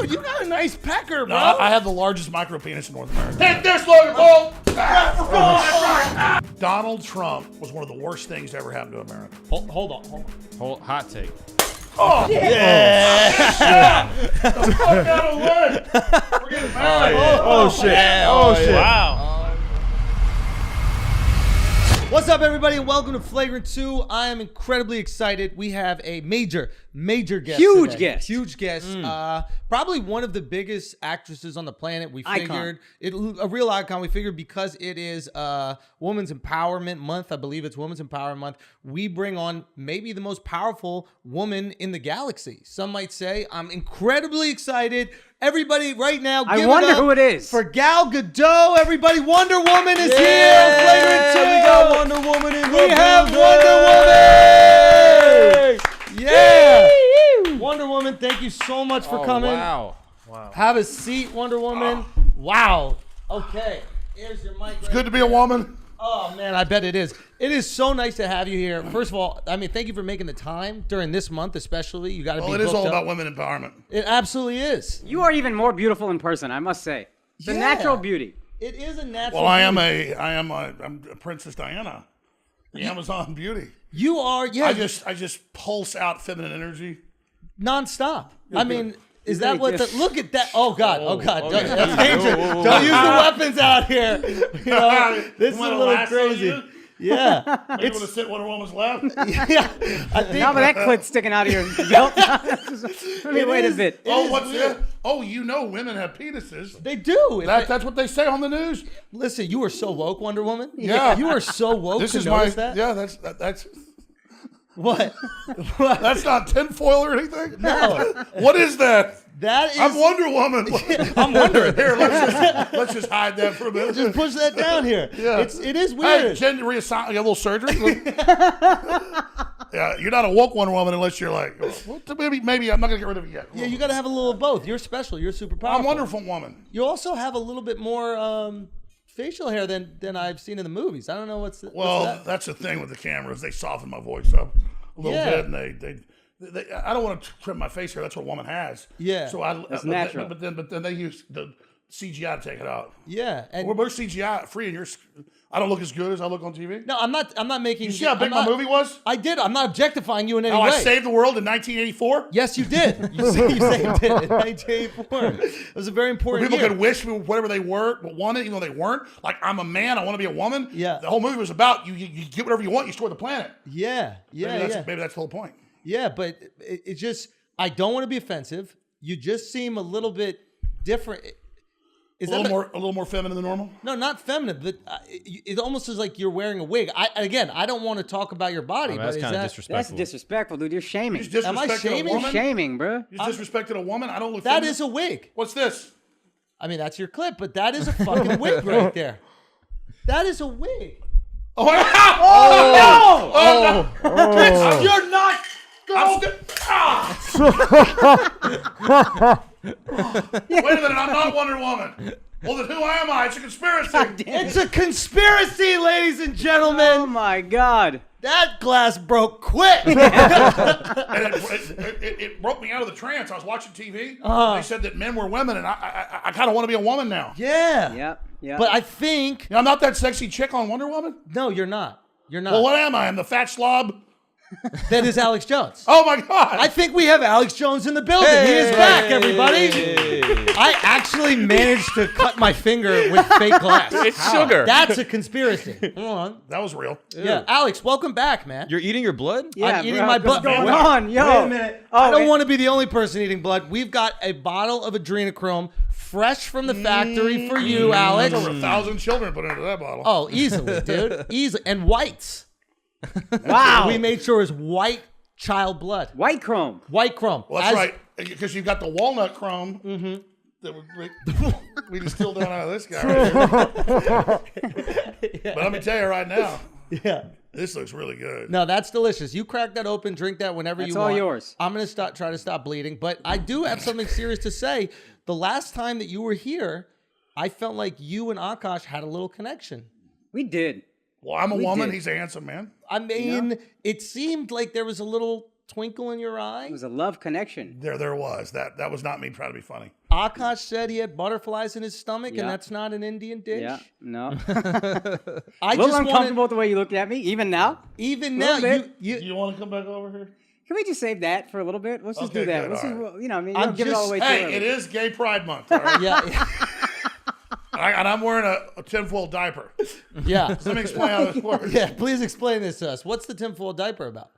Dude, you got a nice pecker, bro. No, I have the largest micro penis in North America. Hit this, Logan Paul. Donald Trump was one of the worst things to ever happen to America. Hold on. Hot take. Oh, Yeah. the fuck out of leg. We're getting married. Oh shit. Oh shit. Wow. What's up, everybody, and welcome to Flagrant 2. I am incredibly excited. We have a major guest Huge today. guest. Huge guest. Probably one of the biggest actresses on the planet. We figured a real icon. We figured because it is Women's Empowerment Month. I believe it's Women's Empowerment Month. We bring on maybe the most powerful woman in the galaxy. Some might say. I'm incredibly excited. Everybody, right now, give I wonder it up who it is. for Gal Gadot. Everybody, Wonder Woman is here. on Flagrant 2. We got Wonder Woman in We the have building. Wonder Woman! Yeah! Wonder Woman, thank you so much for coming. Wow. Have a seat, Wonder Woman. Wow. Okay. Here's your mic. It's good to be a woman. Oh, man, I bet it is. It is so nice to have you here. First of all, I mean, thank you for making the time during this month, especially. You got to be Well, it is all booked up. about women empowerment. It absolutely is. You are even more beautiful in person, I must say. The Yeah. natural beauty. It is a natural. Well, I'm beauty. a Princess Diana, the Amazon beauty. You are, yeah, I just pulse out feminine energy. nonstop. I mean, is that really what the do. look at that? Oh God, okay. that's dangerous. Don't use the weapons out here. You know, this is a Wanna little lasso crazy. you? Yeah, Maybe want to sit Wonder Woman's lap. yeah. I think Now with that clit sticking out of your belt. Let me wait a bit. Oh, what's that? Oh, you know women have penises. they do. That's what they say on the news. Listen, you are so woke, Wonder Woman. Yeah. you are so woke. This to is my notice that. yeah. That's What? What? that's not tinfoil or anything. No, What is that? that is. I'm Wonder Woman. I'm wondering. Here, let's just hide that for a minute. Just push that down here. Yeah. It is Hey, weird. gender reassign, a little surgery. Yeah, you're not a woke Wonder Woman unless you're like, well, maybe I'm not gonna get rid of it yet. Yeah, you got to have a little of both. You're special. You're super powerful. I'm a wonderful woman. You also have a little bit more facial hair than I've seen in the movies. I don't know what's Well, that? that's the thing with the cameras. They soften my voice up a little Yeah. bit, and they I don't want to trim my face hair. That's what a woman has. Yeah. So I That's natural. But then they use the CGI to take it out. Yeah, and We're CGI free, and I don't look as good as I look on TV. no, I'm not making. You see how big my movie was? I did. I'm not objectifying you in any How way. I saved the world in 1984. Yes, you did. You saved it in 1984. It was a very important People year. could wish whatever they were, but wanted, even though they weren't. Like, I'm a man, I want to be a woman. Yeah. The whole movie was about you get whatever you want, you destroy the planet. Yeah, yeah, Maybe that's the whole point. yeah. But it just, I don't want to be offensive. You just seem a little bit different. Is A little more feminine than normal. No, not feminine, but it almost is like you're wearing a wig. I don't want to talk about your body, but That's is kind of that disrespectful. That's disrespectful, dude. You're shaming. You just Am I disrespected shaming? a woman. Shaming, bro. You just disrespected a woman. I don't look. that feminine. is a wig. What's this? I mean, that's your clip, but that is a fucking wig right there. That is a wig. Oh, no! Bitch, you're not. Wait a minute, I'm not Wonder Woman. Well, then who am I? It's a conspiracy. It's a conspiracy, ladies and Oh gentlemen. my God. That glass broke quick. And it broke me out of the trance. I was watching TV. They said that men were women, and I kind of want to be a woman now. Yeah. Yep. Yep. But I think I'm not that sexy chick on Wonder Woman. no, you're not. You're not. Well, what am I? I'm the fat slob. That is Alex Jones. Oh my God! I think we have Alex Jones in the building. He is back, everybody. I actually managed to cut my finger with fake glass. It's sugar. That's a conspiracy. Hold on. that was real. Yeah, Alex, welcome back, man. You're eating your blood? yeah, I'm eating bro, my what's butt. going Wait- on? Yo. Wait a minute. Oh, I don't wait. want to be the only person eating blood. We've got a bottle of adrenochrome fresh from the factory for you, Alex. Over 1,000 children put into that bottle. Oh, easily, dude. Easily. And whites. Wow. We made sure it's white child blood. White chrome. White chrome. Well, that's right, because you've got the walnut chrome. That we distilled down out of this guy. Right here. But let me tell you right now, Yeah. this looks really good. No, that's delicious. You crack that open, drink that whenever That's you all want. yours. I'm going to try to stop bleeding, but I do have something serious to say. The last time that you were here, I felt like you and Akaash had a little connection. We did. Well, I'm a woman. did. He's a handsome man. I mean, it seemed like there was a little twinkle in your eye? It was a love connection. There was. That was not me trying to be funny. Akaash said he had butterflies in his stomach, Yeah. and that's not an Indian dish. Yeah, no. I A little just uncomfortable wanted, with the way you looked at me, even now. even Little now, bit. you Do you want to come back over here? Can we just save that for a little bit? Let's just Okay, do that. good, Let's all just, you know, I mean, you I'm don't give it all just- away too Hey, early. it is Gay Pride Month, all right? yeah, And I'm wearing a tinfoil diaper. yeah, Let me explain how this works. yeah. Please explain this to us. What's the tinfoil diaper about?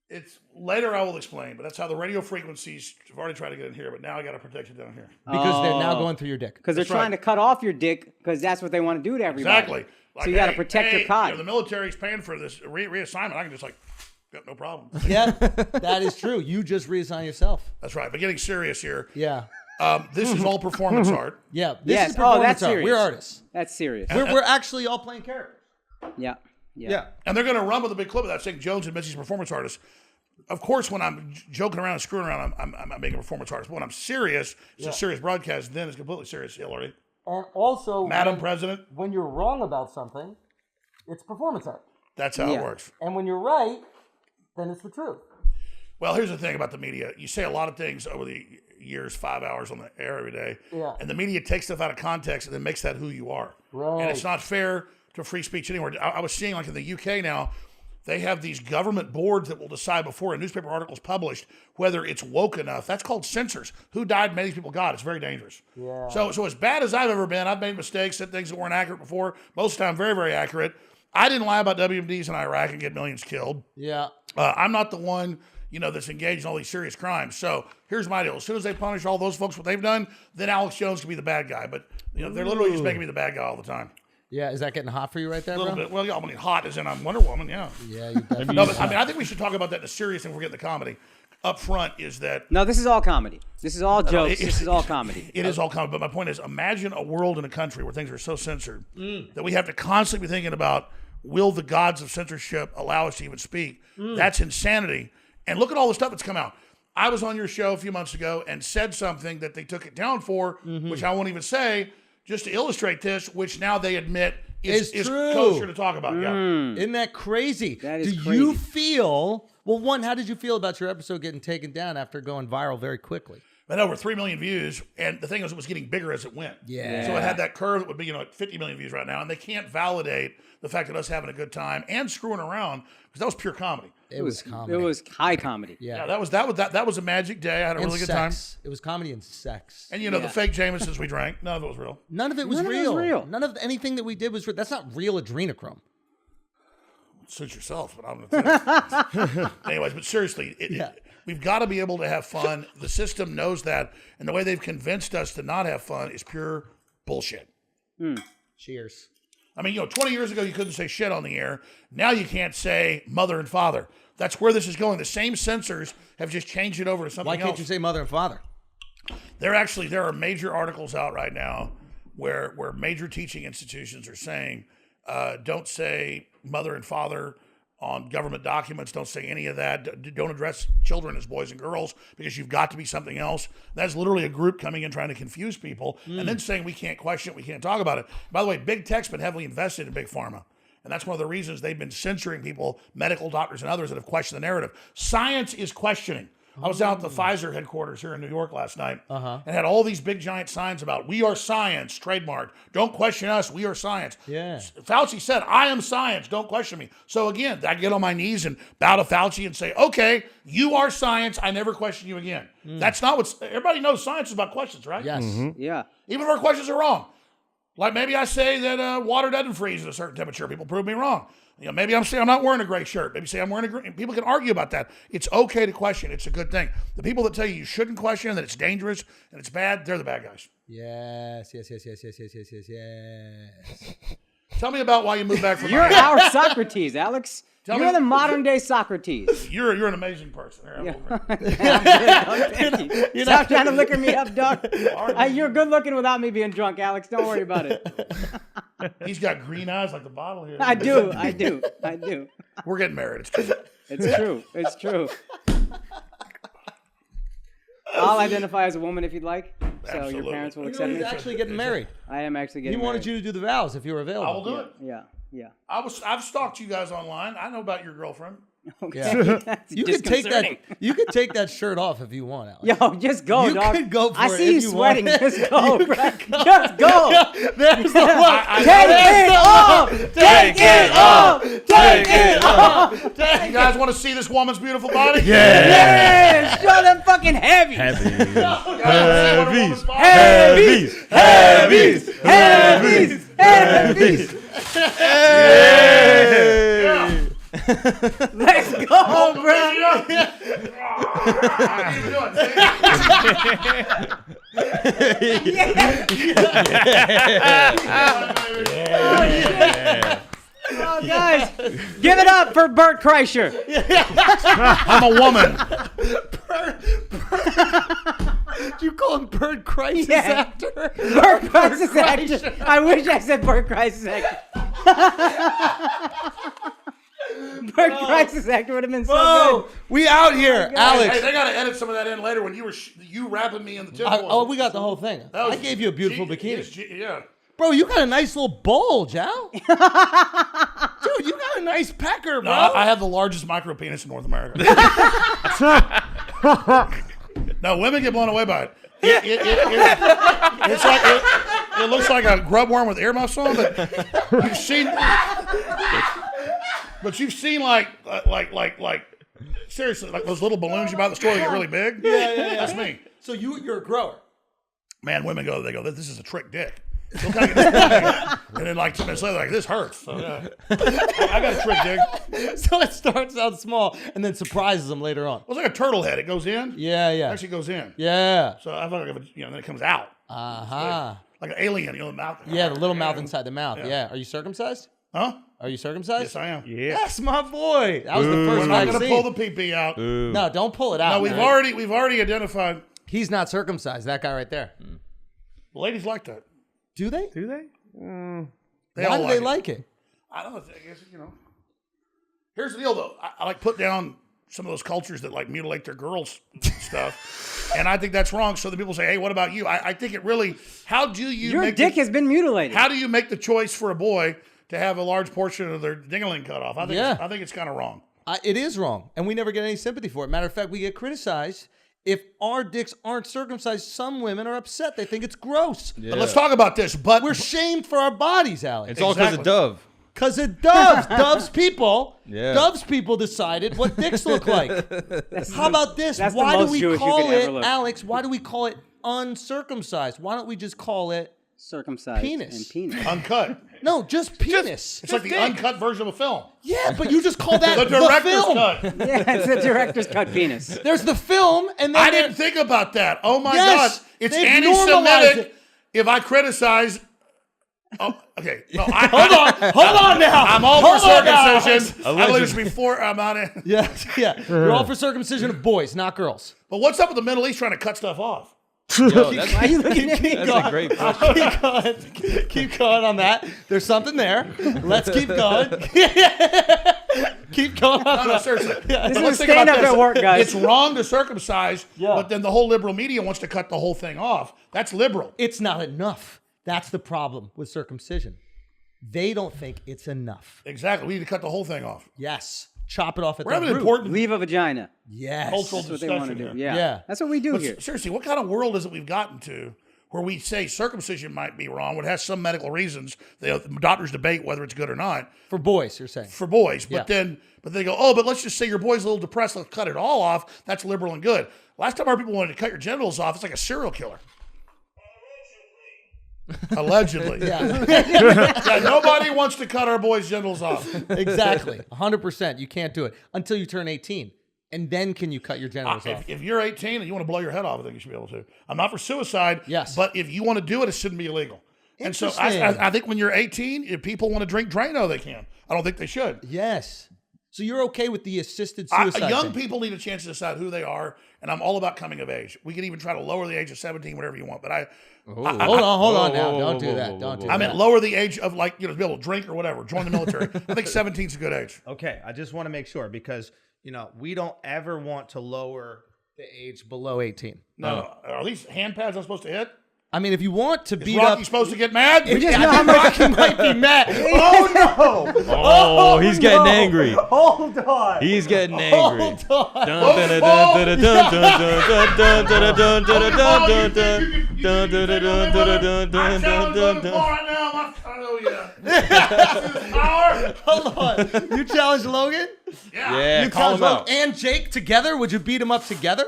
It's later I will explain, but that's how the radio frequencies. I've already tried to get in here, but now I got to protect it down here. Because they're now going through your dick. Because they're That's right. trying to cut off your dick because that's what they want to do to everybody. Exactly. Like, So you got to hey, protect your you cod. know, the military's paying for this reassignment. I can just got no problem. Yeah, that is true. You just reassign yourself. That's right. But getting serious here, Yeah, this is all performance art. yeah. This Yes. is performance that's art. serious. We're artists. That's serious. We're actually all playing characters. Yeah. Yeah. And they're going to run with a big clip of that saying Jones and Mitzi's performance artists. Of course, when I'm joking around and screwing around, I'm making a performance artist. But when I'm serious, it's a serious broadcast, then it's completely serious, Hillary. And also, Madam President, when you're wrong about something, it's performance art. that's how it Yeah. works. And when you're right, then it's the truth. Well, here's the thing about the media. You say a lot of things over the years, 5 hours on the air every day. Yeah. And the media takes stuff out of context and then makes that who you are. Right. And it's not fair to free speech anywhere. I was seeing, like in the UK now, they have these government boards that will decide before a newspaper article is published whether it's woke enough. That's called censors. Who died, many people got. It's very dangerous. Yeah. So as bad as I've ever been, I've made mistakes, said things that weren't accurate before. Most of the time, very, very accurate. I didn't lie about WMDs in Iraq and get millions killed. Yeah. I'm not the one, that's engaged in all these serious crimes. So here's my deal. As soon as they punish all those folks what they've done, then Alex Jones can be the bad guy. But they're literally just making me the bad guy all the time. Yeah. Is that getting hot for you right there, A little bro? bit. Well, yeah, I mean, hot as in I'm Wonder Woman, yeah. Yeah. You definitely No, but I think we should talk about that in a serious thing. We're getting the comedy. Up front is that No, this is all comedy. This is all jokes. This is all comedy. it is all comedy. But my point is, imagine a world in a country where things are so censored that we have to constantly be thinking about, will the gods of censorship allow us to even speak? That's insanity. And look at all the stuff that's come out. I was on your show a few months ago and said something that they took it down for, which I won't even say, just to illustrate this, which now they admit is true. kosher to talk about. Yeah. Isn't that crazy? That is Do crazy. you feel, well, one, how did you feel about your episode getting taken down after going viral very quickly? But over 3 million views, and the thing was, it was getting bigger as it went. Yeah. So it had that curve that would be, at 50 million views right now, and they can't validate the fact that us having a good time and screwing around because that was pure comedy. It was comedy. It was high comedy. Yeah, that was a magic day. I had a And really good time. sex. It was comedy and sex. And the fake Jamesons we drank, none of it was real. None of it was None of it was real. real. None of anything that we did was real. That's not real adrenochrome. Suit yourself, but I'm gonna tell you. Anyways, but seriously, we've got to be able to have fun. The system knows that, and the way they've convinced us to not have fun is pure bullshit. Cheers. I mean, 20 years ago, you couldn't say shit on the air. Now you can't say mother and father. That's where this is going. The same censors have just changed it over to something Why else. can't you say mother and father? There are major articles out right now where major teaching institutions are saying, don't say mother and father on government documents. Don't say any of that. Don't address children as boys and girls because you've got to be something else. That's literally a group coming in trying to confuse people and then saying we can't question it, we can't talk about it. By the way, big tech's been heavily invested in big pharma. And that's one of the reasons they've been censoring people, medical doctors and others that have questioned the narrative. Science is questioning. I was out at the Pfizer headquarters here in New York last night and had all these big giant signs about we are science, trademarked. Don't question us, we are science. Yeah. Fauci said, I am science, don't question me. So again, I get on my knees and bow to Fauci and say, okay, you are science, I never question you again. That's not what, everybody knows science is about questions, right? Yes. Yeah. Even if our questions are wrong. Like maybe I say that water doesn't freeze at a certain temperature. People prove me wrong. Maybe I'm saying I'm not wearing a gray shirt. Maybe say I'm wearing a gray. People can argue about that. It's okay to question. It's a good thing. The people that tell you shouldn't question, that it's dangerous and it's bad, they're the bad guys. Yes. Tell me about why you moved back from You're Miami. our Socrates, Alex. Tell You're me- the modern day Socrates. You're an amazing person. Here, Thank you. Stop trying to liquor me up, dog. You're good looking without me being drunk, Alex. Don't worry about it. He's got green eyes like the bottle here. I do. We're getting married. It's true. It's true. I'll identify as a woman if you'd like. So Absolutely. your parents will You know, accept he's me. actually getting married. I am actually He getting wanted married. you to do the vows if you were available. I will do it. Yeah. I've stalked you guys online. I know about your girlfriend. Okay. You could take that. You could take that shirt off if you want, Alex. Yo, just go, You dog. could go for I it see if you you sweating. want. Just go, bro. Just go. There's the one. Take it off. Take it off. Take it off. You guys want to see this woman's beautiful body? Yeah. Show them fucking heavy. Heavies. Heavies. Let's go, bro. Oh, guys, give it up for Bert Kreischer. I'm a woman. You call him Bird Crisis Yeah. actor? Bert Kreischer's actor. I wish I said Bert Kreischer's actor. Bert Kreischer's actor would have been so Whoa, good. we out here, Alex. Hey, they got to edit some of that in later when you were you wrapping me in the tip. Oh, we got the whole thing. I gave you a beautiful bikini. Yeah. Bro, you got a nice little bulge, Al. Dude, you got a nice pecker, bro. No, I have the largest micro penis in North America. No, women get blown away by it. It's like it looks like a grub worm with earmuffs on, but you've seen like seriously like those little balloons you buy at the store that get really big. Yeah. That's me. So you're a grower. Man, women go, this is a trick dick. They'll kind of get this and then like 2 minutes later, like this hurts. So yeah, I got a trick dick. So it starts out small and then surprises them later on. Well, it's like a turtle head. It goes in. Yeah. It actually goes in. Yeah. So I thought, then it comes out. Like an alien, the mouth. Yeah, the little mouth inside the mouth. Yeah. Are you circumcised? Huh? Are you circumcised? Yes, I am. Yeah. That's my boy. That was the first We're not vaccine. going to pull the pee-pee out. No, don't pull it out. No, we've man. already identified. He's not circumcised. That guy right there. Ladies like that. Do they? Do they? Why all do they like it? I don't know. I guess Here's the deal, though. I like put down some of those cultures that like mutilate their girls stuff, and I think that's wrong. So the people say, "Hey, what about you?" I think it really. How do you? Your dick has been mutilated. How do you make the choice for a boy to have a large portion of their dingling cut off? I think it's kind of wrong. It is wrong, and we never get any sympathy for it. Matter of fact, we get criticized. If our dicks aren't circumcised, some women are upset. They think it's gross. But let's talk about this. But We're shamed for our bodies, Alex. It's all because of Dove. Because of doves. Doves people. Yeah. Doves people decided what dicks look like. How about this? That's the Why do most we Jewish you call could ever it, look. Alex, why do we call it uncircumcised? Why don't we just call it Circumcised Penis. and penis. uncut. no, just penis? It's like the uncut version of a film. Yeah, but you just call that The the director's film. cut. Yeah, it's the director's cut penis. There's the film, and then I didn't think about that. Oh my Yes, God. It's they've normalized anti-Semitic it. if I criticize. Oh, okay. No, Hold on now. I'm all Hold for on now, circumcision. I believe it's before I'm on it. Yeah. You're all for circumcision of boys, not girls. But what's up with the Middle East trying to cut stuff off? Yo, that's, Why are you looking at me? that's a great question. Keep going on that. There's something there. Let's keep going. Keep going on No, that. seriously. This Let's is think stand about up this. at work, guys. It's wrong to circumcise, but then the whole liberal media wants to cut the whole thing off. That's liberal. It's not enough. That's the problem with circumcision. They don't think it's enough. Exactly. We need to cut the whole thing off. Yes. Chop it off at We're the having root. important Leave a vagina. Yes. cultural That's what they want to discussion do. here. Yeah. Yeah. That's what we do here. Seriously, what kind of world is it we've gotten to where we say circumcision might be wrong, when it has some medical reasons? Doctors debate whether it's good or not For boys, you're saying. for boys, Yeah. but they go, oh, but let's just say your boy's a little depressed, let's cut it all off. That's liberal and good. Last time our people wanted to cut your genitals off, it's like a serial killer. Allegedly. Yeah, nobody wants to cut our boys' genitals off. Exactly. 100%. You can't do it until you turn 18. And then can you cut your genitals off? If you're 18 and you want to blow your head off, I think you should be able to. I'm not for suicide, Yes. but if you want to do it, it shouldn't be illegal. And so Interesting. I think when you're 18, if people want to drink Drano, they can. I don't think they should. Yes. So you're okay with the assisted suicide Young thing? people need a chance to decide who they are, and I'm all about coming of age. We can even try to lower the age of 17, whatever you want, but Hold on now. whoa, Don't do whoa, that. whoa, Don't do whoa. that. I meant lower the age of, like, to be able to drink or whatever, join the military. I think 17 is a good age. Okay, I just want to make sure because we don't ever want to lower. the age below 18. No, are these hand pads I'm supposed to hit? I mean, if you want to Is beat Rocky up, supposed to get mad? We just I know how think much. Rocky might be mad. Oh no! Oh, he's getting angry. Hold on. He's getting angry. Hold on. Hold on. You challenge Logan? Yeah, You call him challenge Logan out. and Jake together? Would you beat them up together?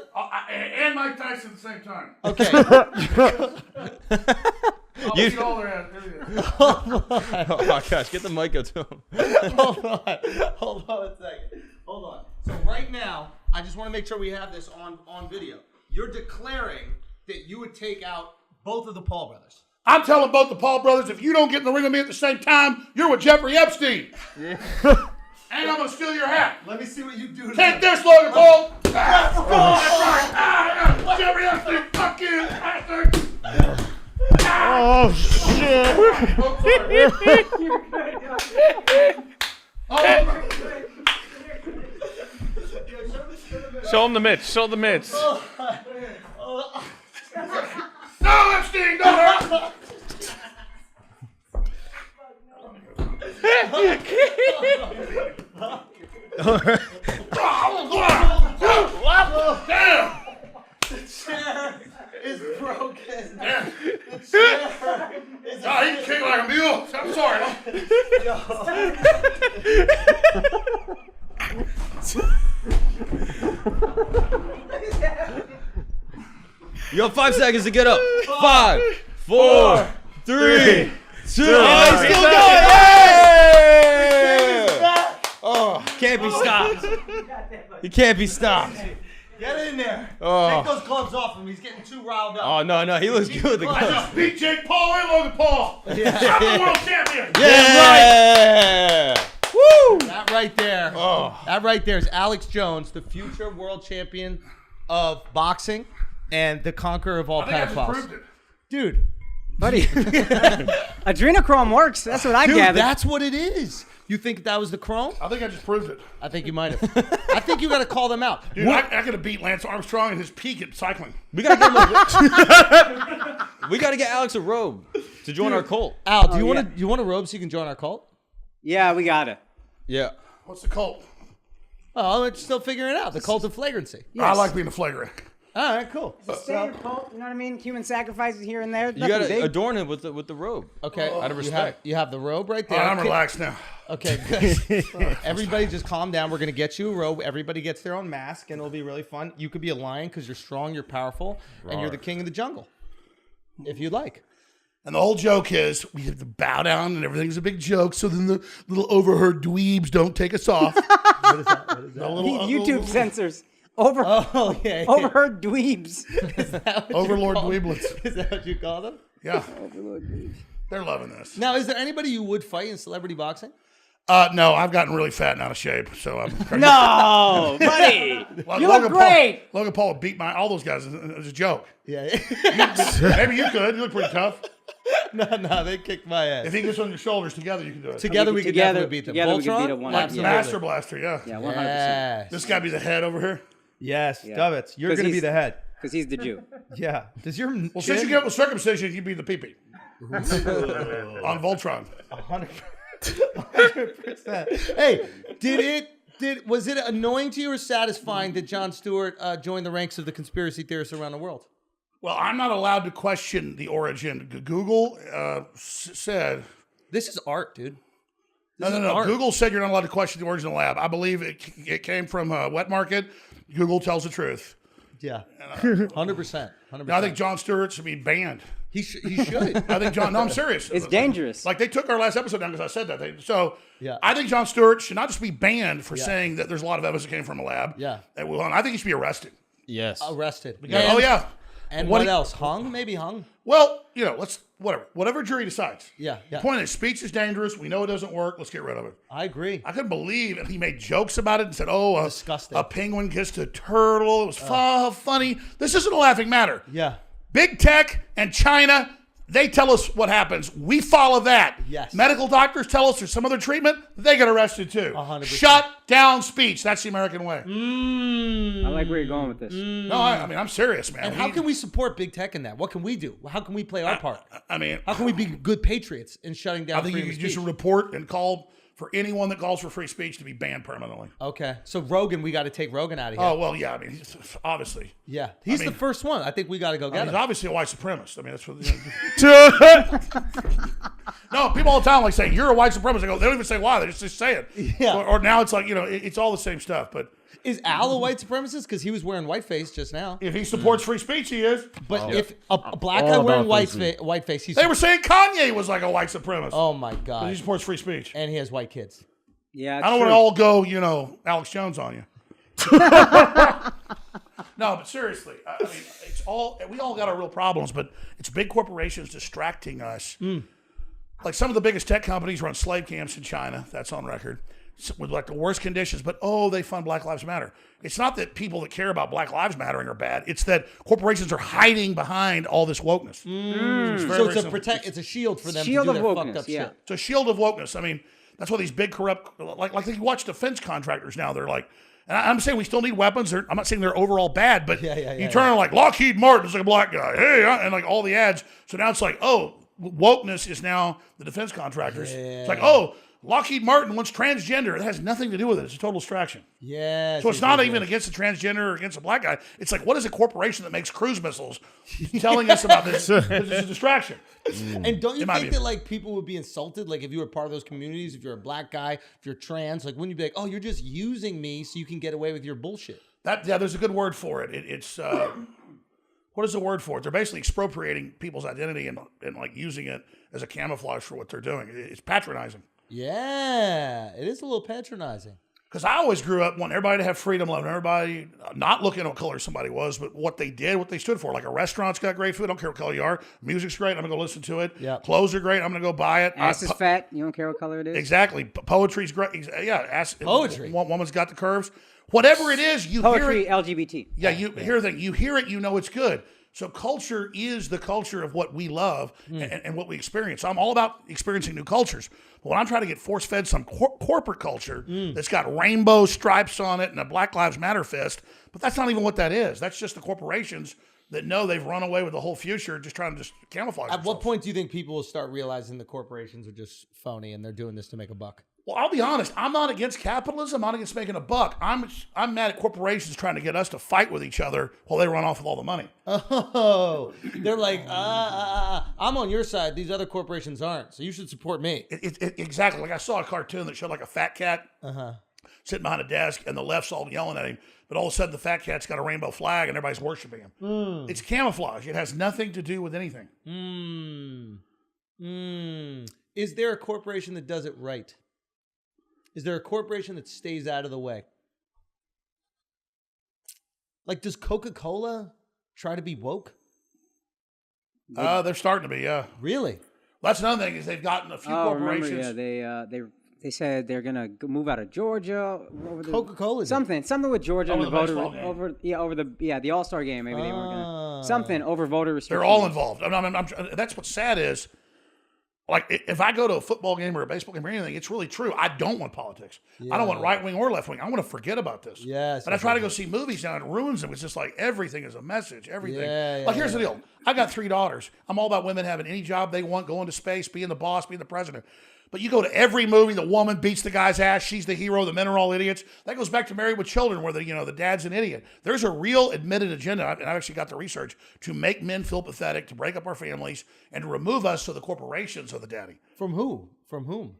And Mike Tyson at the same time. Okay. I'll beat all their ass. There you go. Oh gosh, get the mic up to him. Hold on a second. Hold on. So right now, I just want to make sure we have this on video. You're declaring that you would take out both of the Paul brothers. I'm telling both the Paul brothers, if you don't get in the ring with me at the same time, you're with Jeffrey Epstein. And I'm going to steal your hat. Let me see what you do. Take this, Logan Paul. Jeffrey Epstein, fuck you, bastard. Oh shit! Show him the mitts. Show the mitts. No, Epstein, don't hurt. Damn. It's broken. Yeah. He can kick like a mule. I'm sorry. You got 5 seconds to get up. 5, 4, 3, 2. He's still going. Oh, can't be stopped. He can't be stopped. Get in there. Oh. Take those gloves off him. He's getting too riled up. Oh no, he looks good. The I gloves. just beat Jake Paul and Logan Paul. I'm the world champion. Yeah. Woo. That right there. Oh. That right there is Alex Jones, the future world champion of boxing and the conqueror of all I think I just pedophiles. proved it. Dude. Buddy, adrenochrome works. That's what I Dude, gathered. that's what it is. You think that was the chrome? I think I just proved it. I think you might have. I think you got to call them out. Dude, I could have beat Lance Armstrong at his peak at cycling. We gotta get Alex a robe to join our cult. Al, do you yeah. want to a robe so you can join our cult? Yeah, we got it. Yeah. What's the cult? Oh, it's still figuring it out. The cult of flagrancy. I like being a flagrant. All right, cool. Standard cult, you know what I mean? Human sacrifices here and there. You Nothing gotta big. adorn him with the robe. Okay. Out of respect. You have the robe right All there. right, I'm relaxed now. Okay, good. Everybody just calm down. We're going to get you a robe. Everybody gets their own mask, and it'll be really fun. You could be a lion because you're strong, you're powerful, and you're the king of the jungle, if you'd like. And the whole joke is we have to bow down and everything's a big joke so then the little overheard dweebs don't take us off. What is that? What is that? YouTube censors. Oh, yeah. Overheard dweebs. Overlord dweeblets. Is that what you call them? Yeah. They're loving this. Now, is there anybody you would fight in celebrity boxing? No, I've gotten really fat and out of shape, so I'm No, buddy. Well, You look great. Logan Paul would beat all those guys. It was a joke. Yeah. Maybe you could. You look pretty tough. No, they kicked my ass. If he gets on your shoulders together, you can do it. Together we could definitely beat them. Together we could Voltron? beat them one. Like the Yeah. Master Blaster, yeah. Yeah, 100%. Yes. This guy be the head over here. Yes, Yeah. Dovitz, you're 'Cause going to be he's- the head. Because he's the Jew. Yeah. Does your Well, since you get up with circumcision, you'd be the pee-pee. On Voltron. 100%. Hey, was it annoying to you or satisfying that Jon Stewart joined the ranks of the conspiracy theorists around the world? Well, I'm not allowed to question the origin. Google said... This is art, dude. No. art. Google said you're not allowed to question the origin of the lab. I believe it came from a wet market. Google tells the truth. Yeah. 100%. Now, I think Jon Stewart should be banned. He should. I think John... No, I'm serious. It's dangerous. Like, they took our last episode down because I said that. Yeah. I think Jon Stewart should not just be banned for saying that there's a lot of evidence that came from a lab. Yeah. At Wuhan. I think he should be arrested. Yes. Arrested. Oh, yeah. And What what he- else? Hung? Maybe hung. Well, let's... Whatever jury decides. Yeah. The point is, speech is dangerous. We know it doesn't work. Let's get rid of it. I agree. I couldn't believe it. He made jokes about it and said, Disgusting. a penguin kissed a turtle. It was funny. This isn't a laughing matter. Yeah. Big tech and China, They tell us what happens. We follow that. Yes. Medical doctors tell us there's some other treatment. They get arrested too. 100%. Shut down speech. That's the American way. I like where you're going with this. No, I mean, I'm serious, man. And how can we support big tech in that? What can we do? How can we play our part? I mean, How can we be good patriots in shutting down I think you freedom can of just speech? report and call for anyone that calls for free speech to be banned permanently. Okay. So Rogan, we got to take Rogan out of here. Oh, well, yeah. I mean, obviously. Yeah. He's mean- the first one. I think we got to go get He's him. obviously a white supremacist. I mean, that's what. No, people all the time like saying you're a white supremacist. I go, they don't even say why. They just say it. Yeah. Or now it's like it's all the same stuff. But Is Al a white supremacist? Because he was wearing whiteface just now. if he supports free speech, he is. But if a black All guy wearing about free whiteface, he's They were saying Kanye was like a white supremacist. oh my He god, supports free speech. and he has white kids. Yeah, I don't want to all go, Alex Jones on you. No, but seriously, I mean, we all got our real problems, but it's big corporations distracting us. Like some of the biggest tech companies run slave camps in China. That's on record. With like the worst conditions, but they fund Black Lives Matter. It's not that people that care about Black Lives Mattering are bad. It's that corporations are hiding behind all this wokeness. So it's a it's a shield for them Shield to do of their wokeness, fucked up yeah. shit. It's a shield of wokeness. I mean, that's why these big corrupt, like you watch defense contractors now, they're like, and I'm saying we still need weapons. I'm not saying they're overall bad, but you turn on like Lockheed Martin's like a black guy, hey, and like all the ads. So now it's like, wokeness is now the defense contractors. It's like, Lockheed Martin wants transgender. It has nothing to do with it. It's a total distraction. Yeah. So it's not even against a transgender or against a black guy. It's like, what is a corporation that makes cruise missiles telling us about this? Because it's a distraction. And don't you might think be. that like people would be insulted, like if you were part of those communities, if you're a black guy, if you're trans, like wouldn't you be like, oh, you're just using me so you can get away with your bullshit? There's a good word for it. It's what is the word for it? They're basically expropriating people's identity and like using it as a camouflage for what they're doing. It's patronizing. Yeah, it is a little patronizing. Because I always grew up wanting everybody to have freedom, loving everybody, not looking at what color somebody was, but what they did, what they stood for. Like a restaurant's got great food, I don't care what color you are. Music's great, I'm going to go listen to it. Yep. Clothes are great, I'm going to go buy it. Ass is fat. You don't care what color it is. Exactly. Poetry's great. Yeah, Poetry. One woman's got the curves. Whatever it is, you Poetry, hear it. LGBT. Yeah, you hear the thing. You hear it, you know it's good. So culture is the culture of what we love and what we experience. So I'm all about experiencing new cultures. But when I'm trying to get force-fed some corporate culture that's got rainbow stripes on it and a Black Lives Matter fist, but that's not even what that is. That's just the corporations that know they've run away with the whole future just trying to just camouflage At what themselves. point do you think people will start realizing the corporations are just phony and they're doing this to make a buck? Well, I'll be honest. I'm not against capitalism. I'm not against making a buck. I'm mad at corporations trying to get us to fight with each other while they run off with all the money. Oh, they're like, I'm on your side. These other corporations aren't. So you should support me. Exactly. Like I saw a cartoon that showed like a fat cat sitting behind a desk and the left's all yelling at him. But all of a sudden the fat cat's got a rainbow flag and everybody's worshiping him. It's camouflage. It has nothing to do with anything. Is there a corporation that does it right? Is there a corporation that stays out of the way? Like, does Coca-Cola try to be woke? They're starting to be, yeah. Really? That's another thing is they've gotten a few corporations. Remember, yeah, they said they're gonna move out of Georgia over the Coca-Cola did. something with Georgia Over and the the voter baseball game. the All-Star game. Maybe they weren't gonna something over voter restrictions. They're all involved. That's what's sad is, like, if I go to a football game or a baseball game or anything, it's really true. I don't want politics. I don't want right wing or left wing. I want to forget about this. Yes. But I try to go see movies now and it ruins them. It's just like everything is a message. Everything. Yeah, Like, here's the deal. I got 3 daughters. I'm all about women having any job they want, going to space, being the boss, being the president. But you go to every movie, the woman beats the guy's ass, she's the hero, the men are all idiots. That goes back to Married with Children, where the dad's an idiot. There's a real admitted agenda, and I've actually got the research, to make men feel pathetic, to break up our families, and to remove us so the corporations are the daddy. From who? From whom?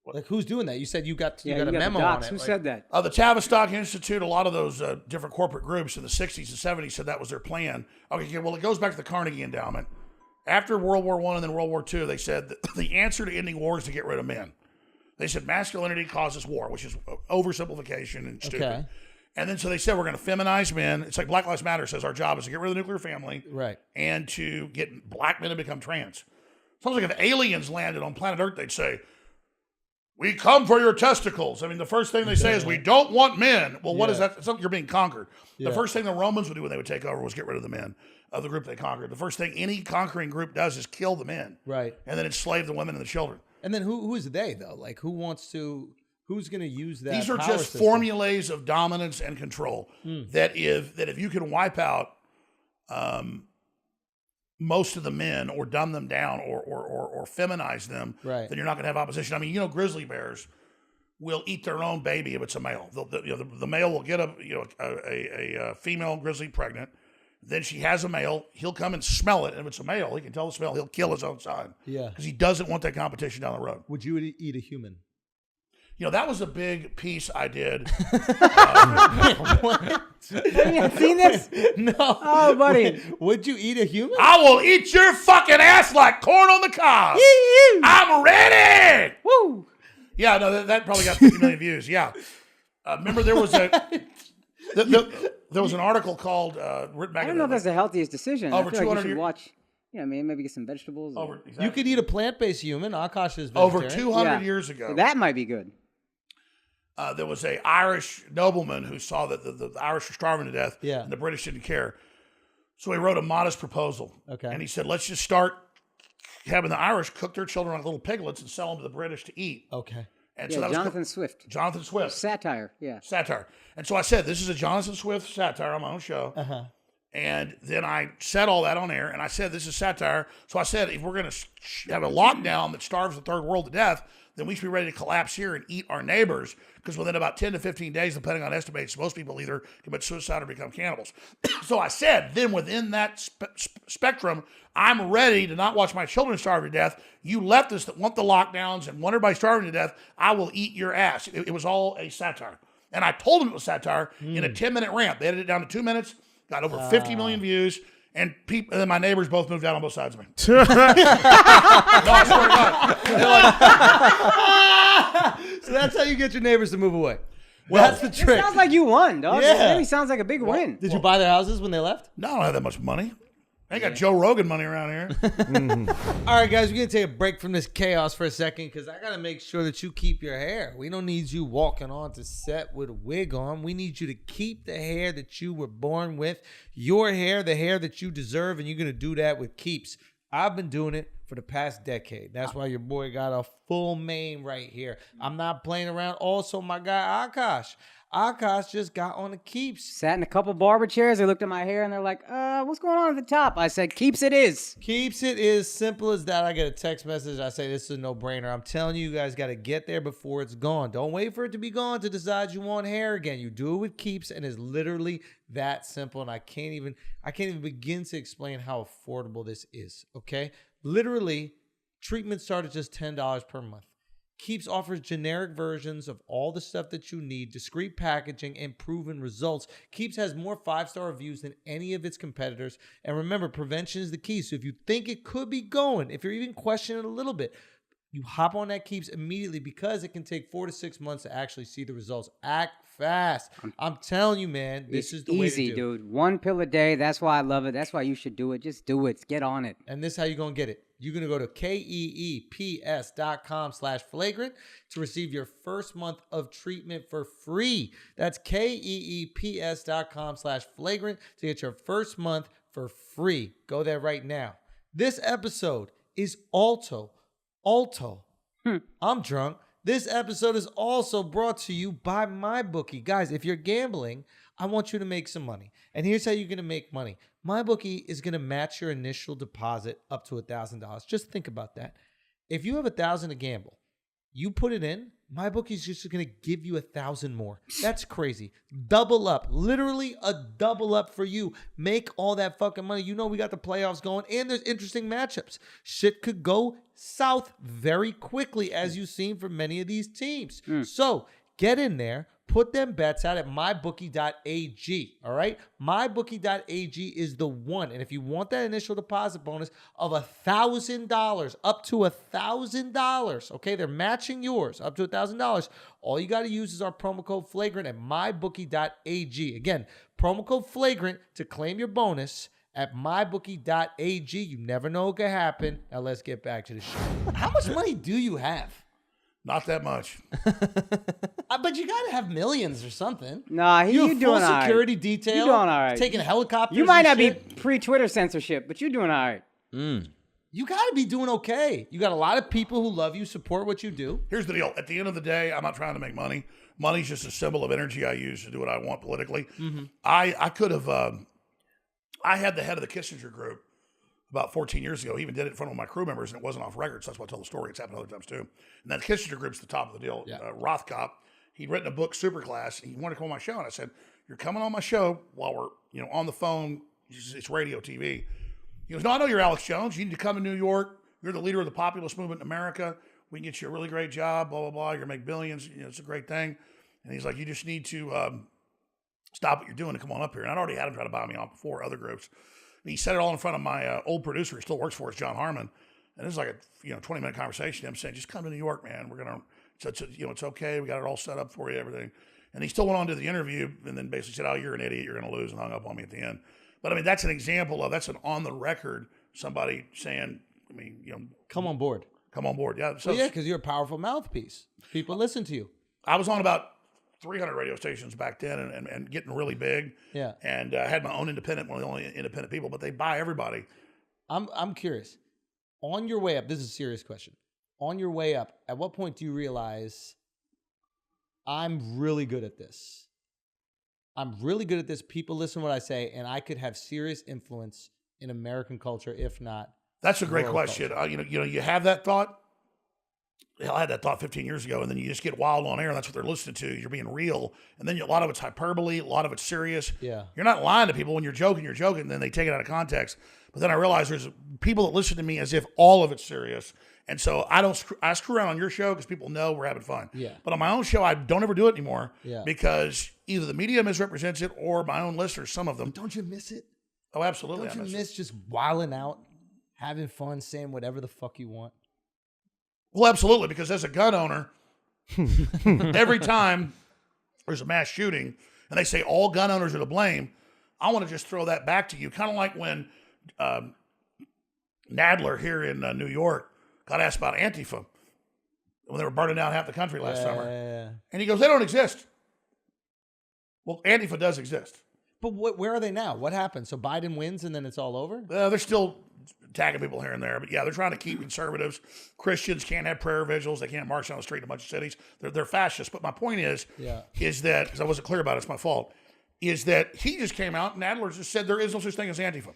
Like, who's doing that? You said you got you a got memo the on docs. it. Who Like, said that? The Tavistock Institute, a lot of those different corporate groups in the 60s and 70s said that was their plan. Okay, well, it goes back to the Carnegie Endowment. After World War I and then World War II, they said that the answer to ending war is to get rid of men. They said masculinity causes war, which is oversimplification and stupid. Okay. And then so they said we're going to feminize men. It's like Black Lives Matter says our job is to get rid of the nuclear family Right. and to get black men to become trans. Sounds like if aliens landed on planet Earth, they'd say, we come for your testicles. I mean, the first thing they say is, we don't want men. Well, what is that? It's like you're being conquered. The first thing the Romans would do when they would take over was get rid of the men. of the group they conquered. The first thing any conquering group does is kill the men. Right. And then enslave the women and the children. And then who is they though? Like who's going to use that? These are power just system? formulas of dominance and control that if you can wipe out most of the men or dumb them down or feminize them, right, then you're not going to have opposition. I mean, grizzly bears will eat their own baby if it's a male. The male will get a female grizzly pregnant. Then she has a male. He'll come and smell it. And if it's a male, he can tell the smell. He'll kill his own son. Yeah. Because he doesn't want that competition down the road. Would you eat a human? That was a big piece I did. What? Have you seen this? No. Oh, buddy. Would you eat a human? I will eat your fucking ass like corn on the cob. I'm ready. Woo. Yeah, no, that probably got 50 million views. Yeah. Remember there was there was an article called written back. I don't know if that's the healthiest decision. Over I feel 200 like you should years. watch. Maybe get some vegetables. Exactly. You could eat a plant-based human. Akaash is vegetarian. Over 200 years ago. That might be good. There was a Irish nobleman who saw that the Irish were starving to death, and the British didn't care. So he wrote a modest proposal. Okay. And he said, let's just start having the Irish cook their children like little piglets and sell them to the British to eat. Okay. And yeah, so that Jonathan was Swift. Jonathan Swift. Satire, yeah. Satire. And so I said, this is a Jonathan Swift satire on my own show. Uh-huh. And then I said all that on air, and I said, this is satire. So I said, if we're going to have a lockdown that starves the third world to death, then we should be ready to collapse here and eat our neighbors, because within about 10 to 15 days, depending on estimates, most people either commit suicide or become cannibals. So I said, then within that spectrum, I'm ready to not watch my children starve to death. You leftists that want the lockdowns and want everybody starving to death, I will eat your ass. It was all a satire. And I told them it was satire in a 10-minute rant. They edited it down to 2 minutes, got over 50 million views. And then my neighbors both moved out on both sides of me. No, I swear to God. So that's how you get your neighbors to move away. Well, that's the trick. It sounds like you won, dog. Yeah. It really sounds like a big win. Did you buy their houses when they left? No, I don't have that much money. I ain't got Joe Rogan money around here. All right, guys, we're going to take a break from this chaos for a second because I got to make sure that you keep your hair. We don't need you walking on to set with a wig on. We need you to keep the hair that you were born with, your hair, the hair that you deserve, and you're going to do that with Keeps. I've been doing it for the past decade. That's why your boy got a full mane right here. I'm not playing around. Also, my guy, Akaash just got on the Keeps. Sat in a couple barber chairs. They looked at my hair and they're like, what's going on at the top? I said, Keeps it is. Keeps it is simple as that. I get a text message. I say, this is a no-brainer. I'm telling you, you guys got to get there before it's gone. Don't wait for it to be gone to decide you want hair again. You do it with Keeps, and it's literally that simple. And I can't even begin to explain how affordable this is, okay? Literally, treatments start at just $10 per month. Keeps offers generic versions of all the stuff that you need, discreet packaging, and proven results. Keeps has more 5-star reviews than any of its competitors. And remember, prevention is the key. So if you think it could be going, if you're even questioning it a little bit, you hop on that Keeps immediately because it can take 4 to 6 months to actually see the results. Act fast. I'm telling you, man, this is the way to do it. Easy, dude. 1 pill a day. That's why I love it. That's why you should do it. Just do it. Get on it. And this is how you're going to get it. You're going to go to keeps.com/flagrant to receive your first month of treatment for free. That's keeps.com/flagrant to get your first month for free. Go there right now. This episode is Alto. I'm drunk. This episode is also brought to you by MyBookie. Guys, if you're gambling, I want you to make some money. And here's how you're going to make money. MyBookie is going to match your initial deposit up to $1,000. Just think about that. If you have $1,000 to gamble, you put it in, MyBookie is just going to give you $1,000 more. That's crazy. Double up. Literally a double up for you. Make all that fucking money. You know we got the playoffs going, and there's interesting matchups. Shit could go south very quickly, as you've seen for many of these teams. So get in there. Put them bets out at mybookie.ag, all right? Mybookie.ag is the one. And if you want that initial deposit bonus of $1,000, up to $1,000, okay? They're matching yours up to $1,000. All you got to use is our promo code Flagrant at mybookie.ag. Again, promo code Flagrant to claim your bonus at mybookie.ag. You never know what could happen. Now let's get back to the show. How much money do you have? Not that much. But you got to have millions or something. Nah, You you have doing full all right. security detail. You doing all right. Taking helicopters. You might and not be shit. pre-Twitter censorship, but you're doing all right. You got to be doing okay. You got a lot of people who love you, support what you do. Here's the deal. At the end of the day, I'm not trying to make money. Money's just a symbol of energy I use to do what I want politically. I could have, I had the head of the Kissinger group about 14 years ago. He even did it in front of my crew members, and it wasn't off record, so that's why I tell the story. It's happened other times too. And that Kissinger group's the top of the deal. Yeah. Rothkopf, he'd written a book, Superclass, and he wanted to come on my show, and I said, you're coming on my show while we're on the phone. It's radio, TV. He goes, no, I know you're Alex Jones. You need to come to New York. You're the leader of the populist movement in America. We can get you a really great job, blah, blah, blah. You're going to make billions. It's a great thing. And he's like, you just need to stop what you're doing and come on up here. And I'd already had him try to buy me off before, other groups. And he said it all in front of my old producer who still works for us, John Harmon. And this is like a 20-minute conversation to him saying, just come to New York, man. We're going to, it's okay. We got it all set up for you, everything. And he still went on to the interview and then basically said, oh, you're an idiot. You're going to lose, and hung up on me at the end. But I mean, that's an example of, that's an on the record, somebody saying, Come on board. come on board. Yeah. So Well, yeah, because you're a powerful mouthpiece. People listen to you. I was on about 300 radio stations back then and getting really big. Yeah. And I had my own independent, one of the only independent people, but they buy everybody. I'm curious. On your way up, this is a serious question. On your way up, at what point do you realize I'm really good at this? I'm really good at this. People listen to what I say, and I could have serious influence in American culture, if not. That's a great world question. culture. You have that thought. Hell, I had that thought 15 years ago, and then you just get wild on air, and that's what they're listening to. You're being real, and then a lot of it's hyperbole, a lot of it's serious. Yeah. You're not lying to people. When you're joking, and then they take it out of context. But then I realize there's people that listen to me as if all of it's serious. And so I screw around on your show because people know we're having fun. Yeah. But on my own show, I don't ever do it anymore. Yeah. Because either the media misrepresents it or my own listeners, some of them. Don't you miss it? Oh, absolutely. Don't I you miss miss it. just wilding out, having fun, saying whatever the fuck you want? Well, absolutely. Because as a gun owner, every time there's a mass shooting and they say all gun owners are to blame, I want to just throw that back to you. Kind of like when Nadler here in New York got asked about Antifa when they were burning down half the country last summer. And he goes, they don't exist. Well, Antifa does exist. But where are they now? What happened? So Biden wins and then it's all over? They're still tagging people here and there. But yeah, they're trying to keep conservatives. Christians can't have prayer vigils. They can't march down the street in a bunch of cities. They're fascists. But my point is that, because I wasn't clear about it, it's my fault, is that he just came out and Nadler just said there is no such thing as Antifa.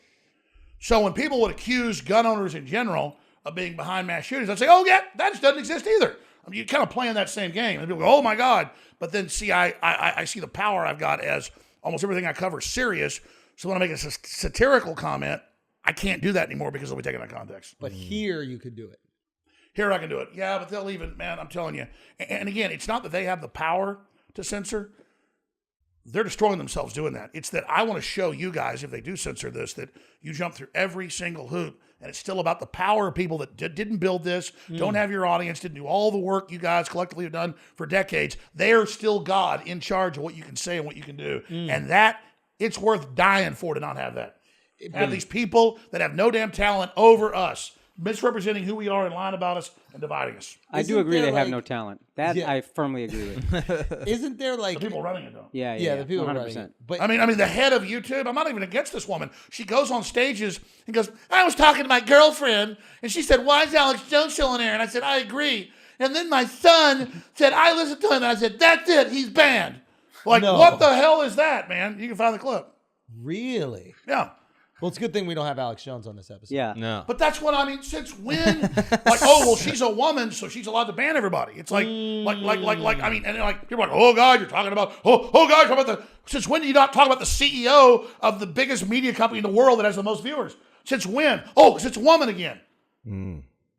So when people would accuse gun owners in general of being behind mass shootings, I'd say, oh, yeah, that just doesn't exist either. I mean, you're kind of playing that same game. And people go, oh, my God. But then, see, I see the power I've got as almost everything I cover is serious. So when I make a satirical comment, I can't do that anymore because it'll be taken out of context. But here you could do it. Here I can do it. Yeah, but they'll even, man, I'm telling you. And again, it's not that they have the power to censor. They're destroying themselves doing that. It's that I want to show you guys, if they do censor this, that you jump through every single hoop, and it's still about the power of people that didn't build this, don't have your audience, didn't do all the work you guys collectively have done for decades. They are still God in charge of what you can say and what you can do. And that, it's worth dying for to not have that. Have these people that have no damn talent over us, misrepresenting who we are and lying about us and dividing us. I do agree they have no talent. That I firmly agree with. Isn't there like The people running it, though. Yeah, the people 100%. running it. But I mean, the head of YouTube, I'm not even against this woman. She goes on stages and goes, I was talking to my girlfriend, and she said, why is Alex Jones still in there? And I said, I agree. And then my son said, I listened to him, and I said, that's it, he's banned. Like, what the hell is that, man? You can find the clip. really? Yeah. Well, it's a good thing we don't have Alex Jones on this episode. Yeah. No. But that's what I mean. Since when? Like, oh, well, she's a woman, so she's allowed to ban everybody. It's like, I mean, and like people are like, oh God, you're talking about, oh God, you're talking about the. Since when do you not talk about the CEO of the biggest media company in the world that has the most viewers? Since when? Oh, because it's a woman again.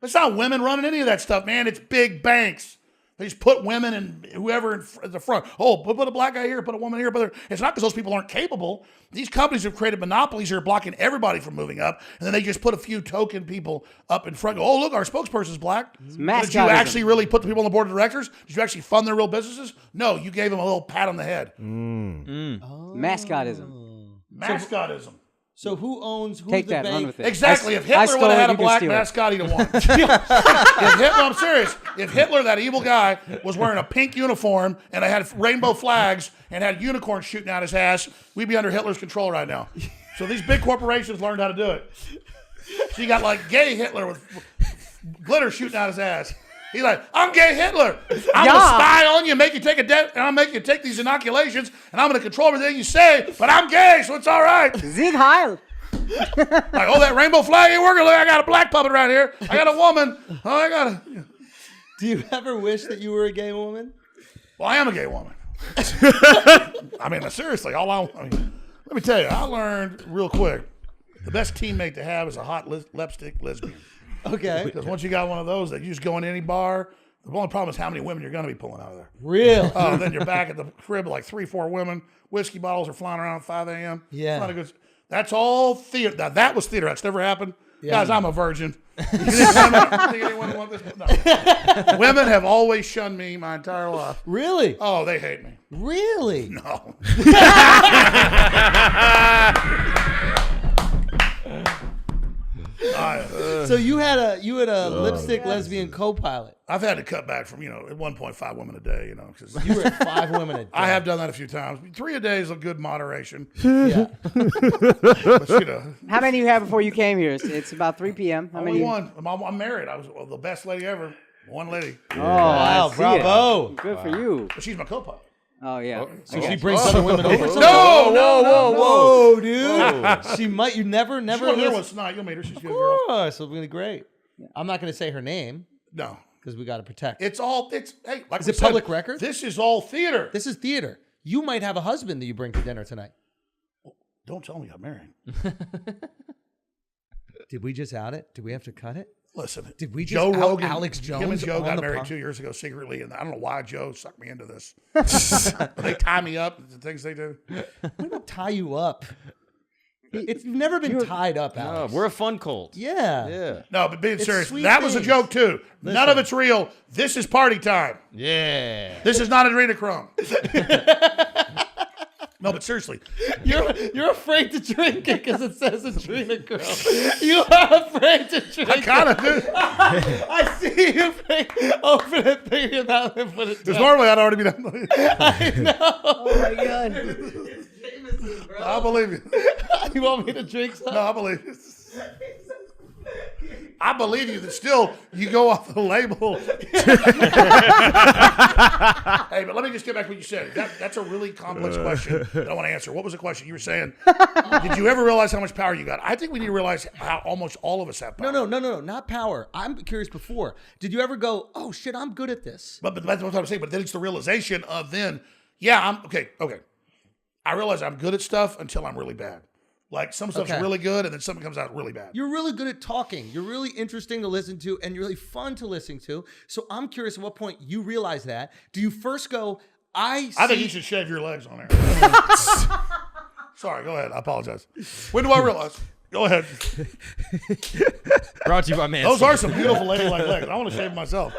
It's not women running any of that stuff, man. It's big banks. They just put women and whoever in the front. Oh, put a black guy here, put a woman here. But it's not because those people aren't capable. These companies have created monopolies that are blocking everybody from moving up. And then they just put a few token people up in front. Go, oh, look, our spokesperson's black. Did you actually really put the people on the board of directors? Did you actually fund their real businesses? No, you gave them a little pat on the head. Mascotism. Mascotism. So who's Take the that, bank? run with it. Exactly. If I Hitler stole would have it, had a you can black steal it. mascot, he'd have won. If Hitler, I'm serious. If Hitler, that evil guy, was wearing a pink uniform and I had rainbow flags and had unicorns shooting out his ass, we'd be under Hitler's control right now. So these big corporations learned how to do it. So you got like gay Hitler with glitter shooting out his ass. He's like, I'm gay Hitler. I'm going to spy on you, make you take a debt, and I'll make you take these inoculations, and I'm going to control everything you say, but I'm gay, so it's all right. Sieg Heil. Like, oh, that rainbow flag ain't working. Look, I got a black puppet around here. I got a woman. Oh, I got a... Do you ever wish that you were a gay woman? Well, I am a gay woman. I mean, seriously, let me tell you, I learned real quick, the best teammate to have is a hot lipstick lesbian. Okay. Because once you got one of those, that you just go into any bar, the only problem is how many women you're going to be pulling out of there. Real. Oh, then you're back at the crib like 3-4 women. Whiskey bottles are flying around at 5 a.m. Yeah. It's not a good, that's all theater. Now, that was theater. That's never happened. Yeah. Guys, I'm a virgin. You think anyone want this? No. Women have always shunned me my entire life. Really? Oh, they hate me. Really? No. So you had a lipstick lesbian co-pilot. I've had to cut back from, at one point 5 women a day, because You were at 5 women a day. I have done that a few times. 3 a day is a good moderation. Yeah. But, How many you had before you came here? It's about 3 p.m. How only many? one. I'm married. I was the best lady ever. One lady. Oh, Wow, I see bravo. it. Good for you. But she's my co-pilot. Oh yeah. So she brings other women over. No, Whoa, dude. She might. You never. She's over there listen- once tonight. You'll meet her. She's a good Of girl. course, it'll be great. I'm not going to say her name No. because we got to protect. Hey, like Is we it said, public record? This is all theater. This is theater. You might have a husband that you bring to dinner tonight. Don't tell me I'm married. Did we just out it? Did we have to cut it? Listen, Did we just Joe out Rogan, Alex Jones Him and Joe on got the married pod? 2 years ago secretly, and I don't know why Joe sucked me into this. They tie me up, the things they do. We don't tie you up. You've never been tied up, No, Alex. we're a fun cult. Yeah. Yeah. No, but being It's serious, sweet that was a things. joke too. None of it's real. This is party time. Yeah. This is not adrenochrome. No, but seriously, You're afraid to drink it because it says adrenochrome. You are afraid to drink I kind of do. I see you open it, figure it out, and put it Because down. normally I'd already be done. I know. Oh my god. I believe you. You want me to drink some? No, I believe you. I believe you that still you go off the label. Hey, but let me just get back to what you said. That's a really complex question that I want to answer. What was the question? You were saying, did you ever realize how much power you got? I think we need to realize how almost all of us have power. No, not power. I'm curious before. Did you ever go, oh shit, I'm good at this? But that's what I'm saying. But then it's the realization of then, yeah, I'm okay. I realize I'm good at stuff until I'm really bad. Like some stuff's really good, and then something comes out really bad. You're really good at talking. You're really interesting to listen to, and you're really fun to listen to. So I'm curious at what point you realize that. Do you first go, I think you should shave your legs on there. Sorry, go ahead. I apologize. When do I realize? Go ahead. Brought to you by Man. Those are some beautiful ladylike legs. I want to shave myself.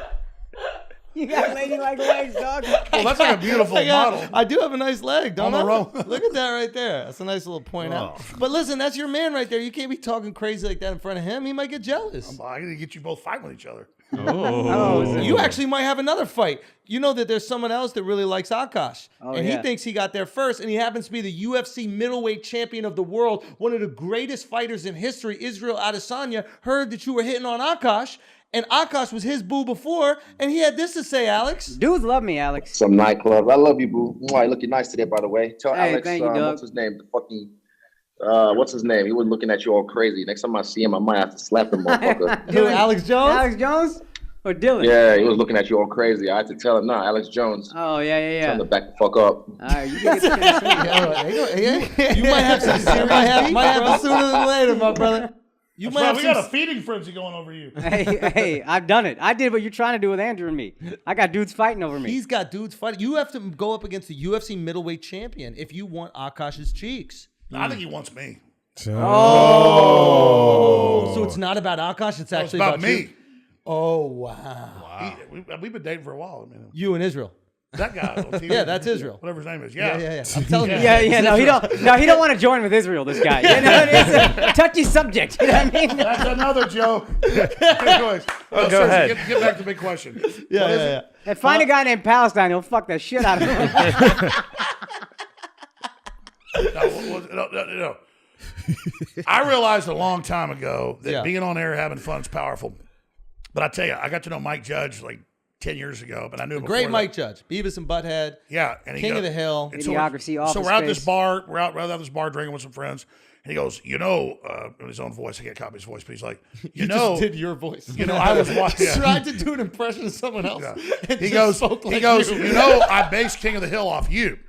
You got ladylike legs, dog. Well, that's like a beautiful model. I do have a nice leg, don't On the I? row. Look at that right there. That's a nice little point out. But listen, that's your man right there. You can't be talking crazy like that in front of him. He might get jealous. I need to get you both fighting with each other. You actually might have another fight. You know that there's someone else that really likes Akaash. And he thinks he got there first, and he happens to be the UFC middleweight champion of the world, one of the greatest fighters in history. Israel Adesanya heard that you were hitting on Akaash, and Akaash was his boo before, and he had this to say, Alex. Dudes love me, Alex. Some nightclub. I love you, boo. Mwah, looking nice today, by the way. Tell Hey, Alex, thank you, Doug. what's his name? The fucking, what's his name? He was looking at you all crazy. Next time I see him, I might have to slap him, motherfucker. Who, Alex Jones? Alex Jones or Dylan? Yeah, he was looking at you all crazy. I had to tell him, nah, Alex Jones. Oh, yeah. Tell him to back the fuck up. All right, you can get the You might have some serious might have sooner than later, my brother. You might have we some got a feeding frenzy going over you. Hey, I've done it. I did what you're trying to do with Andrew and me. I got dudes fighting over me. He's got dudes fighting. You have to go up against the UFC middleweight champion if you want Akaash's cheeks. I think he wants me. So it's not about Akaash. It's It's actually about me. you? Oh wow! We've been dating for a while. I mean, You and Israel. That guy on TV. Yeah, that's Israel. Whatever his name is. Yeah, Yeah. yeah, yeah. I'm telling you. Yeah. No, he don't. No, he don't want to join with Israel. This guy. You know, it's a touchy subject. You know what I mean? That's another joke. Anyways, go ahead. Get back to the big question. Yeah. And find a guy named Palestine, he'll fuck the shit out of him. No. I realized a long time ago that being on air having fun is powerful. But I tell you, I got to know Mike Judge like 10 years ago, but I knew him Great before Mike that. Judge, Beavis and Butthead. Yeah, and King of the Hill. Idiocracy, Office So we're out at this Space. bar. We're out at this bar drinking with some friends, and he goes, in his own voice. I can't copy his voice, but he's like, You just did your voice. I was watching. Tried to do an impression of someone else. Yeah. and He just goes, spoke like you. I based King of the Hill off you.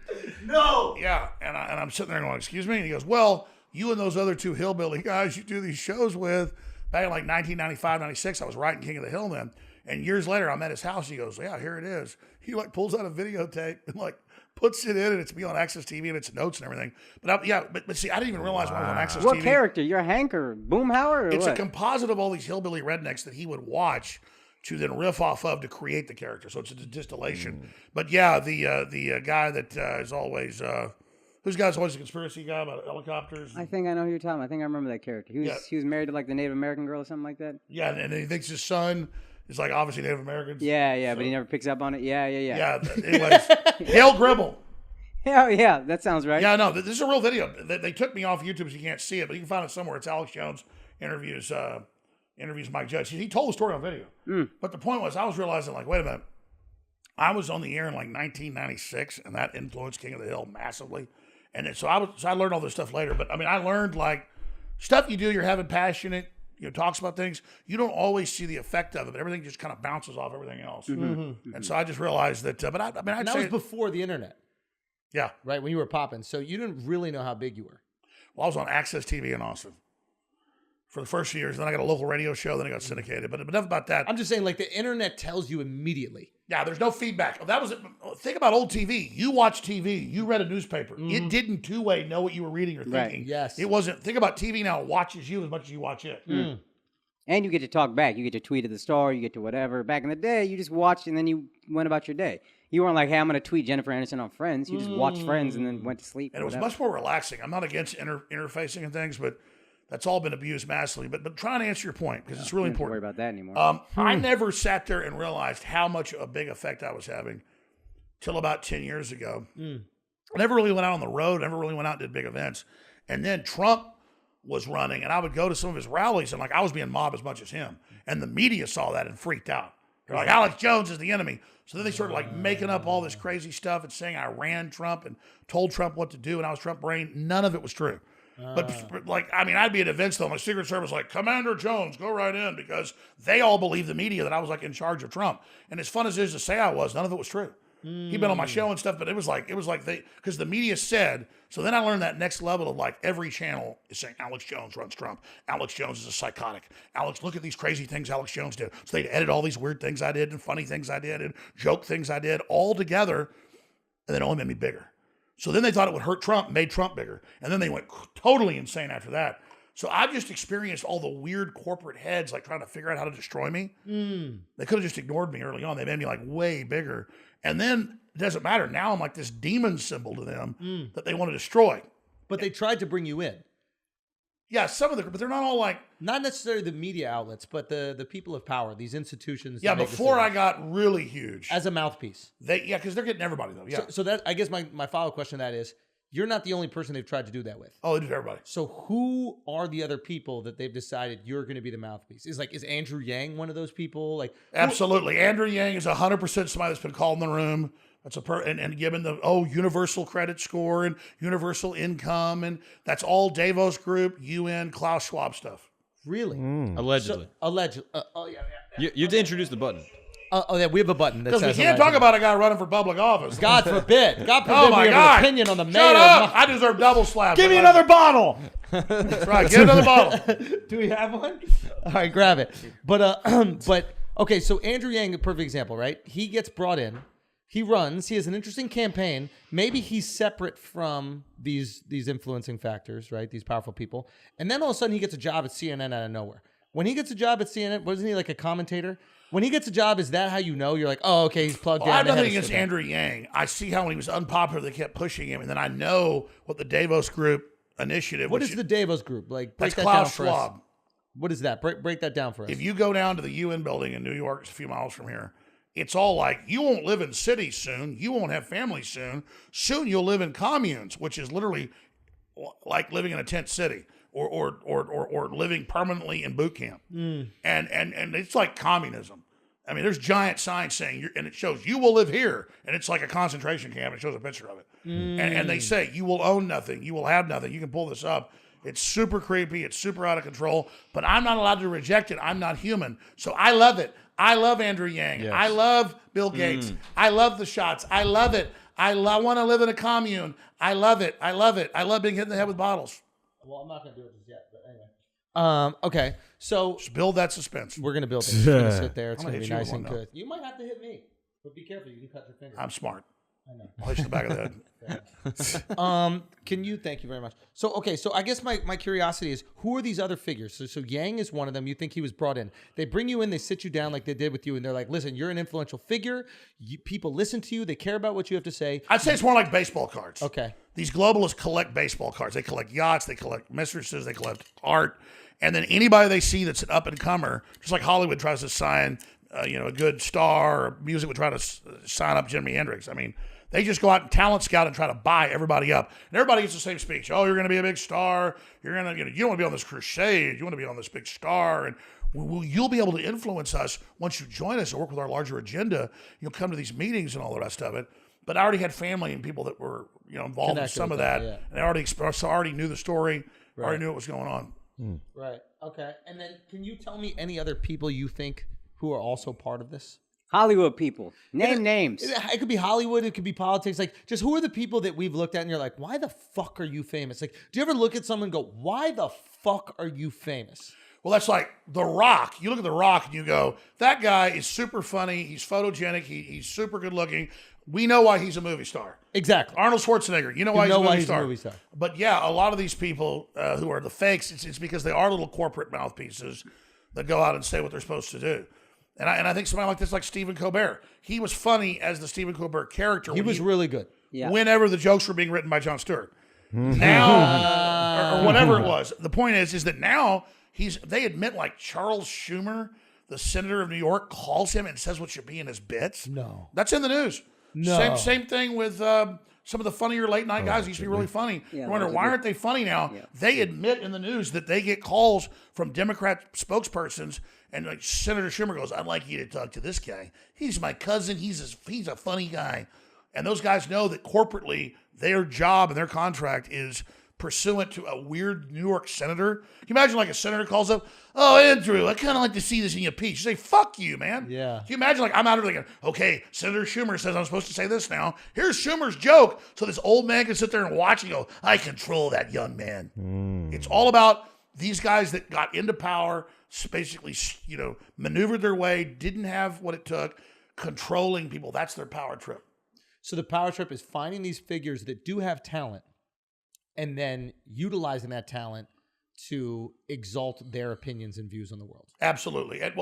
No. Yeah, and I'm sitting there going, excuse me? And he goes, well, you and those other two hillbilly guys you do these shows with, back in like 1995, 96, I was writing King of the Hill then. And years later, I'm at his house. He goes, yeah, here it is. He like pulls out a videotape and like puts it in, and it's me on Access TV and it's notes and everything. But see, I didn't even realize when I was on Access TV. What character? You're Hank or Boomhauer or It's what? a composite of all these hillbilly rednecks that he would watch to then riff off of to create the character. So it's a distillation. But yeah, the guy that is always whose guy's always a conspiracy guy about helicopters. I think I know who you're talking about. I think I remember that character. He was married to like the Native American girl or something like that. Yeah, and he thinks his son is like obviously Native American. Yeah, but he never picks up on it. Yeah. Yeah. Anyways, Hale Gribble. Yeah, that sounds right. Yeah, no, this is a real video. They took me off YouTube, so you can't see it, but you can find it somewhere. It's Alex Jones interviews Mike Judge. He told the story on video. But the point was, I was realizing, like, wait a minute. I was on the air in like 1996, and that influenced King of the Hill massively. And so I learned all this stuff later. But I mean, I learned like stuff you do. You're having passionate, talks about things. You don't always see the effect of it, but everything just kind of bounces off everything else. And so I just realized that. But I'd And that say was before the internet, yeah. right? When you were popping, so you didn't really know how big you were. Well, I was on Access TV in Austin for the first few years. Then I got a local radio show. Then I got syndicated. But enough about that. I'm just saying, like the internet tells you immediately. Yeah, there's no feedback. Think about old TV. You watch TV. You read a newspaper. It didn't two-way know what you were reading or thinking. Right. Yes. It wasn't. Think about TV now. It watches you as much as you watch it. And you get to talk back. You get to tweet at the star. You get to whatever. Back in the day, you just watched and then you went about your day. You weren't like, hey, I'm going to tweet Jennifer Aniston on Friends. You just watched Friends and then went to sleep. And it was much more relaxing. I'm not against interfacing and things, but that's all been abused massively. But trying to answer your point, because it's really Don't worry important. about that anymore. I never sat there and realized how much a big effect I was having till about 10 years ago. I never really went out on the road. Never really went out and did big events. And then Trump was running, and I would go to some of his rallies, and like I was being mobbed as much as him. And the media saw that and freaked out. They're like, Alex Jones is the enemy. So then they started like making up all this crazy stuff and saying I ran Trump and told Trump what to do, and I was Trump brain. None of it was true. But like, I mean, I'd be at events though. My Secret Service like, Commander Jones, go right in, because they all believed the media that I was like in charge of Trump. And as fun as it is to say I was, none of it was true. He'd been on my show and stuff, but it was like because the media said. So then I learned that next level of like every channel is saying Alex Jones runs Trump. Alex Jones is a psychotic. Alex, look at these crazy things Alex Jones did. So they'd edit all these weird things I did and funny things I did and joke things I did all together, and then it only made me bigger. So then they thought it would hurt Trump, made Trump bigger. And then they went totally insane after that. So I've just experienced all the weird corporate heads like trying to figure out how to destroy me. They could have just ignored me early on. They made me like way bigger. And then it doesn't matter. Now I'm like this demon symbol to them that they want to destroy. But they tried to bring you in. Yeah, some of the, but they're not all like. Not necessarily the media outlets, but the people of power, these institutions. Yeah, that make before I decisions. got really huge. As a mouthpiece. Because they're getting everybody though. Yeah. So that, I guess my follow-up question to that is, you're not the only person they've tried to do that with. Oh, they do everybody. So who are the other people that they've decided you're going to be the mouthpiece? Is Andrew Yang one of those people? Like Absolutely. Andrew Yang is 100% somebody that's been called in the room. That's and given the universal credit score and universal income, and that's all Davos Group, UN, Klaus Schwab stuff. Really? Allegedly. Allegedly. You have to introduce the button. Yeah, we have a button that Because we says can't talk about a guy running for public office. God forbid. God forbid Oh my we have God. an opinion on the mayor. Shut up! I deserve double slap. Give me another bottle. That's right. Get another bottle. Do we have one? All right, grab it. But okay, so Andrew Yang, a perfect example, right? He gets brought in. He runs. He has an interesting campaign. Maybe he's separate from these influencing factors, right? These powerful people. And then all of a sudden he gets a job at CNN out of nowhere. When he gets a job at CNN, wasn't he like a commentator? When he gets a job, is that how you know? You're like, oh, okay, he's plugged in. I have nothing against Andrew Yang. I see how when he was unpopular, they kept pushing him, and then I know what the Davos Group initiative. What is the Davos Group? Like, break that's that Klaus down for us. Schwab. What is that? Break that down for us. If you go down to the UN building in New York, it's a few miles from here. It's all like, you won't live in cities soon. You won't have families soon. Soon you'll live in communes, which is literally like living in a tent city or living permanently in boot camp. And it's like communism. I mean, there's giant signs saying, and it shows you will live here, and it's like a concentration camp. It shows a picture of it, and they say you will own nothing, you will have nothing. You can pull this up. It's super creepy. It's super out of control. But I'm not allowed to reject it. I'm not human, so I love it. I love Andrew Yang. Yes. I love Bill Gates. I love the shots. I love it. I want to live in a commune. I love it. I love it. I love being hit in the head with bottles. Well, I'm not going to do it just yet, but anyway. Okay, so just build that suspense. We're going to build it. It's going to sit there. It's going to be nice and good. You You might have to hit me, but be careful. You can cut your finger. I'm smart. I know. I'll hit you in the back of the head. Can you? Thank you very much. So, okay. So I guess my curiosity is, who are these other figures? So Yang is one of them. You think he was brought in. They bring you in. They sit you down like they did with you. And they're like, listen, you're an influential figure. People listen to you. They care about what you have to say. I'd say it's more like baseball cards. Okay. These globalists collect baseball cards. They collect yachts. They collect mistresses. They collect art. And then anybody they see that's an up-and-comer, just like Hollywood tries to sign, a good star, or music would try to sign up Jimi Hendrix. I mean, they just go out and talent scout and try to buy everybody up. And everybody gets the same speech. Oh, you're going to be a big star. You're going to, you don't want to be on this crusade. You want to be on this big star. And you'll be able to influence us once you join us and work with our larger agenda. You'll come to these meetings and all the rest of it. But I already had family and people that were, involved in some of that. Yeah. And I already knew the story. Right. Already knew what was going on. Right. Okay. And then can you tell me any other people you think who are also part of this? Hollywood people. Name names. It could be Hollywood. It could be politics. Like, just who are the people that we've looked at and you're like, why the fuck are you famous? Like, do you ever look at someone and go, why the fuck are you famous? Well, that's like The Rock. You look at The Rock and you go, that guy is super funny. He's photogenic. He's super good looking. We know why he's a movie star. Exactly. Arnold Schwarzenegger. You know why he's a movie star. But yeah, a lot of these people who are the fakes, it's because they are little corporate mouthpieces that go out and say what they're supposed to do. And I think somebody like this, like Stephen Colbert, he was funny as the Stephen Colbert character. He was really good. Yeah. Whenever the jokes were being written by Jon Stewart. Now, or whatever it was. The point is that now they admit, like, Charles Schumer, the senator of New York, calls him and says what should be in his bits. No. That's in the news. No. Same thing with some of the funnier late night guys who used to be really funny. Yeah, I wonder, why aren't they funny now? Yeah. They admit in the news that they get calls from Democrat spokespersons, and like Senator Schumer goes, I'd like you to talk to this guy. He's my cousin. He's a funny guy. And those guys know that corporately their job and their contract is pursuant to a weird New York senator. Can you imagine like a senator calls up, oh, Andrew, I kind of like to see this in your piece. You say, fuck you, man. Yeah. Can you imagine like I'm out there thinking, okay, Senator Schumer says I'm supposed to say this now. Here's Schumer's joke. So this old man can sit there and watch and go, I control that young man. It's all about these guys that got into power, basically, maneuvered their way, didn't have what it took, controlling people. That's their power trip. So the power trip is finding these figures that do have talent and then utilizing that talent to exalt their opinions and views on the world. Absolutely. And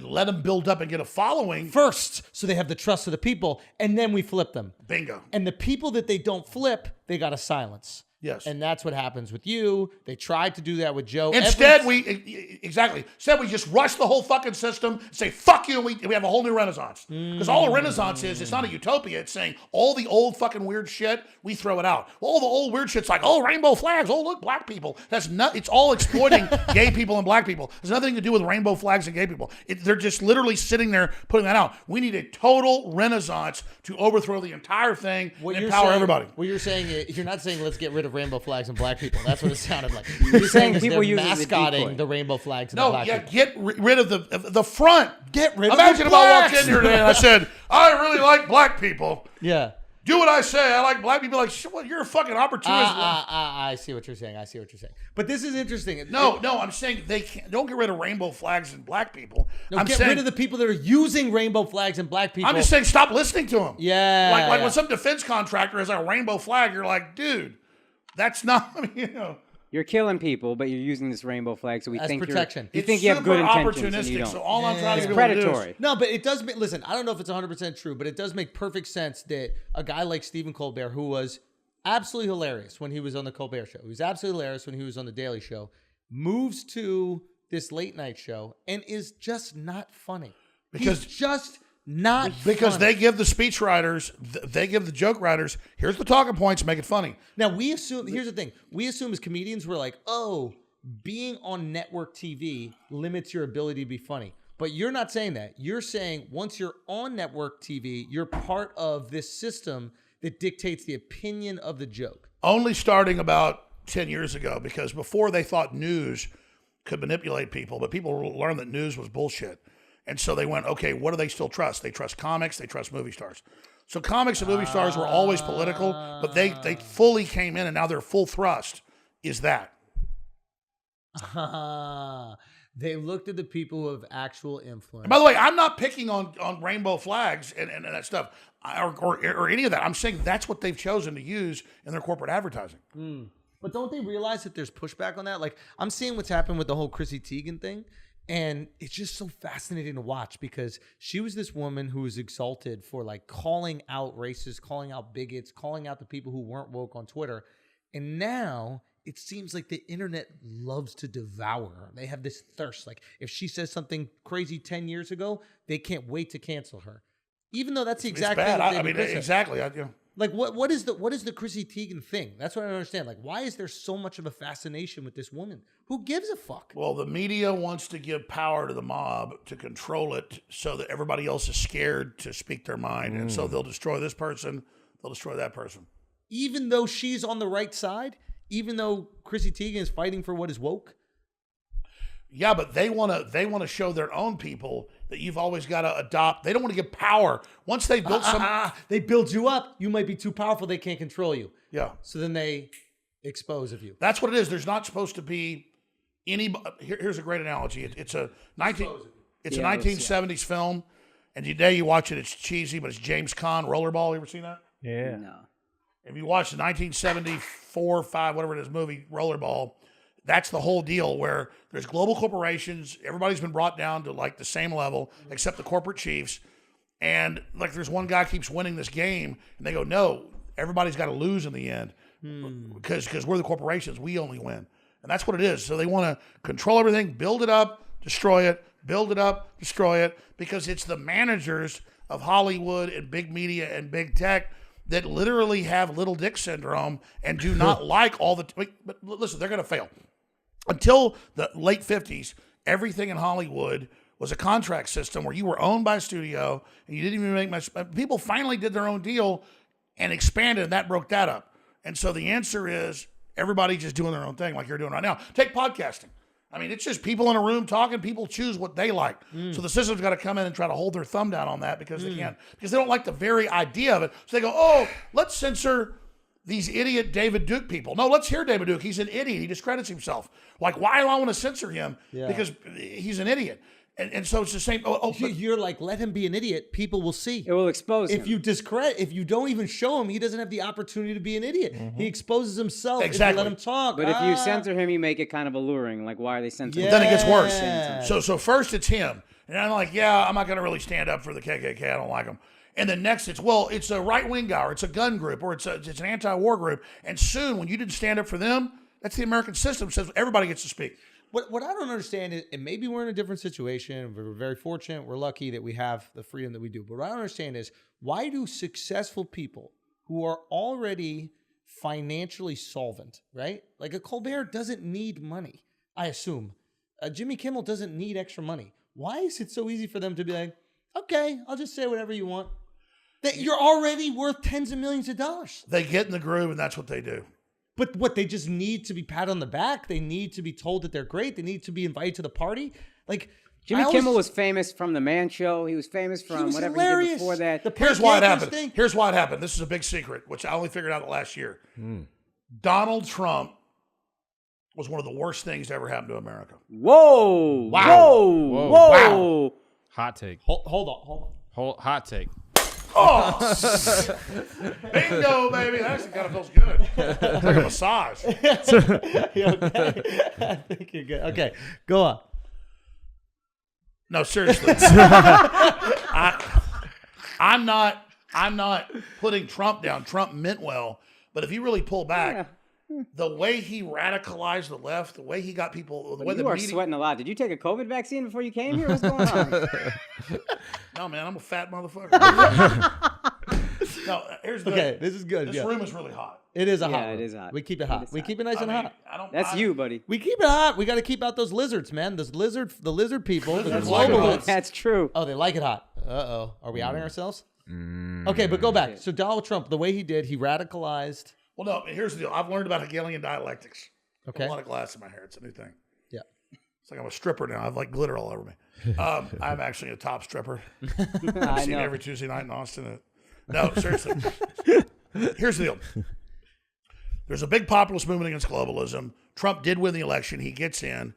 let them build up and get a following. First, so they have the trust of the people, and then we flip them. Bingo. And the people that they don't flip, they got to silence. Yes. And that's what happens with you. They tried to do that with Joe. Instead, we just rush the whole fucking system, say, fuck you, and we have a whole new renaissance. Because all a renaissance is, it's not a utopia. It's saying all the old fucking weird shit, we throw it out. All the old weird shit's like, oh, rainbow flags, oh, look, black people. It's all exploiting gay people and black people. There's nothing to do with rainbow flags and gay people. They're just literally sitting there putting that out. We need a total renaissance to overthrow the entire thing and empower everybody. What you're saying is, you're not saying let's get rid of rainbow flags and black people. That's what it sounded like. You're saying people they're mascotting the rainbow flags and the black people. Get rid of the front. Get rid of the blacks. Imagine if I walked in here today and I said, I really like black people. Yeah. Do what I say. I like black people. Like, what? You're a fucking opportunist. I see what you're saying. But this is interesting. No, I'm saying they can't. Don't get rid of rainbow flags and black people. No, get rid of the people that are using rainbow flags and black people. I'm just saying, stop listening to them. Yeah. Like when some defense contractor has a rainbow flag, you're like, dude, that's not. You're killing people, but you're using this rainbow flag, so we As think protection. you It's think you have good super intentions, and you opportunistic. don't. So all I'm trying to It's do predatory. No, but it does make, listen, I don't know if it's 100% true, but it does make perfect sense that a guy like Stephen Colbert, who was absolutely hilarious when he was on the Colbert Show, he was absolutely hilarious when he was on the Daily Show, moves to this late night show and is just not funny. Because- He's just not because funny. they give the speech writers, they give the joke writers, here's the talking points, make it funny. Now, we assume, here's the thing. We assume as comedians, we're like, oh, being on network TV limits your ability to be funny. But you're not saying that. You're saying once you're on network TV, you're part of this system that dictates the opinion of the joke. Only starting about 10 years ago, because before they thought news could manipulate people, but people learned that news was bullshit. And so they went, okay, what do they still trust? They trust comics, they trust movie stars. So comics and movie stars were always political, but they fully came in, and now their full thrust is that. They looked at the people who have actual influence. And by the way, I'm not picking on rainbow flags and that stuff or any of that. I'm saying that's what they've chosen to use in their corporate advertising. But don't they realize that there's pushback on that? Like, I'm seeing what's happened with the whole Chrissy Teigen thing, and it's just so fascinating to watch because she was this woman who was exalted for like calling out racists, calling out bigots, calling out the people who weren't woke on Twitter. And now it seems like the internet loves to devour her. They have this thirst. Like, if she says something crazy 10 years ago, they can't wait to cancel her. Even though that's the exact It's bad. thing. I mean, exactly. Like, what is the Chrissy Teigen thing? That's what I don't understand. Like, why is there so much of a fascination with this woman? Who gives a fuck? Well, the media wants to give power to the mob to control it so that everybody else is scared to speak their mind. And so they'll destroy this person, they'll destroy that person. Even though she's on the right side, even though Chrissy Teigen is fighting for what is woke. Yeah, but they want to show their own people that you've always got to adopt. They don't want to give power. Once they've built they build you up. You might be too powerful. They can't control you. Yeah. So then they expose of you. That's what it is. There's not supposed to be any. Here's a great analogy. It's a 1970s film, and today you watch it. It's cheesy, but it's James Caan Rollerball. You ever seen that? Yeah. No. If you watch the 1974, 5, whatever it is, movie Rollerball, that's the whole deal where there's global corporations. Everybody's been brought down to like the same level except the corporate chiefs. And like there's one guy keeps winning this game and they go, no, everybody's got to lose in the end because we're the corporations. We only win. And that's what it is. So they want to control everything, build it up, destroy it, build it up, destroy it, because it's the managers of Hollywood and big media and big tech that literally have little dick syndrome and do not like all the... But listen, they're going to fail. Until the late 50s, everything in Hollywood was a contract system where you were owned by a studio and you didn't even make much... People finally did their own deal and expanded, and that broke that up. And so the answer is everybody just doing their own thing like you're doing right now. Take podcasting. I mean, it's just people in a room talking. People choose what they like. So the system's got to come in and try to hold their thumb down on that because they can't, because they don't like the very idea of it. So they go, oh, let's censor these idiot David Duke people. No, let's hear David Duke. He's an idiot. He discredits himself. Like, why do I want to censor him? Yeah. Because he's an idiot. And so it's the same. You're like, let him be an idiot. People will see. It will expose him. If you discredit, if you don't even show him, he doesn't have the opportunity to be an idiot. He exposes himself if you let him talk. But if you censor him, you make it kind of alluring. Like, why are they censoring him? Then it gets worse. Yeah. So first it's him. And I'm like, yeah, I'm not going to really stand up for the KKK. I don't like them. And then next it's a right-wing guy, or it's a gun group, or it's an anti-war group. And soon when you didn't stand up for them, that's the American system. Says everybody gets to speak. What I don't understand is, and maybe we're in a different situation. We're very fortunate. We're lucky that we have the freedom that we do. But what I don't understand is, why do successful people who are already financially solvent, right? Like a Colbert doesn't need money, I assume. Jimmy Kimmel doesn't need extra money. Why is it so easy for them to be like, okay, I'll just say whatever you want? That you're already worth tens of millions of dollars. They get in the groove, and that's what they do. But what, they just need to be patted on the back? They need to be told that they're great? They need to be invited to the party? Like, Jimmy Kimmel was famous from The Man Show. He was famous from whatever he did before that. Here's why it happened. Here's why it happened. This is a big secret, which I only figured out last year. Donald Trump was one of the worst things to ever happen to America. Whoa. Wow. Whoa. Hot take. Hold on. Hot take. Oh, bingo, baby. That actually kind of feels good. It's like a massage. You okay? I think you're good. Okay, go on. No, seriously. I'm not putting Trump down. Trump meant well. But if you really pull back, the way he radicalized the left, the way he got people, the way You are sweating a lot. Did you take a COVID vaccine before you came here? What's going on? No, man, I'm a fat motherfucker. No, here's the Okay, this is good. This room is really hot. It is a Yeah, hot room. it is hot. We keep it hot. We keep it nice and hot. That's you, buddy. We keep it hot. We got to keep out those lizards, man. The lizard people, the That's globalists. That's true. Oh, they like it hot. Uh-oh. Are we outing ourselves? Okay, but go back. So Donald Trump, the way he did, he radicalized. Well, no, here's the deal. I've learned about Hegelian dialectics. Okay. A lot of glass in my hair. It's a new thing. Yeah. It's like I'm a stripper now. I have like glitter all over me. I'm actually a top stripper. I See me know. every Tuesday night in Austin. No, seriously. Here's the deal. There's a big populist movement against globalism. Trump did win the election. He gets in.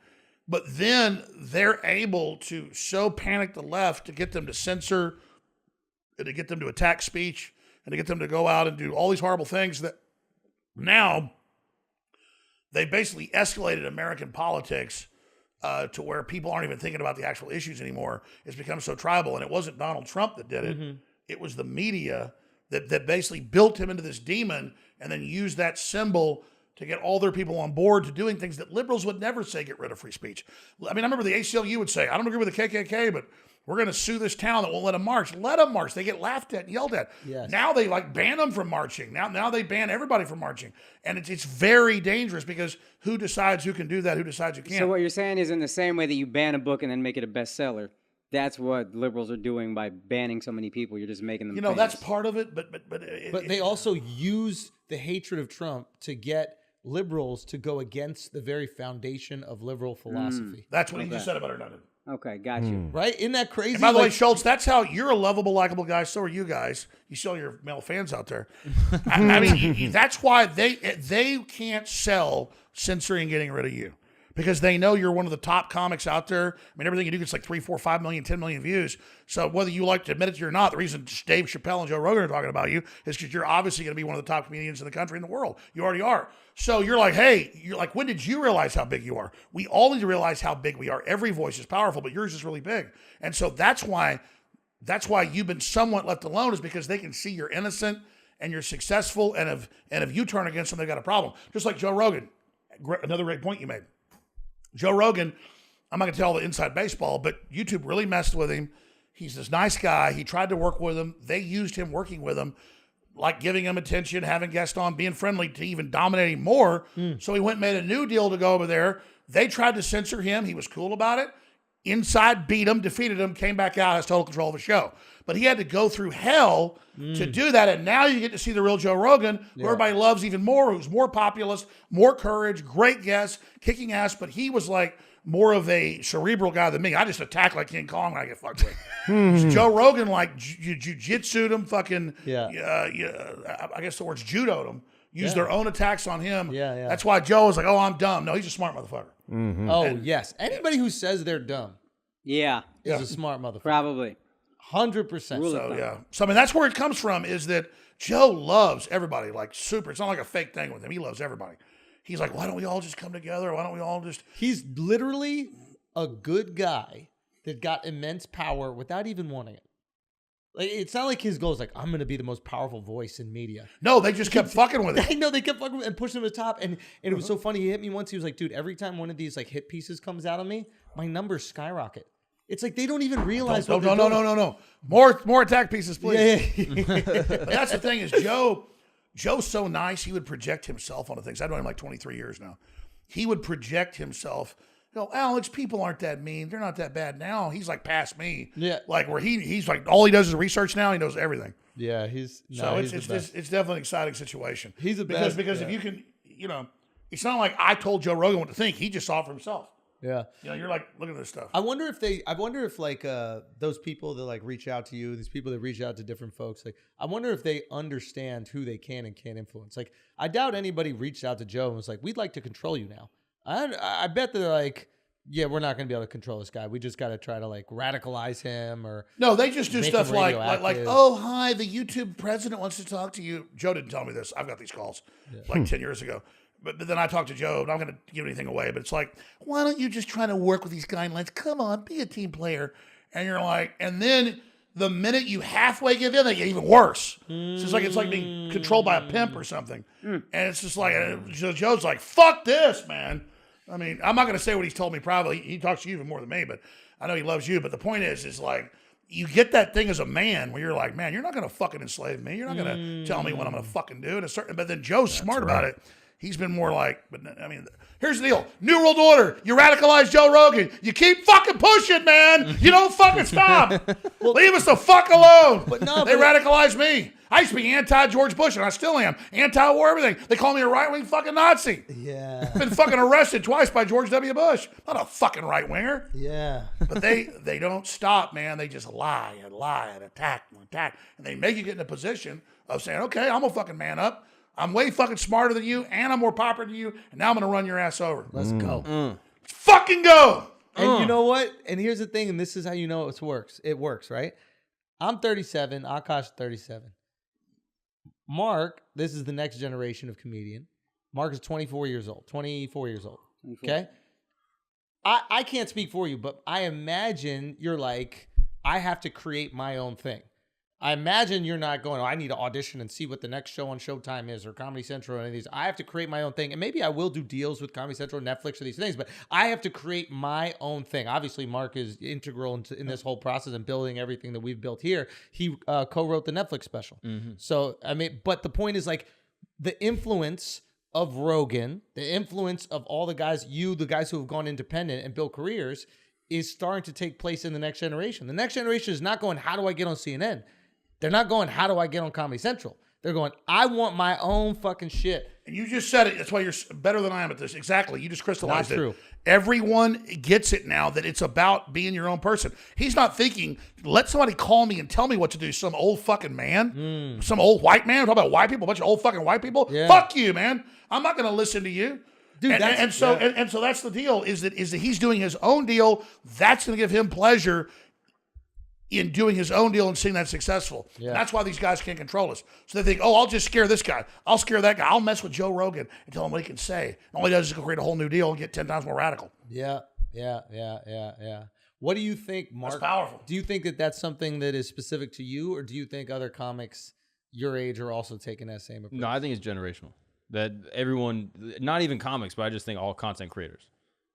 But then they're able to so panic the left to get them to censor, and to get them to attack speech, and to get them to go out and do all these horrible things that now they basically escalated American politics to where people aren't even thinking about the actual issues anymore. It's become so tribal. And it wasn't Donald Trump that did it. Mm-hmm. It was the media that basically built him into this demon and then used that symbol to get all their people on board to doing things that liberals would never say get rid of free speech. I mean, I remember the ACLU would say, I don't agree with the KKK, but we're going to sue this town that won't let them march. Let them march. They get laughed at and yelled at. Yes. Now they like ban them from marching. Now they ban everybody from marching. And it's very dangerous because who decides who can do that, who decides who can't. So what you're saying is in the same way that you ban a book and then make it a bestseller, that's what liberals are doing by banning so many people. You're just making them famous. That's part of it, but They also use the hatred of Trump to get liberals to go against the very foundation of liberal philosophy. That's what he just said about Hernandez. Okay, got you. Right? Isn't that crazy? And by the way, Schulz, that's how you're a lovable, likable guy. So are you guys. You see all your male fans out there. I mean, that's why they can't sell censoring and getting rid of you. Because they know you're one of the top comics out there. I mean, everything you do gets like 3, 4, 5 million, 10 million views. So whether you like to admit it or not, the reason Dave Chappelle and Joe Rogan are talking about you is because you're obviously going to be one of the top comedians in the country and the world. You already are. So you're like, hey, when did you realize how big you are? We all need to realize how big we are. Every voice is powerful, but yours is really big. And so that's why you've been somewhat left alone, is because they can see you're innocent and you're successful. And if you turn against them, they've got a problem. Just like Joe Rogan. Another great point you made. Joe Rogan, I'm not going to tell the inside baseball, but YouTube really messed with him. He's this nice guy. He tried to work with him. They used him working with him, like giving him attention, having guests on, being friendly, to even dominate him more. So he went and made a new deal to go over there. They tried to censor him. He was cool about it. Inside beat him, defeated him, came back out, has total control of the show. But he had to go through hell to do that. And now you get to see the real Joe Rogan, who everybody loves even more, who's more populist, more courage, great guest, kicking ass. But he was like more of a cerebral guy than me. I just attack like King Kong when I get fucked with. Joe Rogan like jujitsu'd him, fucking, I guess the word's judoed him. Used their own attacks on him. Yeah. That's why Joe was like, oh, I'm dumb. No, he's a smart motherfucker. Mm-hmm. Oh, yes. Anybody who says they're dumb Yeah. is a smart motherfucker. Probably. 100%. So, yeah. So, I mean, that's where it comes from, is that Joe loves everybody, like super. It's not like a fake thing with him. He loves everybody. He's like, why don't we all just come together? Why don't we all just... He's literally a good guy that got immense power without even wanting it. Like, it's not like his goal is like, I'm going to be the most powerful voice in media. No, they just kept fucking with it. I know, they kept fucking with it and pushing him to the top. And it was so funny. He hit me once. He was like, dude, every time one of these like hit pieces comes out of me, my numbers skyrocket. It's like they don't even realize what they're doing. No. More attack pieces, please. Yeah. But that's the thing is Joe's so nice, he would project himself onto things. I've known him like 23 years now. He would project himself. Alex, people aren't that mean. They're not that bad now. He's like past me. Yeah. Like where he's like, all he does is research now. He knows everything. Yeah, it's definitely an exciting situation. He's a because if you can, it's not like I told Joe Rogan what to think. He just saw it for himself. Yeah. You're like, look at this stuff. I wonder if like those people that like reach out to you, these people that reach out to different folks, like I wonder if they understand who they can and can't influence. Like I doubt anybody reached out to Joe and was like, we'd like to control you now. I bet they're like, yeah, we're not going to be able to control this guy. We just got to try to like radicalize him or No, they just do make stuff him like, radioactive. oh, hi, the YouTube president wants to talk to you. Joe didn't tell me this. I've got these calls like 10 years ago. But then I talked to Joe, and I'm not going to give anything away, but it's like, why don't you just try to work with these guidelines? Come on, be a team player. And you're like, and then the minute you halfway give in, they get even worse. So it's like being controlled by a pimp or something. And it's just like, Joe's like, fuck this, man. I mean, I'm not going to say what he's told me privately. He talks to you even more than me, but I know he loves you. But the point is like, you get that thing as a man where you're like, man, you're not going to fucking enslave me. You're not going to tell me what I'm going to fucking do. But then Joe's smart about it. He's been more like, but I mean, here's the deal. New World Order. You radicalize Joe Rogan. You keep fucking pushing, man. You don't fucking stop. Leave us the fuck alone. But no, they radicalized me. I used to be anti-George Bush, and I still am. Anti-war, everything. They call me a right-wing fucking Nazi. Yeah. Been fucking arrested twice by George W. Bush. Not a fucking right-winger. Yeah. But they don't stop, man. They just lie and attack. And they make you get in a position of saying, okay, I'm going to fucking man up. I'm way fucking smarter than you, and I'm more popular than you, and now I'm going to run your ass over. Let's go. Let's fucking go. And you know what? And here's the thing, and this is how you know it works. It works, right? I'm 37. Akaash 37. Mark, this is the next generation of comedian. Mark is 24 years old. 24 years old. 24. Okay? I can't speak for you, but I imagine you're like, I have to create my own thing. I imagine you're not going, oh, I need to audition and see what the next show on Showtime is or Comedy Central or any of these. I have to create my own thing. And maybe I will do deals with Comedy Central, Netflix, or these things, but I have to create my own thing. Obviously, Mark is integral in this whole process and building everything that we've built here. He co-wrote the Netflix special. So, I mean, but the point is like the influence of Rogan, the influence of all the guys, the guys who have gone independent and built careers is starting to take place in the next generation. The next generation is not going, how do I get on CNN? They're not going, how do I get on Comedy Central? They're going, I want my own fucking shit. And you just said it. That's why you're better than I am at this. Exactly. You just crystallized it. Not true. Everyone gets it now that it's about being your own person. He's not thinking, let somebody call me and tell me what to do. Some old fucking man. Some old white man. Talk about white people. A bunch of old fucking white people. Yeah. Fuck you, man. I'm not going to listen to you. Dude, and so that's the deal is that he's doing his own deal. That's going to give him pleasure in doing his own deal and seeing that successful. Yeah. And that's why these guys can't control us. So they think, oh, I'll just scare this guy. I'll scare that guy. I'll mess with Joe Rogan and tell him what he can say. And all he does is go create a whole new deal and get 10 times more radical. Yeah. What do you think, Mark? That's powerful. Do you think that that's something that is specific to you, or do you think other comics your age are also taking that same approach? No, I think it's generational. That everyone, not even comics, but I just think all content creators.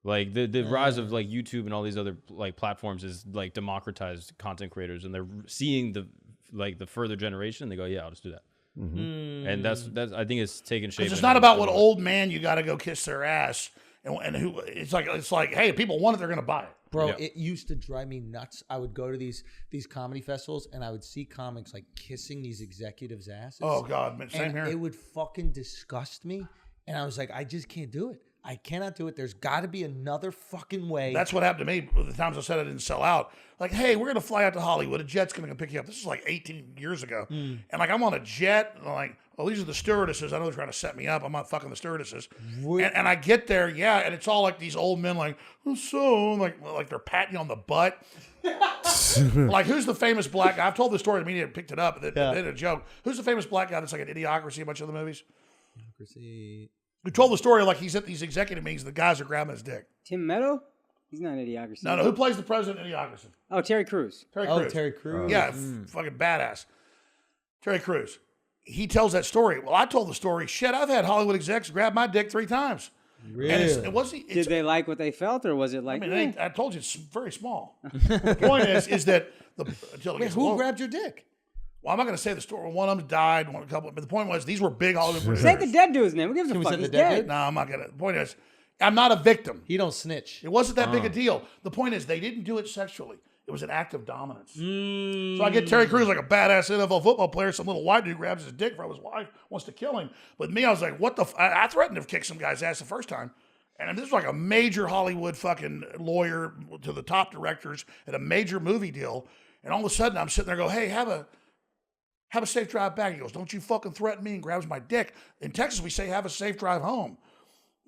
Like the rise of like YouTube and all these other like platforms is like democratized content creators, and they're seeing the further generation. And they go, yeah, I'll just do that. And that's I think it's taken shape. It's not about what old man you got to go kiss their ass, and who it's like hey, if people want it, they're gonna buy it. Bro, It used to drive me nuts. I would go to these comedy festivals and I would see comics like kissing these executives' asses. Oh God, man, same here. It would fucking disgust me, and I was like, I just can't do it. I cannot do it. There's got to be another fucking way. That's what happened to me the times I said I didn't sell out. Like, hey, we're going to fly out to Hollywood. A jet's going to come pick you up. This is like 18 years ago. And like, I'm on a jet. And I'm like, well, these are the stewardesses. I know they're trying to set me up. I'm not fucking the stewardesses. And I get there, and it's all like these old men like, like they're patting you on the butt. Like, who's the famous black guy? I've told this story. The media picked it up. They did a joke. Who's the famous black guy that's like an Idiocracy, a bunch of the movies? Idiocracy. We told the story like he's at these executive meetings. The guys are grabbing his dick. Tim Meadow? He's not an Idiocracy. No. Who plays the president in Idiocracy? Oh, Terry Crews. Terry Crews. Yeah, fucking badass. Terry Crews. He tells that story. Well, I told the story. Shit, I've had Hollywood execs grab my dick 3 times. Really? And Did they like what they felt, or was it like? I mean, I told you it's very small. The point is that who grabbed your dick? Well, I'm not going to say the story. One of them died. A couple, but the point was these were big Hollywood producers. Say the dead dude's name. Who gives a fuck? He's dead. No, I'm not going to. The point is, I'm not a victim. He don't snitch. It wasn't that big a deal. The point is, they didn't do it sexually. It was an act of dominance. So I get Terry Crews like a badass NFL football player. Some little white dude grabs his dick from his wife, wants to kill him. But me, I was like, what the? I threatened to kick some guy's ass the first time. And this was like a major Hollywood fucking lawyer to the top directors at a major movie deal. And all of a sudden, I'm sitting there go, hey, have a safe drive back. He goes, don't you fucking threaten me, and grabs my dick. In Texas, we say have a safe drive home.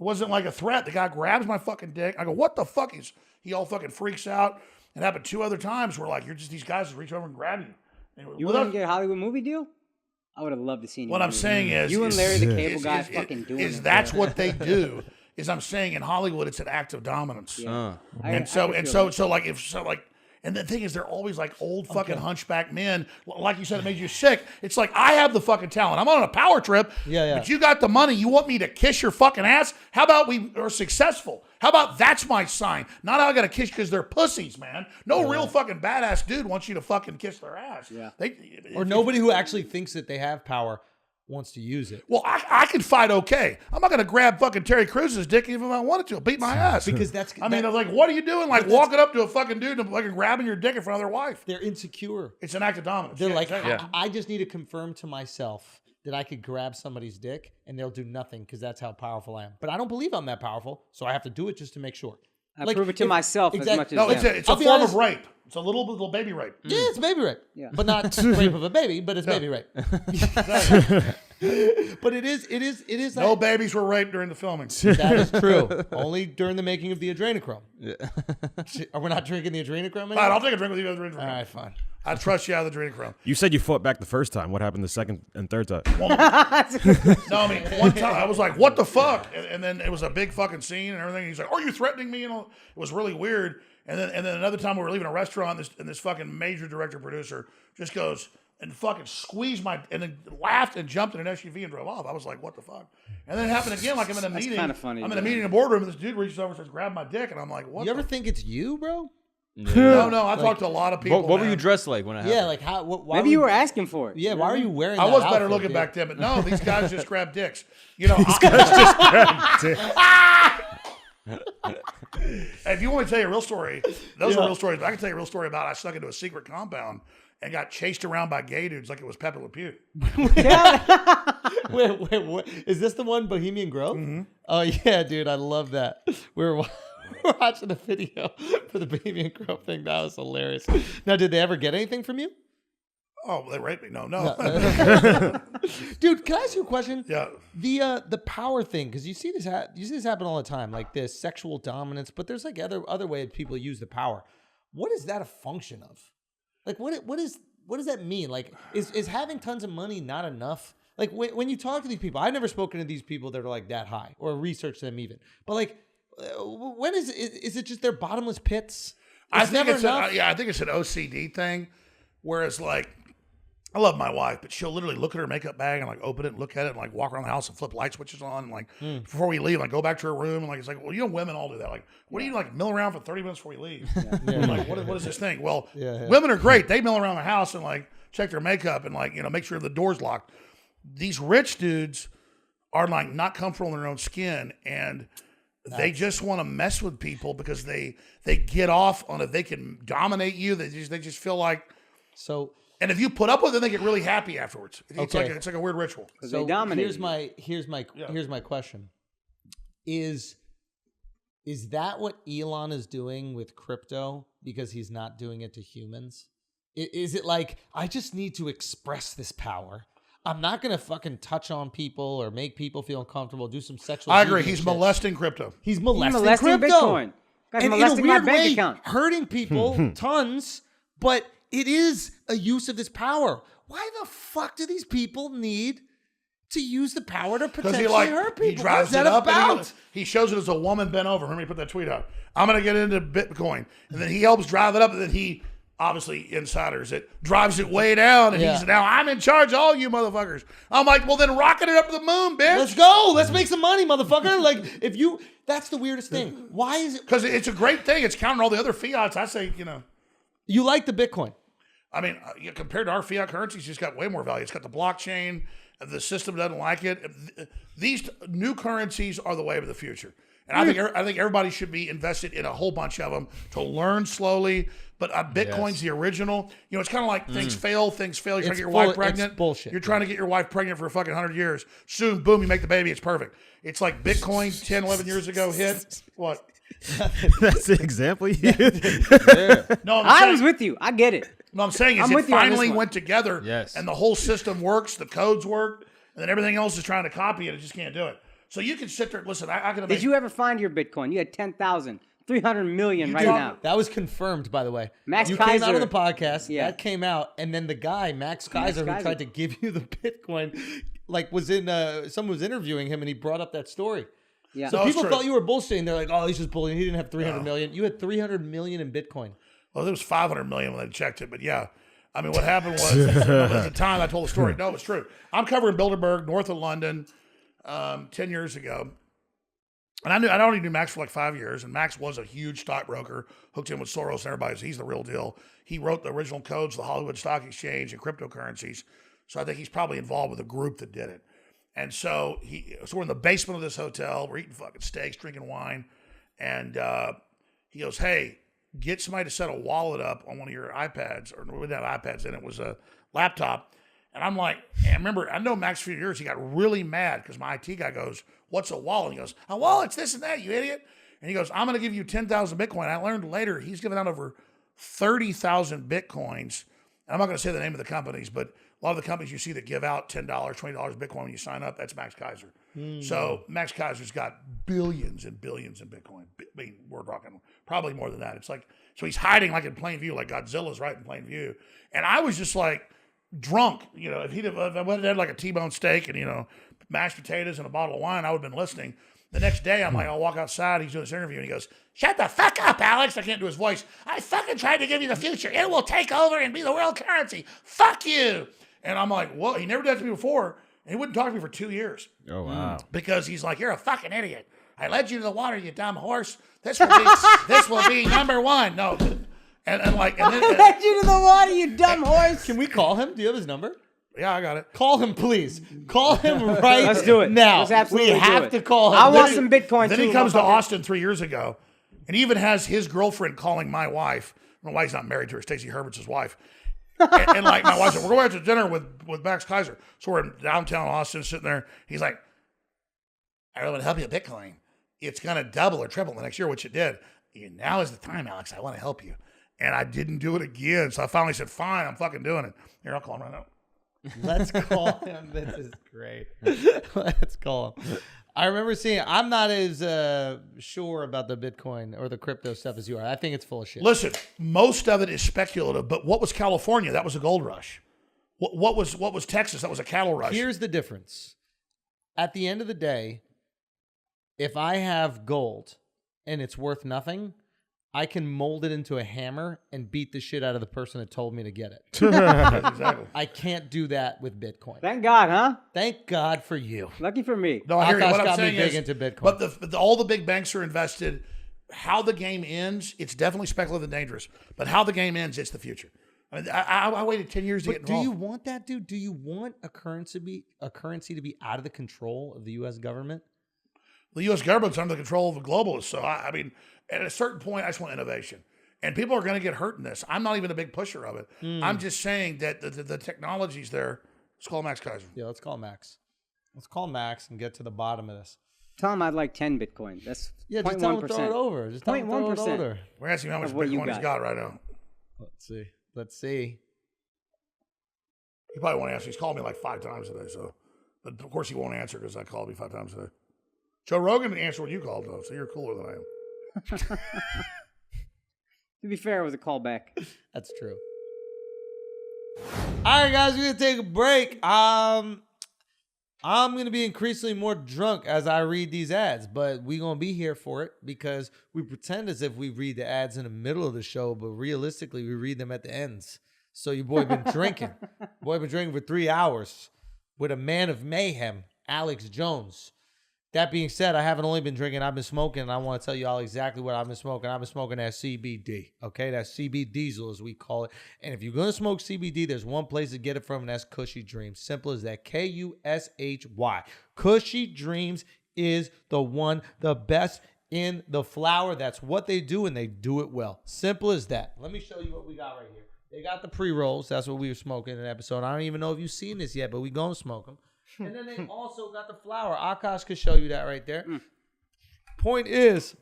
wasn't like a threat. The guy grabs my fucking dick. I go, what the fuck? He all fucking freaks out. It happened 2 other times where like, you're just these guys that reach over and grab you. And You wouldn't get a Hollywood movie deal? I would have loved to see you. What I'm saying is, you and Larry the Cable Guy fucking doing it. That's what they do. Is I'm saying in Hollywood, it's an act of dominance. Yeah. And the thing is, they're always like old fucking hunchback men. Like you said, it made you sick. It's like, I have the fucking talent. I'm on a power trip. Yeah. But you got the money. You want me to kiss your fucking ass? How about we are successful? How about that's my sign? Not I got to kiss because they're pussies, man. No real fucking badass dude wants you to fucking kiss their ass. Yeah. Or nobody who actually thinks that they have power wants to use it. Well, I can fight okay. I'm not going to grab fucking Terry Cruz's dick even if I wanted to. I'll beat my ass. Because that's... I mean, I'm like, what are you doing? Like walking up to a fucking dude and fucking grabbing your dick in front of their wife. They're insecure. It's an act of dominance. They're like, exactly. I just need to confirm to myself that I could grab somebody's dick and they'll do nothing because that's how powerful I am. But I don't believe I'm that powerful, so I have to do it just to make sure. I prove it to myself as much as No, them. it's a form of rape. It's a little baby rape. Yeah, it's baby rape. Yeah. But not rape of a baby, but it's baby rape. But it is No like, babies were raped during the filming. that is true. Only during the making of the adrenochrome. Yeah. Are we not drinking the adrenochrome anymore? Fine, I'll take a drink with you. All right, fine. I trust you out of the adrenochrome. You said you fought back the first time. What happened the second and third time? No, I mean, one time I was like, what the fuck? And then it was a big fucking scene and everything. He's like, are you threatening me? And all. It was really weird. And then another time we were leaving a restaurant and this fucking major director producer just goes and fucking squeezed and then laughed and jumped in an SUV and drove off. I was like, what the fuck? And then it happened again, like I'm in a meeting. Kind of funny. I'm in a meeting in a boardroom and this dude reaches over and starts grabbing my dick and I'm like, what? You ever think it's you, bro? No, I talked to a lot of people. What were man. you dressed like when it happened? Yeah, like how? Why Maybe you were asking for it. Yeah, why are you wearing? I that was better outfit, looking dude? back then, but no, these guys just grab dicks. You know, if you want me to tell you a real story, those are real stories. But I can tell you a real story about I snuck into a secret compound and got chased around by gay dudes like it was Pepe Le Pew. Wait, is this the one, Bohemian Grove? Mm-hmm. Oh yeah, dude, I love that. We're watching a video for the Bohemian Grove thing. That was hilarious. Now, did they ever get anything from you? Oh, they raped me. No. Dude, can I ask you a question? Yeah. The power thing, because you see this happen all the time, like this sexual dominance, but there's like other ways people use the power. What is that a function of? Like what does that mean? Like is having tons of money not enough? Like when you talk to these people, I've never spoken to these people that are like that high or researched them even. But like when is it just their bottomless pits? I think it's an OCD thing, whereas like I love my wife, but she'll literally look at her makeup bag and like open it and look at it and like walk around the house and flip light switches on and like before we leave, like go back to her room and like it's like, well, you know, women all do that. Like, what do you like mill around for 30 minutes before we leave? Like, what is this thing? Well, women are great. They mill around the house and like check their makeup and like, you know, make sure the door's locked. These rich dudes are like not comfortable in their own skin and they just want to mess with people because they get off on it. They can dominate you. They just feel like so. And if you put up with it, they get really happy afterwards. It's like a weird ritual. So here's my question: Is that what Elon is doing with crypto because he's not doing it to humans? Is it like I just need to express this power? I'm not gonna fucking touch on people or make people feel uncomfortable. Do some sexual. I agree. He's molesting crypto. He's molesting molesting crypto. Bitcoin. Guy's And molesting in a my weird bank way, account. hurting people tons, but it is a use of this power. Why the fuck do these people need to use the power to potentially hurt people? He drives What's that it up about? and he shows it as a woman bent over. Let me put that tweet out. I'm going to get into Bitcoin. And then he helps drive it up and then he obviously insiders it, drives it way down and he's now I'm in charge of all you motherfuckers. I'm like, well then rocket it up to the moon, bitch. Let's go. Let's make some money, motherfucker. Like that's the weirdest thing. Why is it? Because it's a great thing. It's counting all the other fiats. I say, you know. You like the Bitcoin. I mean, compared to our fiat currencies, it's just got way more value. It's got the blockchain. The system doesn't like it. These new currencies are the way of the future. And I think everybody should be invested in a whole bunch of them to learn slowly. But Bitcoin's the original. You know, it's kind of like things fail. You're trying to get your wife pregnant. It's bullshit. You're trying to get your wife pregnant for a fucking 100 years. Soon, boom, you make the baby. It's perfect. It's like Bitcoin 10, 11 years ago hit. What? That's the example you No, I was with you. I get it. No, I'm saying is I'm it with you on this finally one. went together Yes. and the whole system works, the codes work, and then everything else is trying to copy it. It just can't do it. So you can sit there. Listen, I can. Did you ever find your Bitcoin? You had 10,000, 300 million right now. That was confirmed, by the way. Max you Kaiser, came out on the podcast. Yeah. That came out, and then the guy Max Kaiser who tried to give you the Bitcoin, like was in. Someone was interviewing him, and he brought up that story. Yeah. So No, people it's true. thought you were bullshitting. They're like, "Oh, he's just bullying. He didn't have 300 million. You had 300 million in Bitcoin." Well, there was 500 million when they checked it, but yeah. I mean, what happened was at the time I told the story. No, it's true. I'm covering Bilderberg, north of London, 10 years ago. And I only knew Max for like 5 years, and Max was a huge stockbroker, hooked in with Soros and everybody. So he's the real deal. He wrote the original codes, the Hollywood Stock Exchange, and cryptocurrencies. So I think he's probably involved with a group that did it. And so we're in the basement of this hotel. We're eating fucking steaks, drinking wine, and he goes, "Hey, get somebody to set a wallet up on one of your iPads," or we didn't have iPads then, it was a laptop. And I'm like, and I know Max for a few years, he got really mad because my IT guy goes, "What's a wallet?" And he goes, "A wallet's this and that, you idiot." And he goes, "I'm going to give you 10,000 Bitcoin. I learned later he's given out over 30,000 Bitcoins. And I'm not going to say the name of the companies, but a lot of the companies you see that give out $10, $20 Bitcoin when you sign up, that's Max Kaiser. So Max Kaiser's got billions and billions in Bitcoin. I mean, we're talking probably more than that. It's like, so he's hiding like in plain view, like Godzilla's right in plain view. And I was just like drunk, if I went and had like a T-bone steak and, mashed potatoes and a bottle of wine, I would have been listening. The next day, I'm like, I'll walk outside. He's doing this interview, and he goes, "Shut the fuck up, Alex." I can't do his voice. "I fucking tried to give you the future. It will take over and be the world currency. Fuck you." And I'm like, "What?" He never did that to me before. And he wouldn't talk to me for 2 years. Oh, wow. Because he's like, "You're a fucking idiot. I led you to the water, you dumb horse. This will be number one." No. And then I led you to the water, you dumb horse. Can we call him? Do you have his number? yeah, I got it. Call him, please. Call him right Let's do it. now. Let's absolutely we do have it. to call him. I want some Bitcoin Then too. he comes to motherfucker. Austin 3 years ago, and he even has his girlfriend calling my wife. I don't know why he's not married to her. Stacey Herbert's his wife. and like my wife said, "We're going out to dinner with Max Kaiser." So we're in downtown Austin sitting there. He's like, "I really want to help you with Bitcoin. It's going to double or triple the next year," which it did. "Now is the time, Alex. I want to help you." And I didn't do it again. So I finally said, "Fine, I'm fucking doing it." Here, I'll call him right now. Let's call him. This is great. Let's call him. I remember seeing, I'm not as sure about the Bitcoin or the crypto stuff as you are. I think it's full of shit. Listen, most of it is speculative, but what was California? That was a gold rush. What was Texas? That was a cattle rush. Here's the difference. At the end of the day, if I have gold and it's worth nothing, I can mold it into a hammer and beat the shit out of the person that told me to get it. Exactly. I can't do that with Bitcoin. Thank God, huh? Thank God for you. Lucky for me. No, I hear you. Akaash What I'm got me saying big is, into Bitcoin. but all the big banks are invested. How the game ends, it's definitely speculative and dangerous. But how the game ends, it's the future. I mean, I waited 10 years to get Do involved. you want that, dude? Do you want a currency to be out of the control of the U.S. government? The U.S. government's under the control of the globalists. So, I mean, at a certain point, I just want innovation. And people are going to get hurt in this. I'm not even a big pusher of it. I'm just saying that the technology's there. Let's call Max Kaiser. Yeah, let's call Max. Let's call Max and get to the bottom of this. Tell him I'd like 10 Bitcoin. That's Yeah, just tell him to throw it over. Just tell him to throw it 0.1%. over. We're asking him how much Of what you Bitcoin he's got. got right now. Let's see. He probably won't answer. He's called me like 5 times today. So, but of course he won't answer because I called me 5 times today. Joe Rogan didn't answer when you called though, so you're cooler than I am. To be fair, it was a callback. That's true. All right, guys, we're gonna take a break. I'm gonna be increasingly more drunk as I read these ads, but we're gonna be here for it because we pretend as if we read the ads in the middle of the show, but realistically, we read them at the ends. So your boy been drinking. Boy been drinking for 3 hours with a man of mayhem, Alex Jones. That being said, I haven't only been drinking, I've been smoking, and I want to tell you all exactly what I've been smoking. I've been smoking that CBD, okay? That CB diesel, as we call it. And if you're going to smoke CBD, there's one place to get it from, and that's Cushy Dreams. Simple as that. Kushy. Cushy Dreams is the one, the best in the flower. That's what they do, and they do it well. Simple as that. Let me show you what we got right here. They got the pre-rolls. That's what we were smoking in an episode. I don't even know if you've seen this yet, but we're going to smoke them. And then they also got the flour. Akaash could show you that right there. Point is,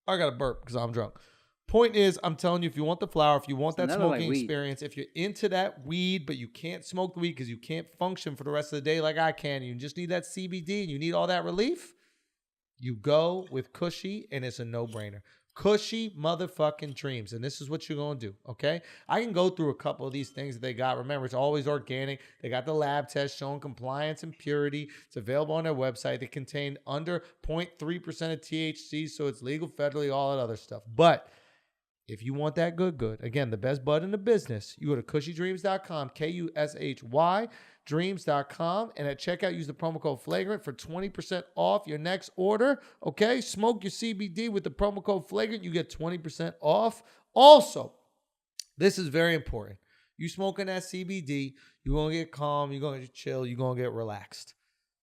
I got to burp because I'm drunk. Point is, I'm telling you, if you want the flower, if you want that another, like, smoking weed. experience, if you're into that weed, but you can't smoke the weed because you can't function for the rest of the day like I can, you just need that CBD and you need all that relief, you go with Cushy, and it's a no-brainer. Cushy motherfucking dreams. And this is what you're going to do, okay? I can go through a couple of these things that they got. Remember, it's always organic. They got the lab test showing compliance and purity. It's available on their website. They contain under 0.3% of THC, so it's legal federally, all that other stuff. But if you want that good, again, the best bud in the business, you go to cushydreams.com, Kushy dreams.com, and at checkout, use the promo code Flagrant for 20% off your next order. Okay, smoke your CBD with the promo code Flagrant, you get 20% off. Also, this is very important. You smoking that CBD, you're gonna get calm, you're gonna get chill, you're gonna get relaxed.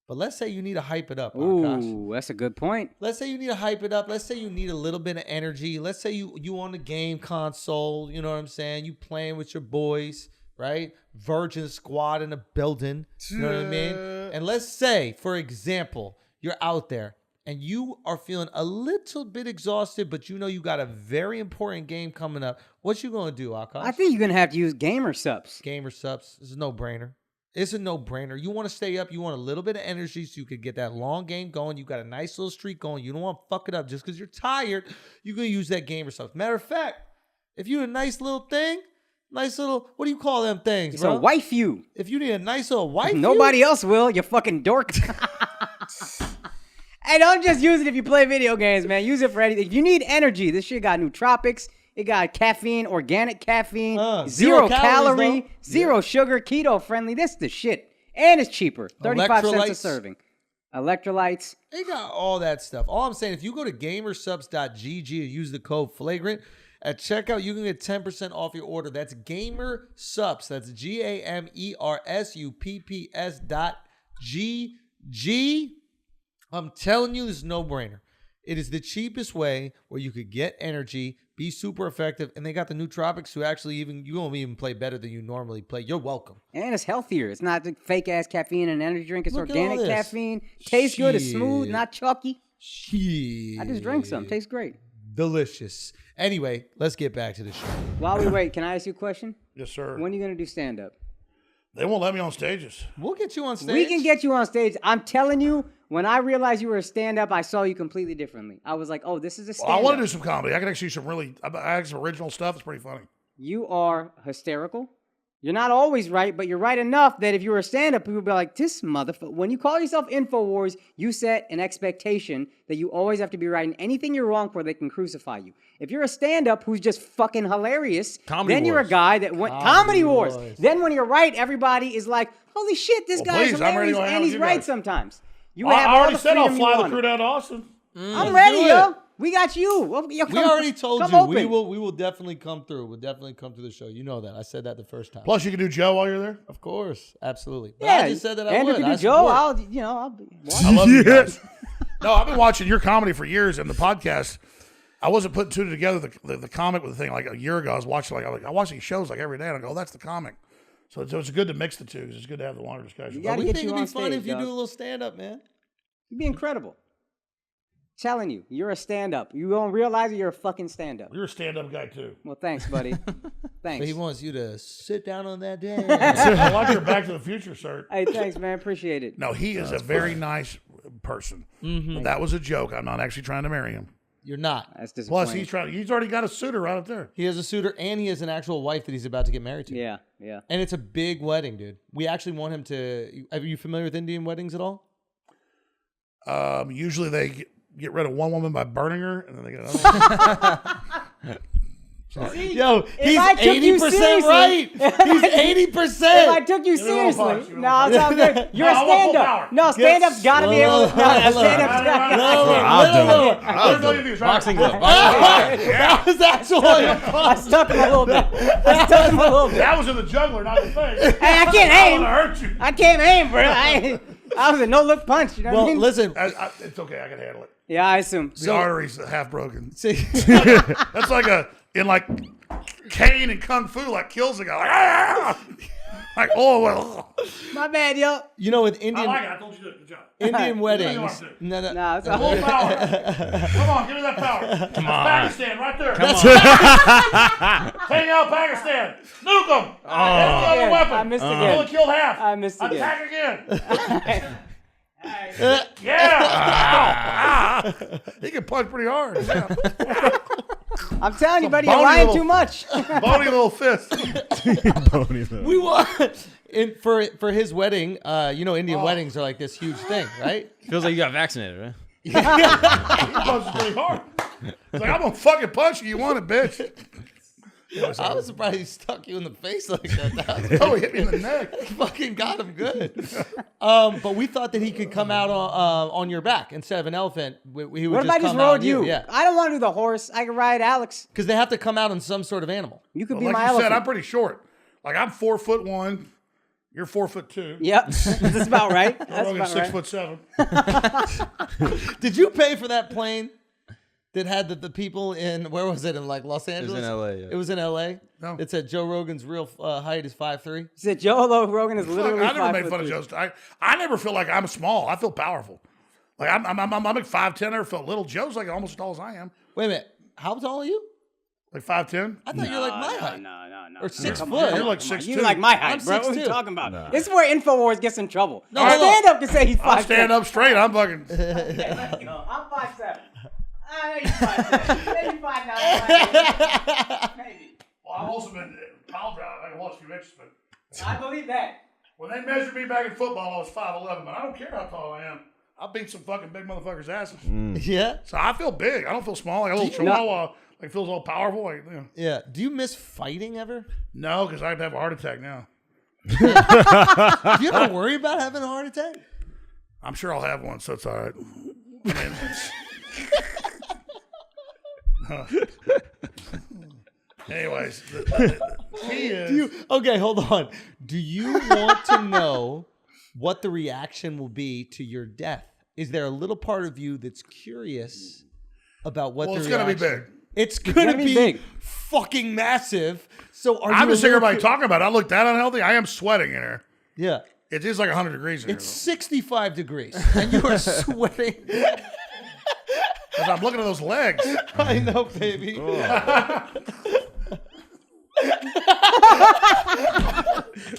But let's say you need to hype it up, Akaash. Ooh, that's a good point. Let's say you need to hype it up. Let's say you need a little bit of energy. Let's say you on the game console, you know what I'm saying? You playing with your boys, right? Virgin squad in a building, you know what I mean? And let's say, for example, you're out there and you are feeling a little bit exhausted, but you know you got a very important game coming up. What you gonna do, Akaash? I think you're going to have to use gamer subs. Gamer subs. This is a no-brainer. It's a no-brainer. You want to stay up. You want a little bit of energy so you could get that long game going. You got a nice little streak going. You don't want to fuck it up just because you're tired. You're going to use that gamer stuff. Matter of fact, if you a nice little thing, nice little, what do you call them things, It's bro? a wife you. If you need a nice little wife, Nobody else will, you fucking dork. Hey, don't just use it if you play video games, man. Use it for anything. If you need energy, this shit got nootropics. It got caffeine, organic caffeine, zero calorie, though. zero sugar, keto friendly. This is the shit. And it's cheaper. 35 cents a Electrolytes. serving. Electrolytes. They got all that stuff. All I'm saying, if you go to gamersubs.gg and use the code Flagrant, at checkout, you can get 10% off your order. That's GamerSups. That's GamerSupps.GG. I'm telling you, this is no-brainer. It is the cheapest way where you could get energy, be super effective, and they got the nootropics who actually you won't even play better than you normally play. You're welcome. And it's healthier. It's not the fake-ass caffeine and energy drink. It's Look at all organic this. caffeine. Tastes good. It's Shit. smooth, not chalky. Shit. I just drank some. Tastes great. Delicious. Anyway, let's get back to the show. While we wait, can I ask you a question? Yes, sir. When are you going to do stand-up? They won't let me on stages. We'll get you on stage. We can get you on stage. I'm telling you, when I realized you were a stand-up, I saw you completely differently. I was like, oh, this is a stand-up. I want to do some comedy. I can actually do I have some original stuff. It's pretty funny. You are hysterical. You're not always right, but you're right enough that if you were a stand-up, people would be like, this motherfucker. When you call yourself InfoWars, you set an expectation that you always have to be right, and anything you're wrong for, they can crucify you. If you're a stand-up who's just fucking hilarious, then you're a guy that went Comedy Wars. Then when you're right, everybody is like, holy shit, this guy's hilarious, and he's right sometimes. You have I all already the said I'll freedom you fly the wanted. crew down to Austin. I'm ready, yo. We got you. We already told come you. open. We will definitely come through. We'll definitely come to the show. You know that. I said that the first time. Plus, you can do Joe while you're there. Of course. Absolutely. But Yeah, I just said that I Andrew would. can do I Joe. support. I'll be I love you guys. No, I've been watching your comedy for years, and the podcast. I wasn't putting two together the comic with the thing like a year ago. I was watching I watch these shows like every day, and I go, oh, that's the comic. So it's good to mix the two. 'Cause it's good to have the longer discussion. You gotta We get think you it'd on be fun stage, if you dog. do a little stand-up, man. You'd be incredible. Telling you, you're a stand-up. You don't realize it, you're a fucking stand-up. You're a stand-up guy too. Well, thanks, buddy. But Thanks. he wants you to sit down on that day. I like your Back to the Future, sir. Hey, thanks, man. Appreciate it. No, he is a very nice person. But that was a joke. I'm not actually trying to marry him. You're not. That's disappointing. Plus, he's already got a suitor right up there. He has a suitor and he has an actual wife that he's about to get married to. Yeah, yeah. And it's a big wedding, dude. We actually want him to. Are you familiar with Indian weddings at all? Usually they get rid of one woman by burning her, and then they get another one. Yo, he's I took you 80% seriously- right. He's 80%. If I took you seriously, no, it's all good. You're No, a I want full stand-up. power. No, stand-up's got to be able to. No, stand-up's got I'll do it. Boxing glove. That was actually I stuck him a little bit. That was in the juggler, not the face. Hey, I can't I aim. want to hurt you. I can't aim, bro. I was a no-look punch. You know what I Well, mean? listen. It's okay. I can handle it. Yeah, I assume. The artery's half broken. See, That's like in Kane and Kung Fu, like kills a guy. Like, Like, oh, well. My bad, yo. You know, with I Indian like it. I told you to do it. Good job. Indian weddings. want to. No, no. Nah, it's Full all power. Come on, give me that power. Come on. Pakistan, right there. Come on. Take out Pakistan. Nuke them. That's the other weapon. I missed I again. only killed half. I missed again. Attack again. Yeah. He can punch pretty hard. Yeah. I'm telling you, buddy, you're bony lying little- too much. Bony little fist. We want for his wedding. You know, Indian weddings are like this huge thing, right? Feels like you got vaccinated, right? He punches pretty hard. He's like, I'm gonna fucking punch you. You want it, bitch? I was surprised he stuck you in the face like that. Oh, he hit me in the neck. Fucking got him good. But we thought that he could come out on your back instead of an elephant. He would What if I just come out rode on you? Yeah, I don't want to do the horse. I can ride Alex. because they have to come out on some sort of animal. You could Well, be like my you elephant. said, I'm pretty short. Like I'm 4'1". You're 4'2". Yep, that's about right. That's I'm about only right. 6'7". Did you pay for that plane that had the people in, where was it, in like Los Angeles? in LA, yeah. It was in LA? No. It said Joe Rogan's real height is 5'3". He said Joe Rogan is Look, literally I never made fun of 5'3". Joe. I never feel like I'm small. I feel powerful. Like I'm like 5'10". I never felt little. Joe's like almost as tall as I am. Wait a minute. How tall are you? Like 5'10". I thought you were like my height. No. Or 6 Come foot. on, You're like come on. 6'2". You like my height, I'm bro. What are you 6'2". talking about? This is where InfoWars gets in trouble. No, No, hold on. stand up and say he's 5'10". I stand up straight. I'm fucking. Okay, let's go. I'm 5'7". I know you're 5'7". Maybe 5'9". Maybe. Well, I've also been pile driving. I lost a few inches, but I believe that. when they measured me back in football, I was 5'11". But I don't care how tall I am. I'll beat some fucking big motherfuckers' asses. Yeah? So I feel big. I don't feel small. Like a little chihuahua. Like feels all powerful. Like, you know. Yeah. Do you miss fighting ever? No, because I'd have a heart attack now. Do you ever worry about having a heart attack? I'm sure I'll have one, so it's all right. I mean, anyways, the key is. Okay, hold on. Do you want to know what the reaction will be to your death? Is there a little part of you that's curious about what Well, the it's reaction? going to be big. It's gonna be big. fucking massive. So are I'm you just sick of everybody talking. talking about it. I look that unhealthy. I am sweating in here. Yeah. It is like 100 degrees in It's 65 degrees and you are sweating. here. Because I'm looking at those legs. I know, baby.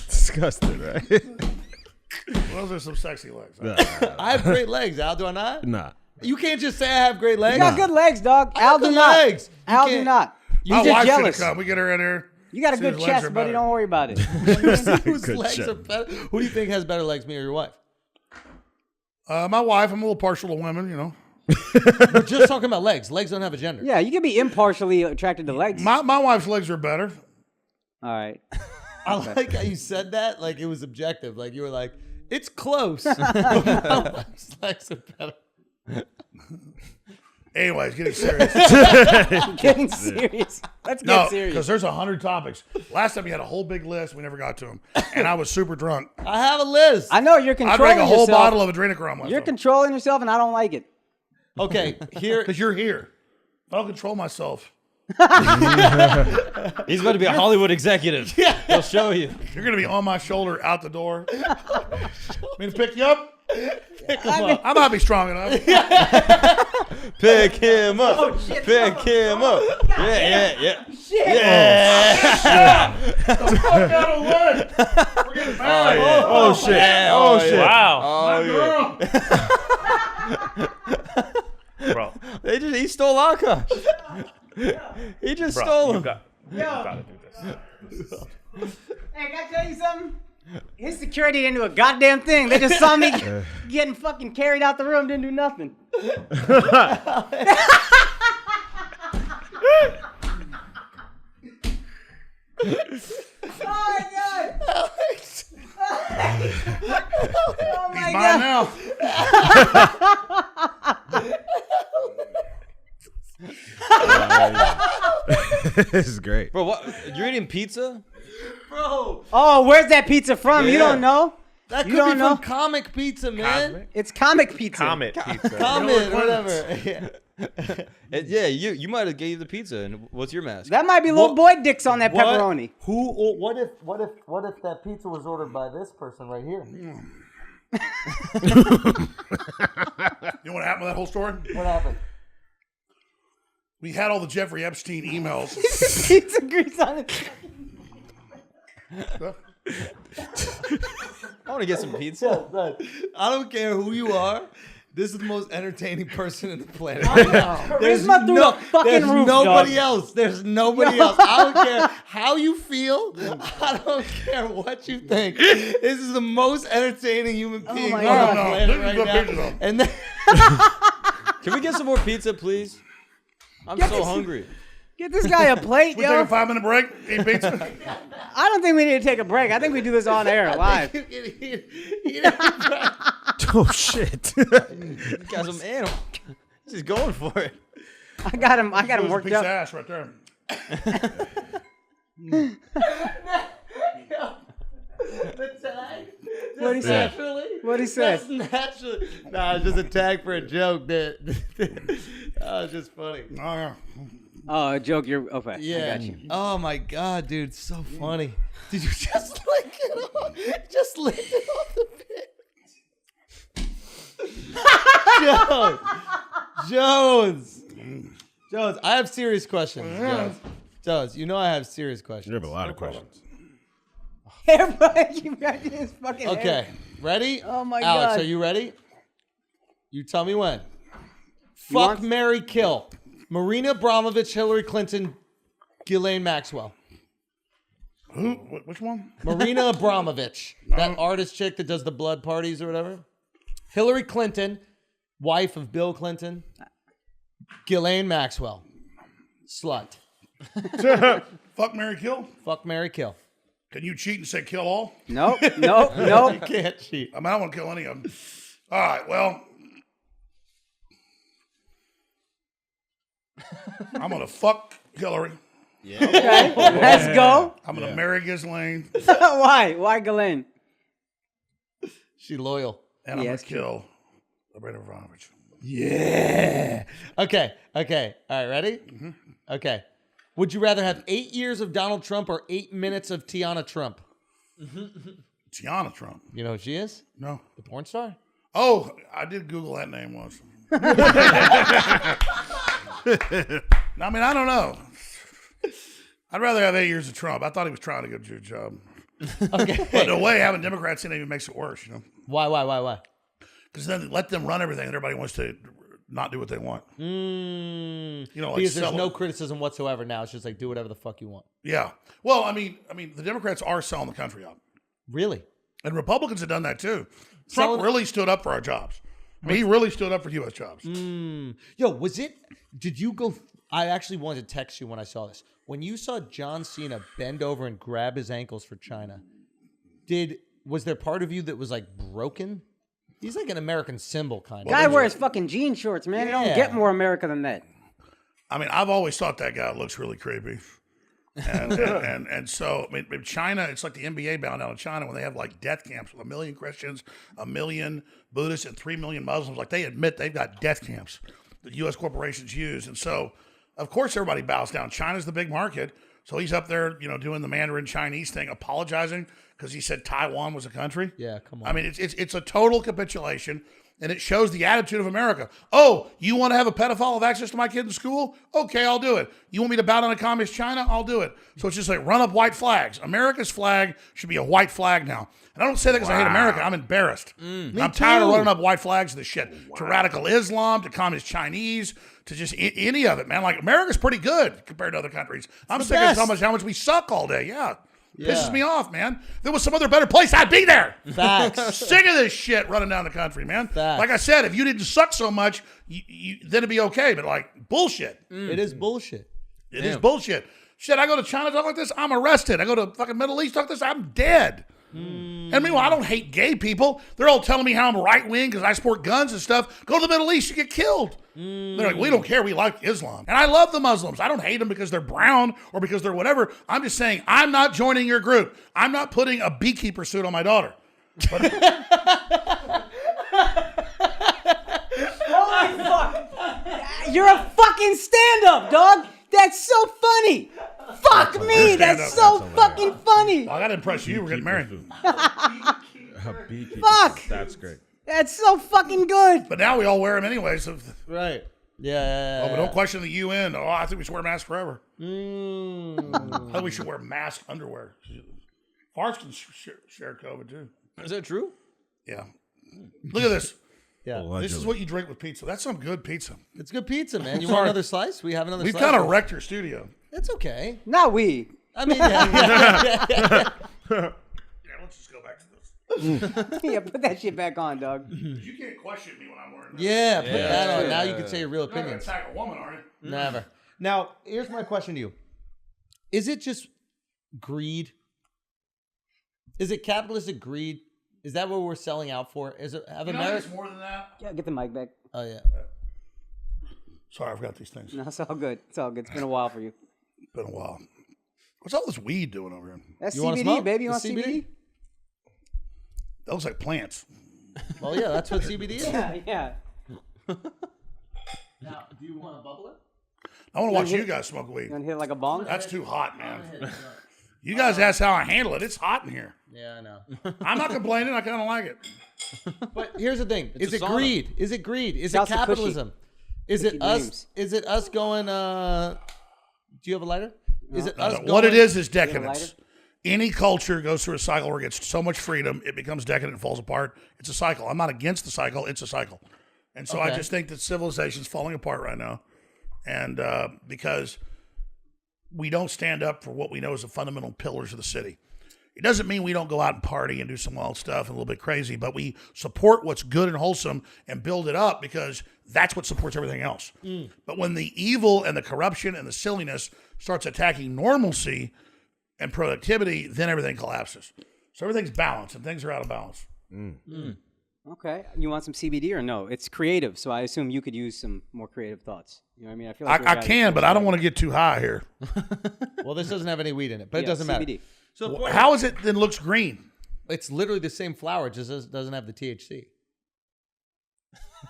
Disgusting, right? Those are some sexy legs. I have great legs, Al, do I not? Nah. You can't just say I have great legs. You got good legs, dog. I Al got do good not. legs. You Al do can't- not. My You're wife just should have jealous. come. We get her in here. You got a See good whose legs are chest, buddy. better. Don't worry about it. Whose Good legs shit. are better? Who do you think has better legs, me or your wife? My wife, I'm a little partial to women, you know. We're just talking about legs. Legs don't have a gender. Yeah, you can be impartially attracted to legs. My wife's legs are better. All right. I like how you said that, like it was objective. Like you were like, it's close. My wife's legs are better. Anyways, getting serious. Getting serious. Let's No, get serious. because there's 100 topics. Last time you had a whole big list. We never got to them. And I was super drunk. I have a list. I know you're I controlling drank a whole yourself. bottle of adrenochrome. You're controlling yourself, and I don't like it. Okay, here. Because you're here. If I don't control myself, He's about to be a Hollywood executive. He'll show you. you're going to be on my shoulder out the door. Me to pick you up? I might be strong enough. Pick him up. Pick him up. Yeah. The fuck out of the way. We're getting married. Oh, shit. Yeah, Oh, shit. Wow. My girl. Bro, He stole Akaash. He just stole him. you gotta do this. Hey, can I tell you something? His security didn't do a goddamn thing. They just saw me getting fucking carried out the room, didn't do nothing. Oh my god! Oh my He's god! mine now. This is great. Bro, what? You're eating pizza? Bro, Oh, where's that pizza from? You Yeah. don't know? that You could don't be know? from Comic Pizza, man. Cosmic? It's comic pizza. Comet pizza. Comet, whatever. Yeah. Yeah, you might have gave the pizza. And what's your mask? That might be little boy dicks on that pepperoni. What if that pizza was ordered by this person right here? You know what happened with that whole story? What happened? We had all the Jeffrey Epstein emails. Pizza grease on it. I want to get some pizza. I don't care who you are. This is the most entertaining person in the planet. Charisma through the fucking roof, nobody dog. else. There's nobody else. I don't care how you feel. I don't care what you think. This is the most entertaining human being on the God. planet This is right good now. pizza. And then, Can we get some more pizza, please? I'm so hungry. Get this guy a plate, We take yo. a 5-minute break. Eat pizza. I don't think we need to take a break. I think we do this on air live. Oh shit! Got some animal. He's going for it. I got him There's a worked piece of up. ass right there. What he said? What he said? That's naturally. Nah, it's just a tag for a joke. That was just funny. Oh, yeah. Oh, a joke. You're okay. Yeah. I got you. Oh my god, dude, so funny. Did you just lick it off? Just lick it off the pit. Jones, I have serious questions. Jones, you know I have serious You questions. have a lot of questions. Everybody, you got his fucking hair. Okay, ready? Oh my Alex, God. are you ready? You tell me when. Fuck, want- marry, kill. Marina Abramovich, Hillary Clinton, Ghislaine Maxwell. Who? Which one? Marina Abramovich, that artist chick that does the blood parties or whatever. Hillary Clinton, wife of Bill Clinton. Ghislaine Maxwell, slut. Fuck, marry, kill? Fuck, marry, kill. Can you cheat and say kill all? Nope. You can't cheat. I mean, I don't want to kill any of them. All right, well. I'm going to fuck Hillary. Okay, let's go. I'm going to marry Ghislaine. Why? Why Ghislaine? She loyal. And I'm Yeah, going it's to kill Marina Abramovich. Yeah. Okay. All right, ready? Mm-hmm. Okay. Would you rather have 8 years of Donald Trump or 8 minutes of Tiana Trump? Tiana Trump. You know who she is? No. The porn star? Oh, I did Google that name once. I mean, I don't know. I'd rather have 8 years of Trump. I thought he was trying to get you a job. Okay. But in a way, having Democrats in it even makes it worse, you know? Why? Because then let them run everything and everybody wants to not do what they want. You know, like Because there's sell no it. criticism whatsoever now. It's just like, do whatever the fuck you want. Yeah. Well, I mean, the Democrats are selling the country out. Really? And Republicans have done that too. Selling- Trump really stood up for our jobs. I mean, he really stood up for U.S. jobs. Yo, did you go, I actually wanted to text you when I saw this. When you saw John Cena bend over and grab his ankles for China, was there part of you that was like broken? He's like an American symbol kind of. Guy wears fucking jean shorts, man. You don't Yeah. get more America than that. I mean, I've always thought that guy looks really creepy. And so, I mean, in China, it's like the NBA bound out of China when they have like death camps with 1 million Christians, 1 million Buddhists, and 3 million Muslims. Like they admit they've got death camps that U.S. corporations use. And so, of course, everybody bows down. China's the big market. So he's up there, doing the Mandarin Chinese thing, apologizing because he said Taiwan was a country. Yeah, come on. I mean, it's a total capitulation, and it shows the attitude of America. Oh, you want to have a pedophile have access to my kid in school? Okay, I'll do it. You want me to bow down to communist China? I'll do it. So it's just like run up white flags. America's flag should be a white flag now. And I don't say that because I hate America. I'm embarrassed. I'm tired of running up white flags of this shit. To radical Islam, to communist Chinese, to just any of it, man. Like, America's pretty good compared to other countries. I'm sick of how much we suck all day. Yeah. Pisses me off, man. If there was some other better place, I'd be there. Facts. Sick of this shit running down the country, man. Facts. Like I said, if you didn't suck so much, then it'd be okay. But like, bullshit. It is bullshit. It is bullshit. Shit, I go to China talk like this, I'm arrested. I go to fucking Middle East talk like this, I'm dead. And meanwhile, I don't hate gay people. They're all telling me how I'm right wing because I support guns and stuff. Go to the Middle East, you get killed. They're like, we don't care. We like Islam. And I love the Muslims. I don't hate them because they're brown or because they're whatever. I'm just saying, I'm not joining your group. I'm not putting a beekeeper suit on my daughter. Holy fuck! You're a fucking stand-up, dog. That's so funny. Fuck me. That's so fucking funny. Well, I got to impress you. We're getting married. Fuck. That's great. That's so fucking good. But now we all wear them anyway. So, Right. Yeah. but don't question the UN. Oh, I think we should wear masks forever. I think we should wear mask underwear. Farts can share COVID too. Is that true? Yeah. Look at this. Yeah. This is what you drink with pizza. That's some good pizza. It's good pizza, man. You Sorry. want another slice? We have another We've slice. kind of wrecked your studio. It's okay. Not we. I mean, yeah. Yeah, let's just go back to this. Yeah, put that shit back on, dog. You can't question me when I'm wearing this. Yeah, put that on. Now you can say your real You're not going to opinions. attack a woman, are you? Never. Now, here's my question to you. Is it just greed? Is it capitalistic greed? Is that what we're selling out for? Is it have You know, America? it's more than that. Yeah, get the mic back. Oh yeah. Sorry, I forgot these things. No, it's all good. It's all good. It's been a while for you. It's been a while. What's all this weed doing over here? That's You wanna CBD, smoke? baby. You want It's CBD? That looks like plants. Well, yeah, that's what CBD is. Yeah. Now, do you want a bubbler? I want to watch hit- you guys smoke weed. You want to hit it like a bong? That's too hot, man. You guys ask how I handle it. It's hot in here. Yeah, I know. I'm not complaining. I kind of like it. But here's the thing: is a it sauna. greed? Is it greed? Is Shouts it to capitalism? Is it Cushy us? dreams. Is it us going? Do you have a lighter? Is it us? What it going- is lighter? decadence. Any culture goes through a cycle where it gets so much freedom, it becomes decadent and falls apart. It's a cycle. I'm not against the cycle. It's a cycle. And so I Okay. just think that civilization's falling apart right now. And because we don't stand up for what we know as the fundamental pillars of the city. It doesn't mean we don't go out and party and do some wild stuff and a little bit crazy, but we support what's good and wholesome and build it up because that's what supports everything else. But when the evil and the corruption and the silliness starts attacking normalcy and productivity, then everything collapses. So everything's balanced and things are out of balance. Okay. You want some CBD or no? It's creative, so I assume you could use some more creative thoughts. You know what I mean? I feel like you're a I guy that can, but I don't feels want to get too high here. Well, this doesn't have any weed in it, but like- it doesn't matter. CBD. So How is it then looks green? it's literally the same flower, it just doesn't have the THC.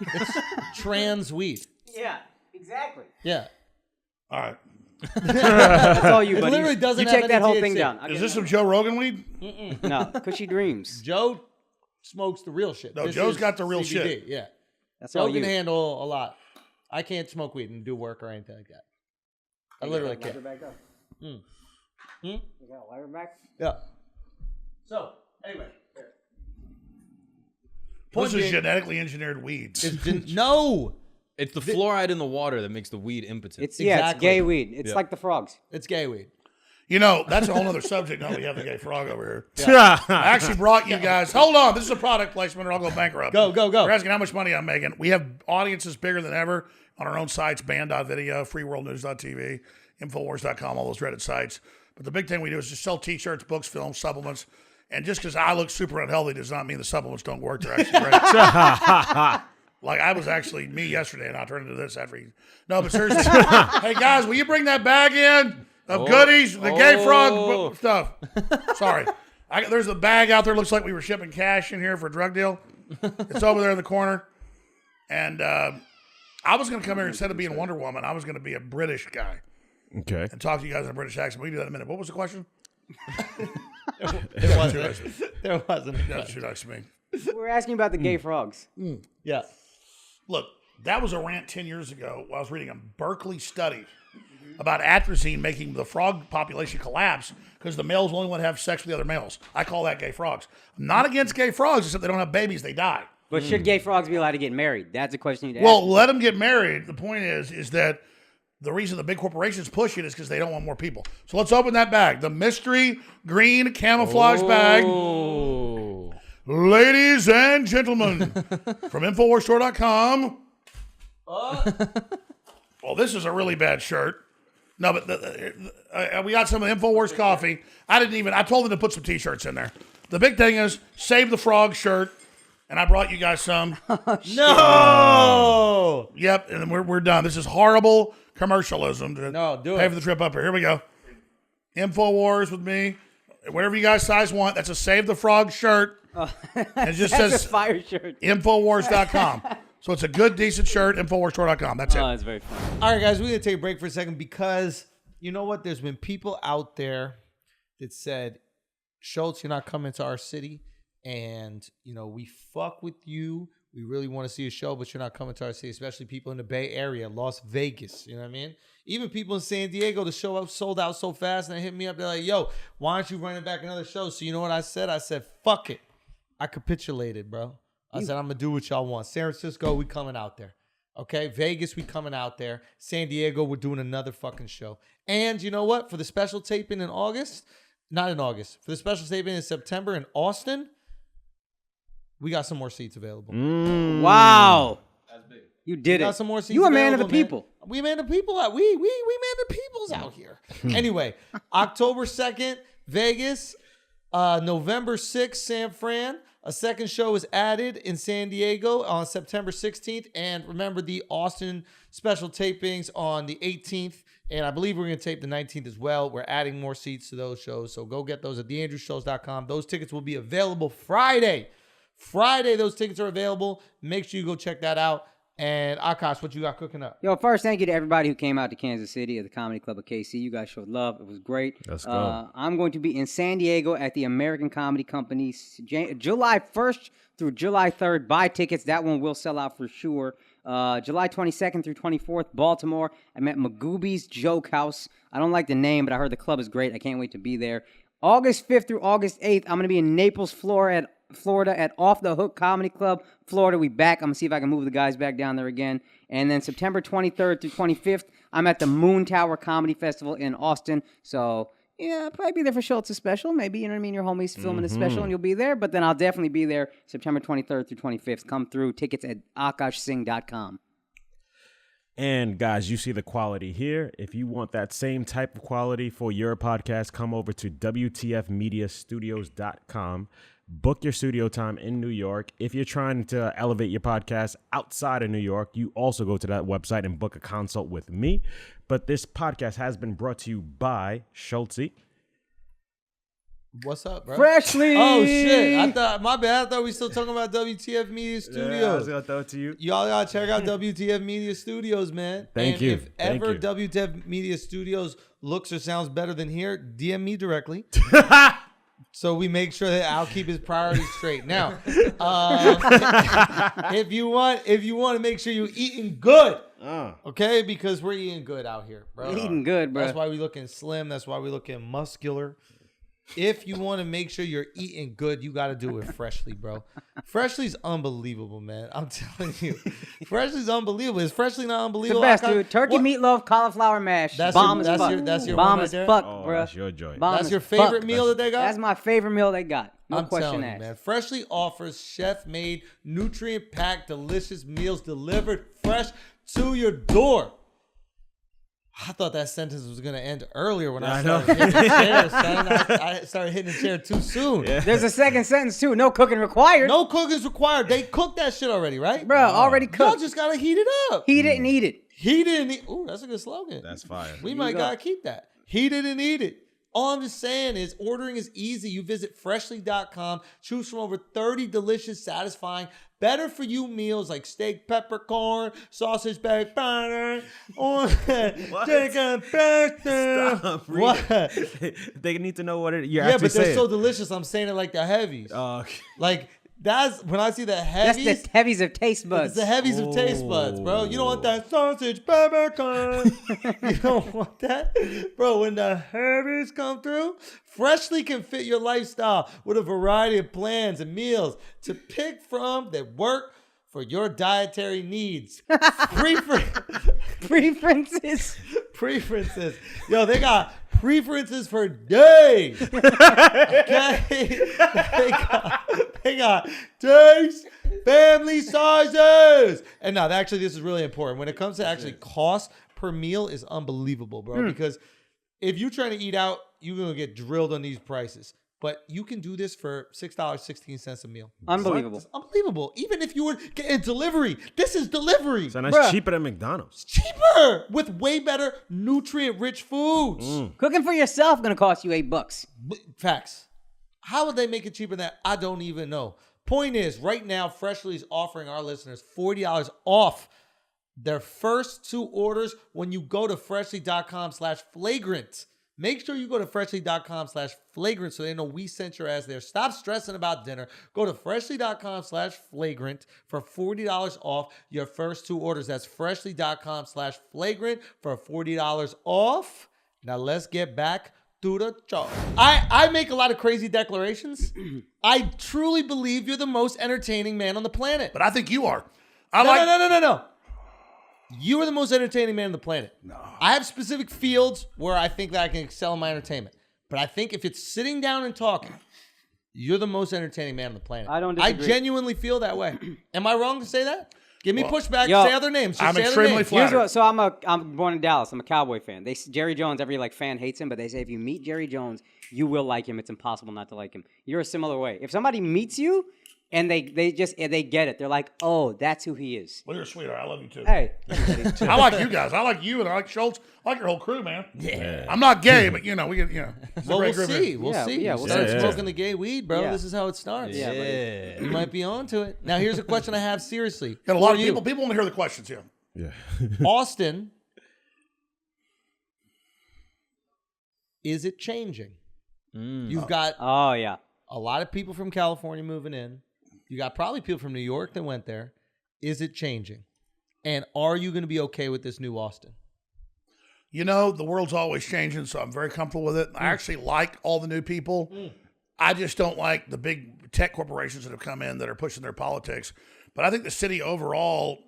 It's trans weed. Yeah, exactly. Yeah. All right. That's all you, It buddy. literally doesn't you have check any that whole thing THC. down. I'll Is get this it. some Joe Rogan weed? No, Cushy Dreams. Joe smokes the real shit. No, This Joe's is got the real CBD. shit. Yeah. That's Joe all can you. handle a lot. I can't smoke weed and do work or anything like that. I literally Light her can't. back up. You got a lighter back? Yeah. So, anyway. This is being- genetically engineered weed. No, It's the fluoride in the water that makes the weed impotent. It's it's Exactly. gay weed. It's Yeah. like the frogs. it's gay weed. You know, that's a whole other subject now we have the gay frog over here. I actually brought you guys. Hold on. This is a product placement or I'll go bankrupt. Go. You're asking how much money I'm making. We have audiences bigger than ever on our own sites, band.video, freeworldnews.tv, infowars.com, all those Reddit sites. But the big thing we do is just sell t-shirts, books, films, supplements. And just because I look super unhealthy does not mean the supplements don't work. They're actually great. Like I was actually me yesterday and I turned into this after. No, but seriously. Hey guys, will you bring that bag in of goodies, the gay frog stuff? Sorry. There's a bag out there. Looks like we were shipping cash in here for a drug deal. It's over there in the corner. And I was going to come here instead of being Wonder Woman. I was going to be a British guy Okay. and talk to you guys in a British accent. We can do that in a minute. What was the question? There wasn't. That's too nice to me. We're asking about the gay frogs. Yeah. Look, that was a rant 10 years ago. I was reading a Berkeley study about atrazine making the frog population collapse because the males only want to have sex with the other males. I call that gay frogs. I'm not against gay frogs, except they don't have babies, they die. But should gay frogs be allowed to get married? That's a question you need to Well, ask. let them get married. The point is that the reason the big corporations push it is because they don't want more people. So let's open that bag. The mystery green camouflage bag. Oh. Ladies and gentlemen, from InfoWarsStore.com. Well, this is a really bad shirt. No, but we got some of the InfoWars coffee. I told them to put some t-shirts in there. The big thing is Save the Frog shirt, and I brought you guys some. No. Yep, and then we're done. This is horrible commercialism. No, do Pay it. for the trip up here. Here we go. InfoWars with me. Whatever you guys size want. That's a Save the Frog shirt. And it just That's says a fire shirt. Infowars.com. So it's a good, decent shirt, InfoWarsStore.com. That's it. Oh, it's very funny. All right, guys, we're going to take a break for a second because you know what? There's been people out there that said, Schulz, you're not coming to our city. And, you know, we fuck with you. We really want to see a show, but you're not coming to our city, especially people in the Bay Area, Las Vegas. You know what I mean? Even people in San Diego, the show sold out so fast, and they hit me up. They're like, yo, why aren't you running back another show? So you know what I said? I said, fuck it. I capitulated, bro. I said, I'm going to do what y'all want. San Francisco, we coming out there. Okay? Vegas, we coming out there. San Diego, we're doing another fucking show. And you know what? For the special taping in August, not in August, for the special taping in September in Austin, we got some more seats available. Wow. That's big. You did Got it. some more seats You a man of available, the people. Man. We man of the people. We man of the peoples out here. Anyway, October 2nd, Vegas. November 6th, San Fran. A second show is added in San Diego on September 16th. And remember the Austin special tapings on the 18th. And I believe we're going to tape the 19th as well. We're adding more seats to those shows. So go get those at theandrewshows.com. Those tickets will be available Friday. Friday, those tickets are available. Make sure you go check that out. And Akaash, what you got cooking up? Yo, first, thank you to everybody who came out to Kansas City at the Comedy Club of KC. You guys showed love. It was great. Let's go. I'm going to be in San Diego at the American Comedy Company July 1st through July 3rd. Buy tickets. That one will sell out for sure. July 22nd through 24th, Baltimore. I'm at Magooby's Joke House. I don't like the name, but I heard the club is great. I can't wait to be there. August 5th through August 8th, I'm going to be in Naples, Florida at Off the Hook Comedy Club, Florida. We back. I'm going to see if I can move the guys back down there again. And then September 23rd through 25th, I'm at the Moon Tower Comedy Festival in Austin. So, yeah, I'll probably be there for Schultz's special. Maybe, you know what I mean? Your homie's filming a special and you'll be there. But then I'll definitely be there September 23rd through 25th. Come through. Tickets at akaashsingh.com. And guys, you see the quality here. If you want that same type of quality for your podcast, come over to WTFmediastudios.com. Book your studio time in New York. If you're trying to elevate your podcast outside of New York, you also go to that website and book a consult with me. But this podcast has been brought to you by Schulz. What's up, bro? Freshly. Oh, shit. My bad. I thought we were still talking about WTF Media Studios. Yeah, I was going to throw it to you. Y'all gotta check out WTF Media Studios, man. Thank you. If ever WTF Media Studios looks or sounds better than here, DM me directly. So we make sure that I'll keep his priorities straight. Now, if you want to make sure you're eating good, okay, because we're eating good out here, bro. We're eating good, bro. That's why we looking slim. That's why we looking muscular. If you want to make sure you're eating good, you got to do it freshly, bro. Freshly's unbelievable, man. I'm telling you. Freshly's unbelievable. Is Freshly not unbelievable? The best, dude. Turkey meatloaf, cauliflower mash. Bomb as fuck. That's your Bomb one as right there? fuck, Oh, bro. that's your joy. Bomb That's as your fuck. favorite meal that they got? That's my favorite meal they got. No I'm question telling you, asked. man. Freshly offers chef-made, nutrient-packed, delicious meals delivered fresh to your door. I thought that sentence was going to end earlier when I started hitting the chair, son. I started hitting the chair too soon. Yeah. There's a second sentence, too. No cooking required. No cooking's required. They cooked that shit already, right? Bro, already Y'all cooked. just got to heat it up. Heat it and eat it. Heat it and eat. Ooh, that's a good slogan. That's fire. We might go. got to keep that. Heat it and eat it. All I'm just saying is ordering is easy. You visit freshly.com, choose from over 30 delicious, satisfying, better for you meals like steak, peppercorn, sausage, baked butter, or chicken pasta. Stop What? They need to know what you're Yeah, actually but they're saying. so delicious. I'm saying it like the heavies. Okay. Like that's when I see the That's heavies. the heavies of taste buds. It's the heavies of taste buds, bro. You don't want that sausage peppercorn. You don't want that. Bro, when the heavies come through, Freshly can fit your lifestyle with a variety of plans and meals to pick from that work for your dietary needs. Preferences. Preferences. Yo, they got preferences for days. Okay? They got taste, family sizes. And now, actually, this is really important. When it comes to actually cost per meal is unbelievable, bro. Because if you're trying to eat out, you're going to get drilled on these prices. But you can do this for $6.16 a meal. Unbelievable. It's unbelievable. Even if you were getting delivery. This is delivery. So that's Bruh. cheaper than McDonald's. Cheaper with way better nutrient-rich foods. Cooking for yourself going to cost you $8. Facts. How would they make it cheaper than that? I don't even know. Point is, right now, Freshly is offering our listeners $40 off their first 2 orders when you go to freshly.com/flagrant. Make sure you go to freshly.com/flagrant so they know we sent your ass there. Stop stressing about dinner. Go to freshly.com/flagrant for $40 off your first 2 orders. That's freshly.com/flagrant for $40 off. Now let's get back to the show. I make a lot of crazy declarations. I truly believe you're the most entertaining man on the planet. But I think you are. No. You are the most entertaining man on the planet. No. I have specific fields where I think that I can excel in my entertainment. But I think if it's sitting down and talking, you're the most entertaining man on the planet. I don't disagree. I genuinely feel that way. Am I wrong to say that? Give me pushback. Say other names. Just I'm say extremely other names. flattered. So I'm born in Dallas. I'm a Cowboy fan. Jerry Jones, every fan hates him, but they say if you meet Jerry Jones, you will like him. It's impossible not to like him. You're a similar way. If somebody meets you and they get it, they're like, oh, that's who he is. Well, you're a sweetheart. I love you too. Hey, I like you guys. I like you and I like Schulz. I like your whole crew, man. Yeah. I'm not gay, but we get Well, we'll see. We'll see. Yeah, we'll start smoking the gay weed, bro. Yeah. This is how it starts. Yeah. You might be on to it. Now, here's a question I have seriously. Got a lot of people. People want to hear the questions here. Yeah. Austin, is it changing? You've got oh yeah, a lot of people from California moving in. You got probably people from New York that went there. Is it changing? And are you going to be okay with this new Austin? The world's always changing, so I'm very comfortable with it. I actually like all the new people. I just don't like the big tech corporations that have come in that are pushing their politics. But I think the city overall,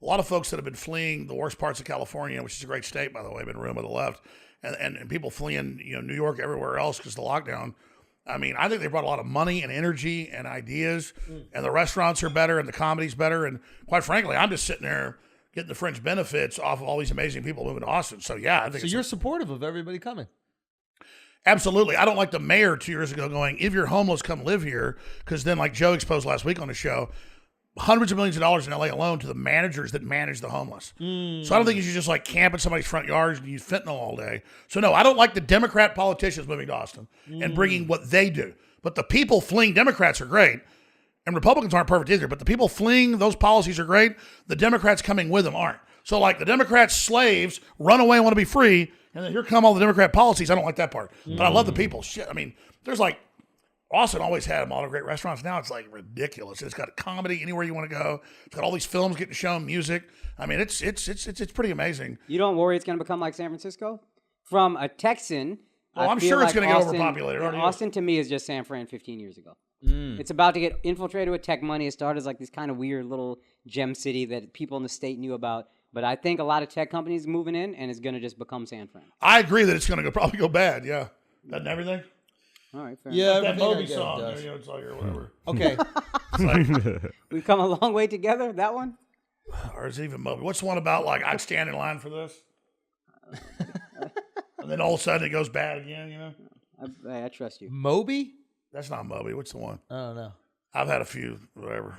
a lot of folks that have been fleeing the worst parts of California, which is a great state, by the way, been ruined by the left, and people fleeing, New York, everywhere else because of the lockdown. I mean, I think they brought a lot of money and energy and ideas, and the restaurants are better and the comedy's better. And quite frankly, I'm just sitting there getting the fringe benefits off of all these amazing people moving to Austin. So yeah, I think you're supportive of everybody coming. Absolutely. I don't like the mayor 2 years ago going, if you're homeless, come live here. Because then, like Joe exposed last week on the show, hundreds of millions of dollars in LA alone to the managers that manage the homeless. So I don't think you should just camp in somebody's front yards and use fentanyl all day. So no, I don't like the Democrat politicians moving to Austin and bringing what they do. But the people fleeing Democrats are great. And Republicans aren't perfect either. But the people fleeing those policies are great. The Democrats coming with them aren't. So the Democrats' slaves run away and want to be free. And then here come all the Democrat policies. I don't like that part. But I love the people. Shit. I mean, there's Austin always had them all the great restaurants. Now it's ridiculous. It's got comedy anywhere you want to go. It's got all these films getting shown, music. I mean, it's pretty amazing. You don't worry it's going to become like San Francisco? From a Texan, I'm sure it's going to get overpopulated. Austin to me is just San Fran 15 years ago. It's about to get infiltrated with tech money. It started as this kind of weird little gem city that people in the state knew about. But I think a lot of tech companies moving in, and it's going to just become San Fran. I agree that it's going to probably go bad. Yeah, that and everything. All right, fair enough. That Moby song, it's like or whatever. Okay. We've come a long way together. That one. Or is it even Moby? What's the one about I'd stand in line for this? And then all of a sudden it goes bad again. I trust you. Moby? That's not Moby. What's the one? I don't know. I've had a few, whatever.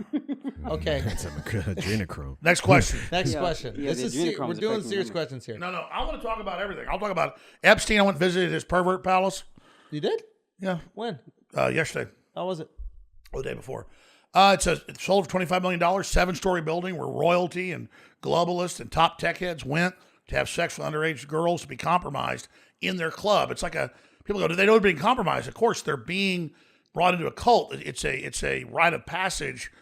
Okay. That's a good adrenochrome. Next question. Next question. This is we're doing serious questions here. No. I want to talk about everything. I'll talk about Epstein. I went and visited his pervert palace. You did? Yeah. When? Yesterday. How was it? The day before. It's sold for $25 million, 7-story building where royalty and globalists and top tech heads went to have sex with underage girls to be compromised in their club. It's people go, do they know they're being compromised? Of course, they're being brought into a cult. It's a rite of passage.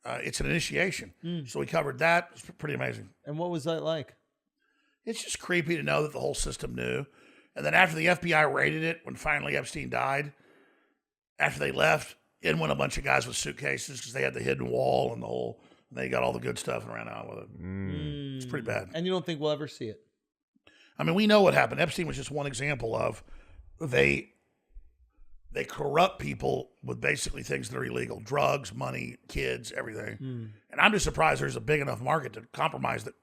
It's an initiation. So we covered that. It's pretty amazing. And what was that like? It's just creepy to know that the whole system knew. And then after the FBI raided it, when finally Epstein died, after they left, in went a bunch of guys with suitcases because they had the hidden wall and they got all the good stuff and ran out with it. It's pretty bad. And you don't think we'll ever see it? I mean, we know what happened. Epstein was just one example of they corrupt people with basically things that are illegal: drugs, money, kids, everything. And I'm just surprised there's a big enough market to compromise the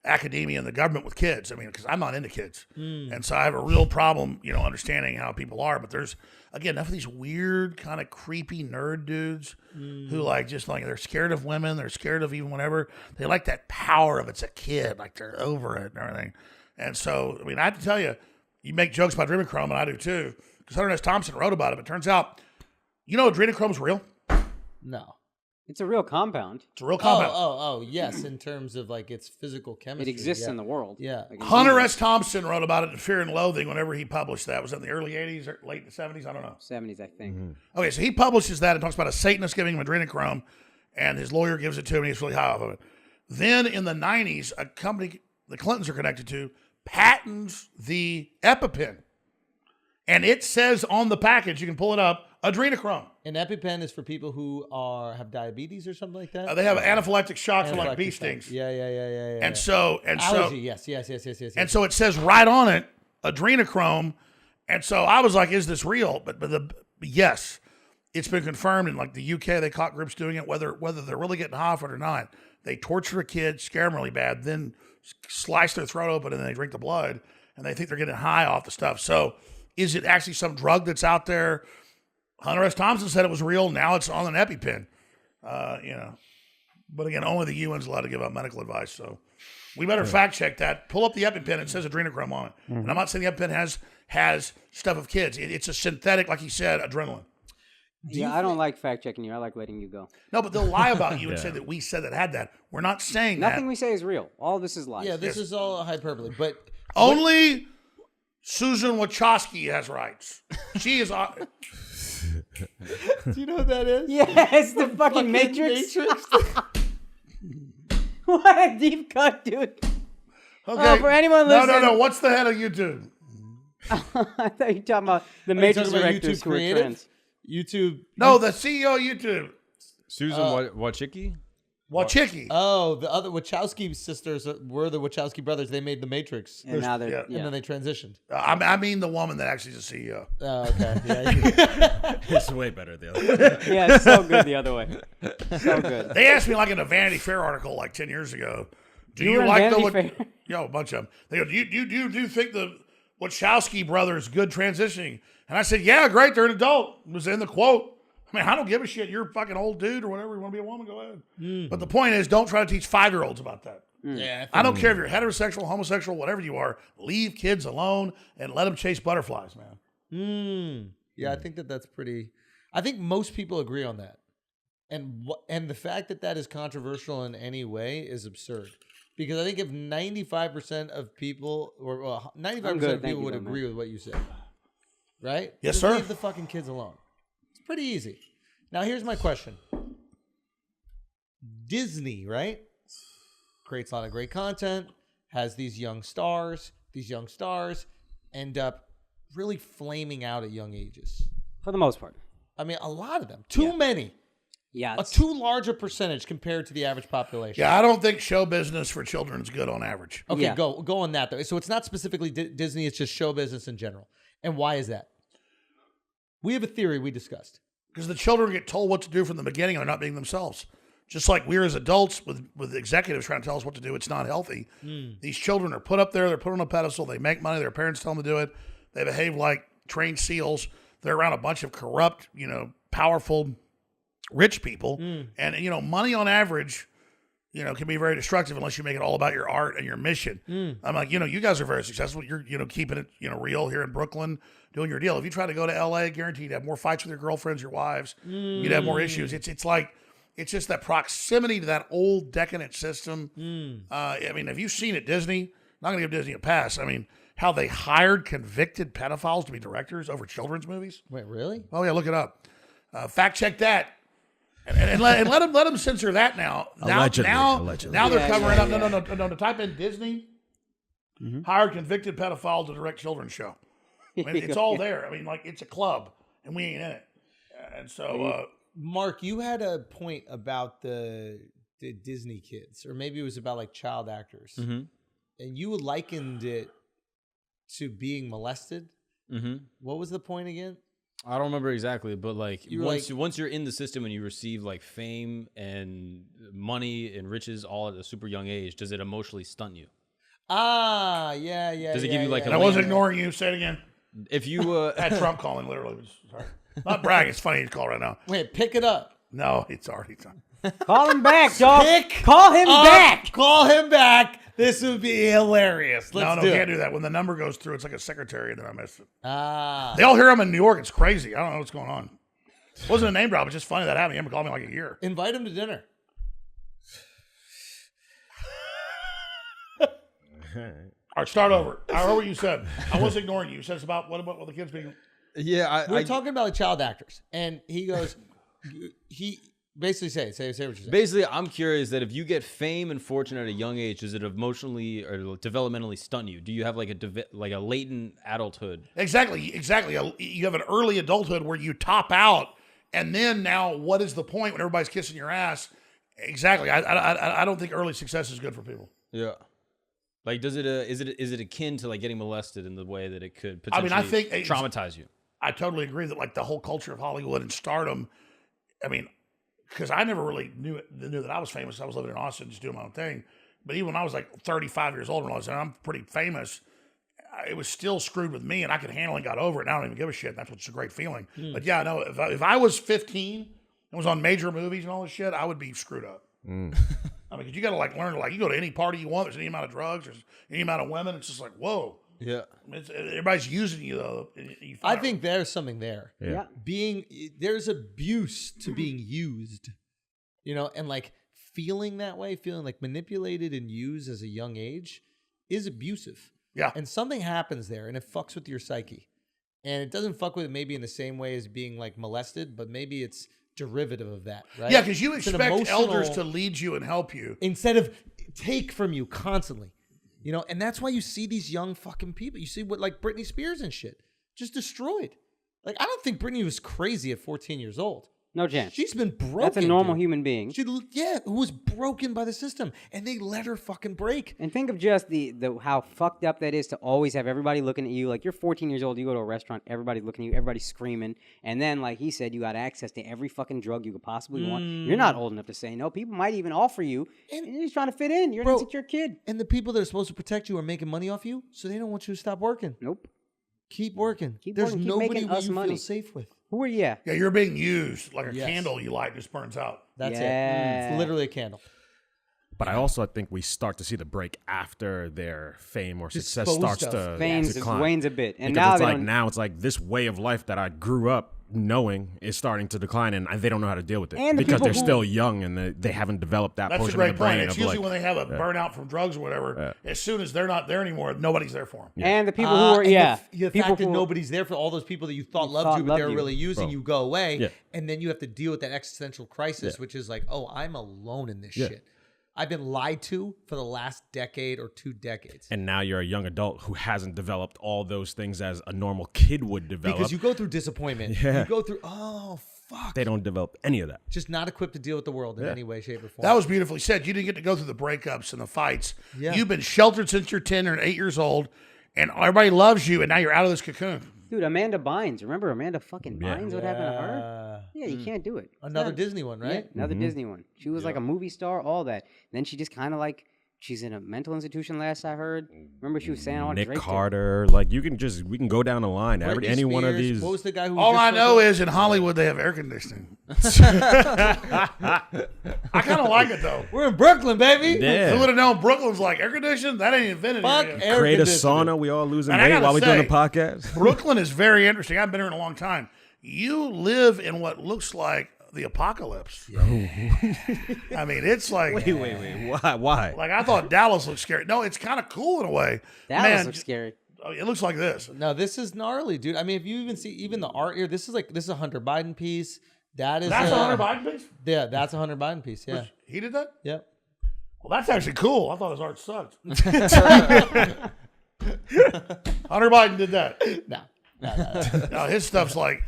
academia and the government with kids. I mean, because I'm not into kids. And so I have a real problem, understanding how people are. But there's, again, enough of these weird, kind of creepy nerd dudes who they're scared of women. They're scared of even whatever. They like that power of it's a kid, like they're over it and everything. And so, I mean, I have to tell you, you make jokes about adrenochrome, and I do too. Because Hunter S. Thompson wrote about it. But it turns out, adrenochrome's real. No. It's a real compound. It's a real compound. Yes, in terms of like its physical It chemistry. exists in the world. Yeah. Like Hunter S. Thompson wrote about it in Fear and Loathing whenever he published that. Was that in the early 80s or late 70s? I don't know. 70s, I think. Okay, so he publishes that and talks about a Satanist giving him adrenochrome, and his lawyer gives it to him, and he's really high off of it. Then in the 90s, a company the Clintons are connected to patents the EpiPen. And it says on the package, you can pull it up, adrenochrome. An EpiPen is for people who have diabetes or something like that. They have anaphylactic shock for like bee Anaphylactic stings. shock. Yeah. And so Allergy. Yes. and so it says right on it, adrenochrome. And so I was like, is this real? But yes, it's been confirmed in like the UK. They caught groups doing it, whether they're really getting high off it or not. They torture a kid, scare them really bad, then slice their throat open and they drink the blood, and they think they're getting high off the stuff. So is it actually some drug that's out there? Hunter S. Thompson said it was real. Now it's on an EpiPen. But again, only the UN's allowed to give out medical advice. So we better fact check that. Pull up the EpiPen. It says adrenochrome on it. And I'm not saying the EpiPen has stuff of kids. It's a synthetic, like he said, adrenaline. I don't like fact checking you. I like letting you go. No, but they'll lie about you and say that we said that had that. We're not saying Nothing that. we say is real. All of this is lies. Yeah, this is all hyperbole. But Only Susan Wachowski has rights. She is. do you know what that is? Yes, the fucking Matrix. What a deep cut, dude. Okay. Oh, for anyone listening. No. What's the head of YouTube? I thought you were talking about the Are you Matrix talking about directors YouTube who are creative? trans. YouTube. No, the CEO of YouTube. Susan Wachicki? Wachicki. Oh, the other Wachowski sisters were the Wachowski brothers. They made The Matrix. And now they're, yeah. And then they transitioned. I mean the woman that actually is the CEO. Oh, okay. Yeah. It's way better the other way. Yeah, it's so good the other way. So good. They asked me like in a Vanity Fair article like 10 years ago, do You you were in like Vanity Fair? a bunch of them. They go, do you think the Wachowski brothers good transitioning? And I said, yeah, great. They're an adult. It was in the quote. I mean, I don't give a shit. You're a fucking old dude or whatever. You want to be a woman, go ahead. But the point is, don't try to teach 5-year-olds about that. Yeah. I don't care if you're heterosexual, homosexual, whatever you are. Leave kids alone and let them chase butterflies, man. Yeah, I think that's pretty. I think most people agree on that, and the fact that is controversial in any way is absurd. Because I think if 95% of people, or 95% of people would agree with what you said, right? Yes, Just sir. Leave the fucking kids alone. It's pretty easy. Now, here's my question. Disney, right? Creates a lot of great content, has these young stars. These young stars end up really flaming out at young ages. For the most part. I mean, a lot of them. Too many. Yeah. A too large a percentage compared to the average population. Yeah, I don't think show business for children is good on average. Okay, Yeah. go on that though. So it's not specifically Disney, it's just show business in general. And why is that? We have a theory we discussed. Because the children get told what to do from the beginning and they're not being themselves. Just like we're as adults with executives trying to tell us what to do, it's not healthy. These children are put up there, they're put on a pedestal, they make money, their parents tell them to do it. They behave like trained SEALs. They're around a bunch of corrupt, powerful, rich people. And, money on average, can be very destructive unless you make it all about your art and your mission. I'm like, you guys are very successful. You're, keeping it, real here in Brooklyn, doing your deal. If you try to go to LA, guaranteed you'd have more fights with your girlfriends, your wives. You'd have more issues. It's like, it's just that proximity to that old decadent system. I mean, have you seen at Disney? I'm not going to give Disney a pass. I mean, how they hired convicted pedophiles to be directors over children's movies. Wait, really? Oh yeah, look it up. Fact check that. And let them censor that now. Allegedly. Now they're covering up. Yeah. No. To type in Disney, hired convicted pedophile to direct children's show. I mean, it's all there. I mean, like it's a club, and we ain't in it. And so, Mark, you had a point about the Disney kids, or maybe it was about like child actors, and you likened it to being molested. What was the point again? I don't remember exactly, but like You were once you're in the system and you receive like fame and money and riches all at a super young age, does it emotionally stunt you? Yeah. Does it give you like I was ignoring you. Say it again. If you I had Trump calling literally. Sorry. Not bragging. It's funny to call right now. Wait, pick it up. No, it's already done. Call him back, dog. Call him back. Call him back. This would be hilarious. Let's No, can't do that. When the number goes through, it's like a secretary, and then I miss it. Ah. They all hear I'm in New York. It's crazy. I don't know what's going on. It wasn't a name drop. It's just funny that happened. He haven't called me like a year. Invite him to dinner. All right, start over. I heard what you said. I was ignoring you. You said it's about what the kids being. Yeah, We're talking about child actors, and he goes, he basically say what you said. Basically, I'm curious that if you get fame and fortune at a young age, does it emotionally or developmentally stun you? Do you have like a latent adulthood? Exactly. You have an early adulthood where you top out, and then now what is the point when everybody's kissing your ass? Exactly. I don't think early success is good for people. Yeah. Like, is it akin to like getting molested in the way that it could potentially I think traumatize you? I totally agree that like the whole culture of Hollywood and stardom. I mean, because I never really knew that I was famous. I was living in Austin, just doing my own thing. But even when I was like 35 years old and I said I'm pretty famous, it was still screwed with me, and I could handle it and got over it. And I don't even give a shit. That's what's a great feeling. But yeah, no, if I was 15 and was on major movies and all this shit, I would be screwed up. I mean, because you got to like learn to like, you go to any party you want, there's any amount of drugs, there's any amount of women. It's just like, whoa. Yeah. I mean, everybody's using you though. I think there's something there. Yeah. There's abuse to being used, and like feeling that way, feeling like manipulated and used as a young age is abusive. Yeah. And something happens there and it fucks with your psyche. And it doesn't fuck with it maybe in the same way as being like molested, but maybe it's derivative of that, right? Yeah, because you It's an expect elders emotional- to lead you and help you. instead of take from you constantly, and that's why you see these young fucking people. You see what like Britney Spears and shit just destroyed. Like, I don't think Britney was crazy at 14 years old. No chance. She's been broken. That's a normal dude. human being. Who was broken by the system, and they let her fucking break. And think of just the how fucked up that is to always have everybody looking at you. Like, you're 14 years old, you go to a restaurant, everybody's looking at you, everybody's screaming. And then, like he said, you got access to every fucking drug you could possibly want. You're not old enough to say no. People might even offer you, and you're just trying to fit in. You're an insecure kid. And the people that are supposed to protect you are making money off you, so they don't want you to stop working. Nope. Keep working. Keep There's working, keep nobody making who us you money. feel safe with. Who are you? Yeah, you're being used like a Yes. candle you light just burns out. That's it. Yeah. It's literally a candle. But I also think we start to see the break after their fame or success Disposed starts of. to Fame decline. wanes a bit. And Because now it's they like don't- now it's like this way of life that I grew up knowing is starting to decline, and they don't know how to deal with it And the because people they're who- still young and they haven't developed that That's a portion great of the brain. point. It's of usually like, when they have a burnout from drugs or whatever. As soon as they're not there anymore, nobody's there for them. And the people who are, And the people fact that who- nobody's there for all those people that you thought loved thought you, but loved they're you. really using Bro. you, go away. Yeah. And then you have to deal with that existential crisis, which is like, oh, I'm alone in this shit. I've been lied to for the last decade or 2 decades. and now you're a young adult who hasn't developed all those things as a normal kid would develop. Because you go through disappointment. Yeah. You go through, oh, fuck. they don't develop any of that. Just not equipped to deal with the world in any way, shape, or form. That was beautifully said. You didn't get to go through the breakups and the fights. Yeah. You've been sheltered since you're 10 or 8 years old, and everybody loves you, and now you're out of this cocoon. Dude, Amanda Bynes. Remember Amanda fucking Bynes? What happened to her? Uh, Yeah, you can't do it. It's another not- Disney one, right? Yeah, another Disney one. She was like a movie star, all that. And then she just kind of like, she's in a mental institution last I heard. Remember she was saying all Nick Drake Carter, like we can go down the line. Britney Any one of Spears. these. What was the guy who? All just I broke know up? is in Hollywood they have air conditioning. I kind of like it though. We're in Brooklyn, baby. Yeah. Who would have known Brooklyn's like air conditioned? That ain't invented Fuck here yet. air Create a conditioning. sauna. We all losing And I weight gotta while we're doing say, the podcast. Brooklyn is very interesting. I've been here in a long time. You live in what looks like the apocalypse. I mean, it's like Wait. Why? like I thought Dallas looked scary. No, it's kind of cool in a way. Dallas Man, looks scary. it looks like this. No, this is gnarly, dude. I mean, if you even see even the art here, this is a Hunter Biden piece. That's a Hunter Biden piece? Yeah, that's a Hunter Biden piece. Yeah. He did that? Yep. Well, that's actually cool. I thought his art sucked. Hunter Biden did that. No. No, his stuff's like,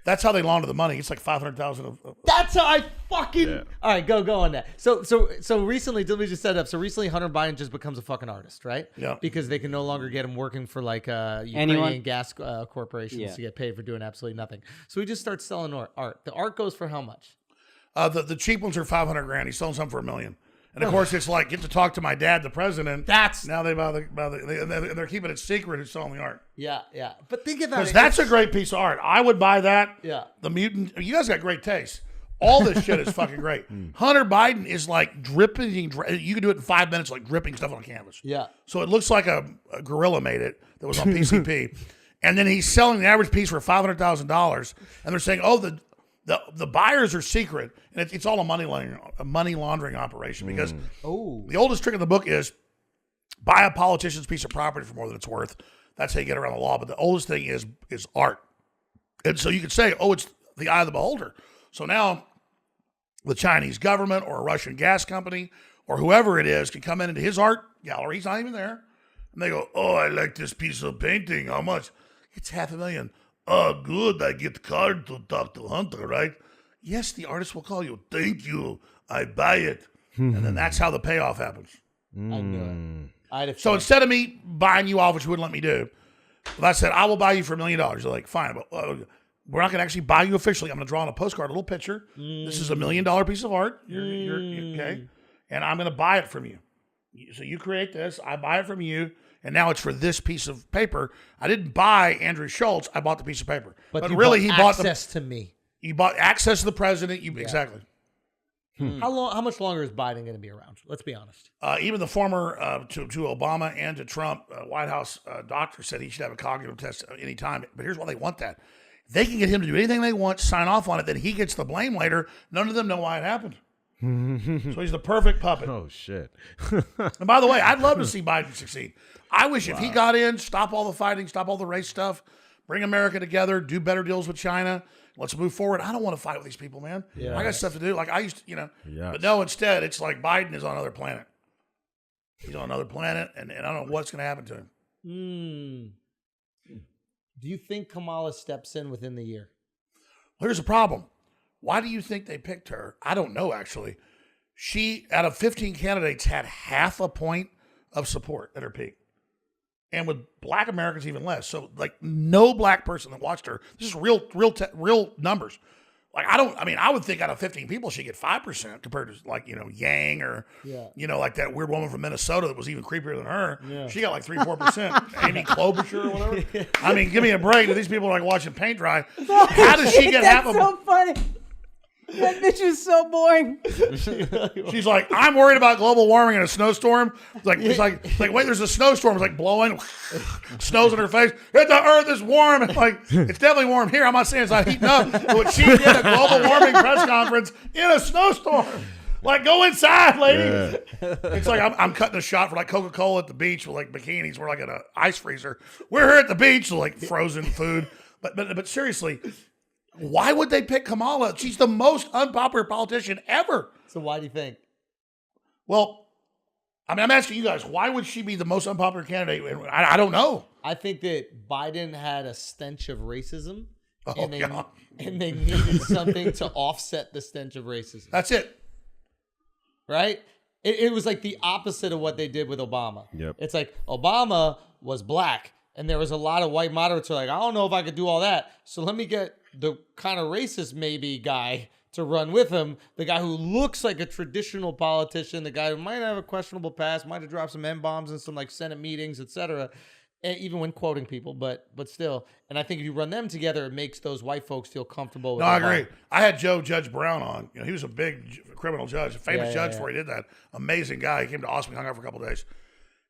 that's how they launder the money. It's like 500,000 of That's how I fucking. All right, go on that. So recently, let me just set it up. So recently, Hunter Biden just becomes a fucking artist, right? Yeah. Because they can no longer get him working for like Ukrainian Anyone? gas corporations Yeah. to get paid for doing absolutely nothing. So he just starts selling art. The art goes for how much? the cheap ones are 500 grand. He's selling some for $1 million. And of course, it's like, get to talk to my dad, the president. That's- now they're keeping it secret who's selling the art. Yeah. But think about Because it. that's a great piece of art. I would buy that. Yeah. The mutant. You guys got great taste. All this shit is fucking great. Hunter Biden is like dripping. You can do it in 5 minutes, like dripping stuff on canvas. Yeah. So it looks like a gorilla made it that was on PCP. And then he's selling the average piece for $500,000. And they're saying, The buyers are secret, and it's all a money laundering operation because the oldest trick in the book is buy a politician's piece of property for more than it's worth. That's how you get around the law. But the oldest thing is art. And so you could say, it's the eye of the beholder. So now the Chinese government or a Russian gas company or whoever it is can come into his art gallery. He's not even there. And they go, I like this piece of painting. How much? It's $500,000. Oh, good. I get card to talk to Hunter, right? Yes, the artist will call you. Thank you. I buy it. And then that's how the payoff happens. I knew it. So instead of me buying you off, which you wouldn't let me do, I said, I will buy you for $1 million. They're like, fine, but we're not going to actually buy you officially. I'm going to draw on a postcard, a little picture. This is $1 million piece of art. You're okay. And I'm going to buy it from you. So you create this. I buy it from you. And now it's for this piece of paper. I didn't buy Andrew Schulz. I bought the piece of paper. But really, he bought access to me. You bought access to the president. Exactly. How much longer is Biden going to be around? Let's be honest. Even the former to Obama and to Trump White House doctor said he should have a cognitive test at any time. But here's why they want that. They can get him to do anything they want, sign off on it, then he gets the blame later. None of them know why it happened. So he's the perfect puppet. Oh, shit. And by the way, I'd love to see Biden succeed. I wish if he got in, stop all the fighting, stop all the race stuff, bring America together, do better deals with China. Let's move forward. I don't want to fight with these people, man. Yeah. I got stuff to do. Like I used to, Yes. But no, instead, it's like Biden is on another planet. He's on another planet, and I don't know what's going to happen to him. Do you think Kamala steps in within the year? Well, here's the problem. Why do you think they picked her? I don't know, actually. She, out of 15 candidates, had half a point of support at her peak. And with black Americans, even less. So, like, no black person that watched her. This is real numbers. Like, I would think out of 15 people, she'd get 5% compared to, like, Yang or, like that weird woman from Minnesota that was even creepier than her. Yeah. She got like 3-4%. Amy Klobuchar or whatever. I mean, give me a break. These people are like watching paint dry. How does she get half of so funny. That bitch is so boring. She's like, I'm worried about global warming and a snowstorm. It's like, wait, there's a snowstorm. It's like blowing, snow's in her face. The earth is warm. It's like, it's definitely warm here. I'm not saying it's not heating up. But what she did at a global warming press conference in a snowstorm. Like, go inside, lady. Yeah. It's like I'm cutting a shot for like Coca-Cola at the beach with like bikinis. We're like in an ice freezer. We're here at the beach with like frozen food. But seriously, why would they pick Kamala? She's the most unpopular politician ever. So why do you think? Well, I mean, I'm asking you guys, why would she be the most unpopular candidate? I don't know. I think that Biden had a stench of racism, and God. they needed something to offset the stench of racism. That's it. Right? It was like the opposite of what they did with Obama. Yep. It's like Obama was black, and there was a lot of white moderates who are like, I don't know if I could do all that, so let me get the kind of racist maybe guy to run with him, the guy who looks like a traditional politician, the guy who might have a questionable past, might have dropped some M-bombs in some like Senate meetings, etc., even when quoting people, but still. And I think if you run them together, it makes those white folks feel comfortable with I agree. I had Judge Brown on. He was a big criminal judge, a famous judge before he did that. Amazing guy. He came to Austin, hung out for a couple of days.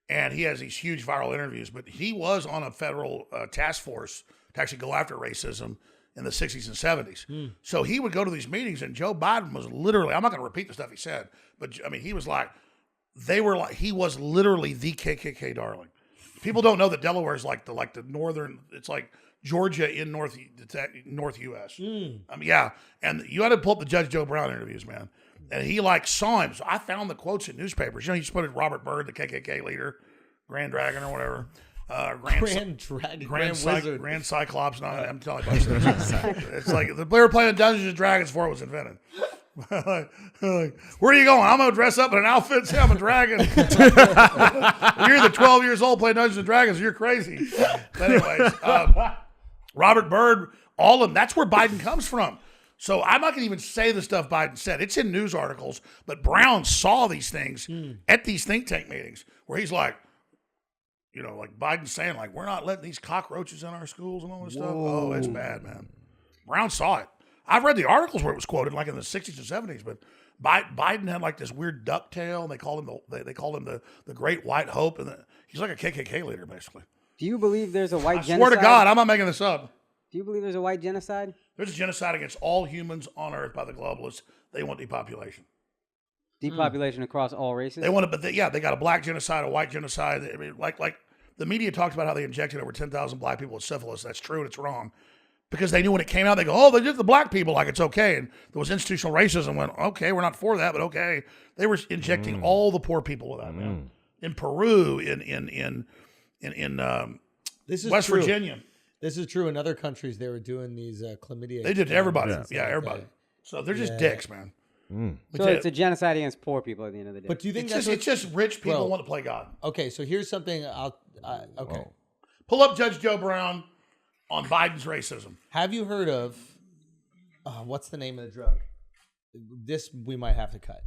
And he has these huge viral interviews, but he was on a federal task force to actually go after racism in the 60s and 70s. So he would go to these meetings, and Joe Biden was literally, I'm not going to repeat the stuff he said, but I mean, he was he was literally the KKK darling. People don't know that Delaware is like the northern, it's like Georgia in North U.S. I mean, yeah. And you had to pull up the Judge Joe Brown interviews, man. And he saw him. So I found the quotes in newspapers. He just put it Robert Byrd, the KKK leader, Grand Dragon or whatever. Grand Dragon, Grand Cyclops. No, I'm telling you. It's like they were playing Dungeons and Dragons before it was invented. Where are you going? I'm going to dress up in an outfit. Say I'm a dragon. You're the 12 years old playing Dungeons and Dragons. You're crazy. But anyways, Robert Byrd, all of them. That's where Biden comes from. So I'm not going to even say the stuff Biden said. It's in news articles. But Brown saw these things at these think tank meetings where he's like, like Biden saying, like, we're not letting these cockroaches in our schools and all this stuff. Oh, it's bad, man. Brown saw it. I've read the articles where it was quoted, like in the 60s and 70s, but Biden had like this weird ducktail, and they called him the Great White Hope, and he's like a KKK leader, basically. Do you believe there's a white genocide? Swear to God, I'm not making this up. Do you believe there's a white genocide? There's a genocide against all humans on Earth by the globalists. They want depopulation. Depopulation across all races? They want it, but they got a black genocide, a white genocide. I mean, like the media talked about how they injected over 10,000 black people with syphilis. That's true and it's wrong. Because they knew when it came out, they go, oh, they did the black people like it's okay. And there was institutional racism. Went, okay, we're not for that, but okay. They were injecting all the poor people with that, man. In Peru, in This is West true. Virginia. This is true. In other countries, they were doing these chlamydia. They did to everybody. experiments and Yeah, stuff like everybody. that. So they're just dicks, man. So it's a genocide against poor people at the end of the day. But do you think It's just rich people Bro. want to play God. Okay, so here's something okay. Pull up Judge Joe Brown on Biden's racism. Have you heard of what's the name of the drug? This we might have to cut.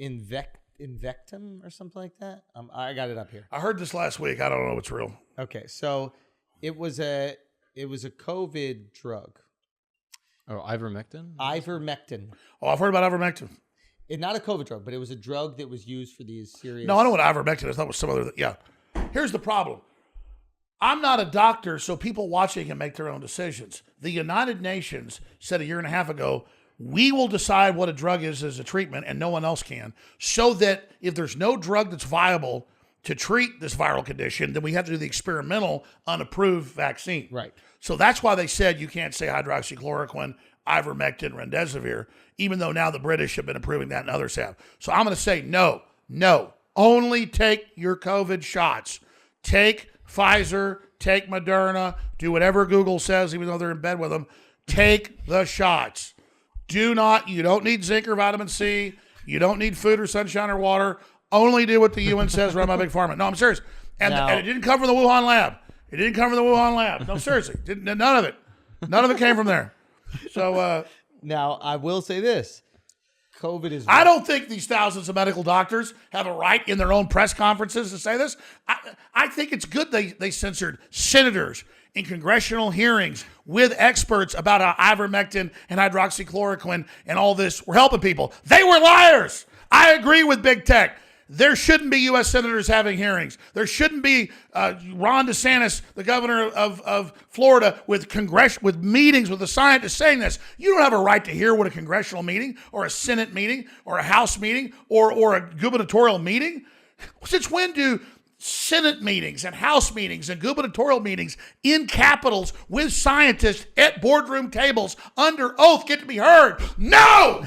Invectum or something like that. I got it up here. I heard this last week. I don't know if it's real. Okay, so it was a COVID drug. Oh, ivermectin? Ivermectin. Oh, I've heard about ivermectin. It's not a COVID drug, but it was a drug that was used for these serious. No, I know what ivermectin is. That was some other. Yeah. Here's the problem. I'm not a doctor, so people watching can make their own decisions. The United Nations said a year and a half ago, we will decide what a drug is as a treatment, and no one else can, so that if there's no drug that's viable to treat this viral condition, then we have to do the experimental, unapproved vaccine. Right. So that's why they said you can't say hydroxychloroquine, ivermectin, remdesivir, even though now the British have been approving that and others have. So I'm going to say no. Only take your COVID shots. Take Pfizer, take Moderna, do whatever Google says, even though they're in bed with them. Take the shots. You don't need zinc or vitamin C. You don't need food or sunshine or water. Only do what the UN says run by Big Pharma. No, I'm serious. And it didn't come from the Wuhan lab. No, seriously. None of it. None of it came from there. So Now, I will say this. COVID is... I don't think these thousands of medical doctors have a right in their own press conferences to say this. I think it's good they censored senators in congressional hearings with experts about how ivermectin and hydroxychloroquine and all this were helping people. They were liars. I agree with big tech. There shouldn't be U.S. senators having hearings. There shouldn't be Ron DeSantis, the governor of Florida, with meetings with the scientists saying this. You don't have a right to hear what a congressional meeting or a Senate meeting or a House meeting or a gubernatorial meeting. Since when do Senate meetings and House meetings and gubernatorial meetings in capitals with scientists at boardroom tables under oath get to be heard? No!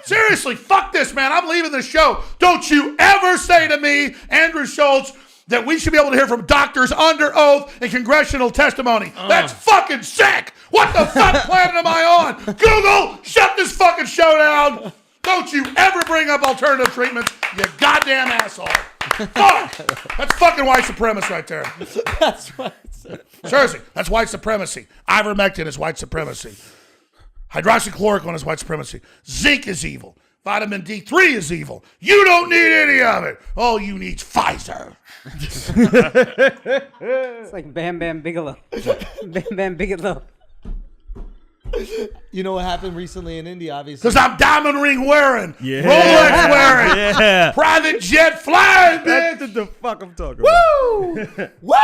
Seriously, fuck this, man. I'm leaving the show. Don't you ever say to me, Andrew Schulz, that we should be able to hear from doctors under oath and congressional testimony. That's fucking sick. What the fuck planet am I on? Google, shut this fucking show down. Don't you ever bring up alternative treatments, you goddamn asshole. Fuck. That's fucking white supremacy right there. That's white supremacy. Seriously, that's white supremacy. Ivermectin is white supremacy. Hydroxychloroquine is white supremacy. Zinc is evil. Vitamin D3 is evil. You don't need any of it. All you need is Pfizer. It's like Bam Bam Bigelow. Bam Bam Bigelow. You know what happened recently in India, obviously? Because I'm diamond ring wearing, Rolex wearing, private jet flying, bitch. That's what the fuck I'm talking about. Woo! Woo!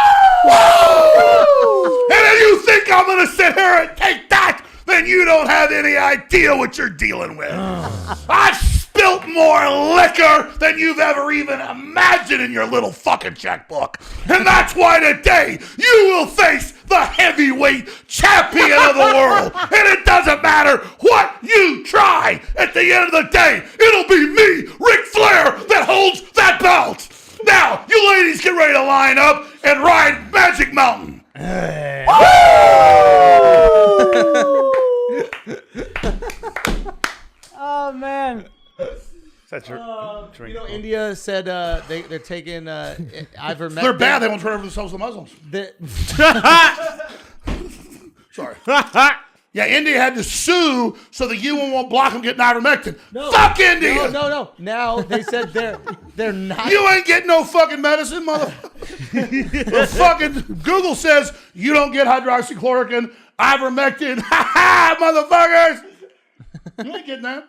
And then you think I'm going to sit here and take that? Then you don't have any idea what you're dealing with. I've spilt more liquor than you've ever even imagined in your little fucking checkbook. And that's why today you will face the heavyweight champion of the world. And it doesn't matter what you try. At the end of the day, it'll be me, Ric Flair, that holds that belt. Now, you ladies get ready to line up and ride Magic Mountain. Oh, man. That's your drink. You know, India said they're taking ivermectin. They're bad. They won't turn over themselves to Muslims. Sorry. Yeah, India had to sue so the UN won't block them getting ivermectin. Fuck India! No. Now they said they're not. You ain't getting no fucking medicine, motherfucker. The fucking Google says you don't get hydroxychloroquine, ivermectin. Ha ha, motherfuckers! You ain't getting that.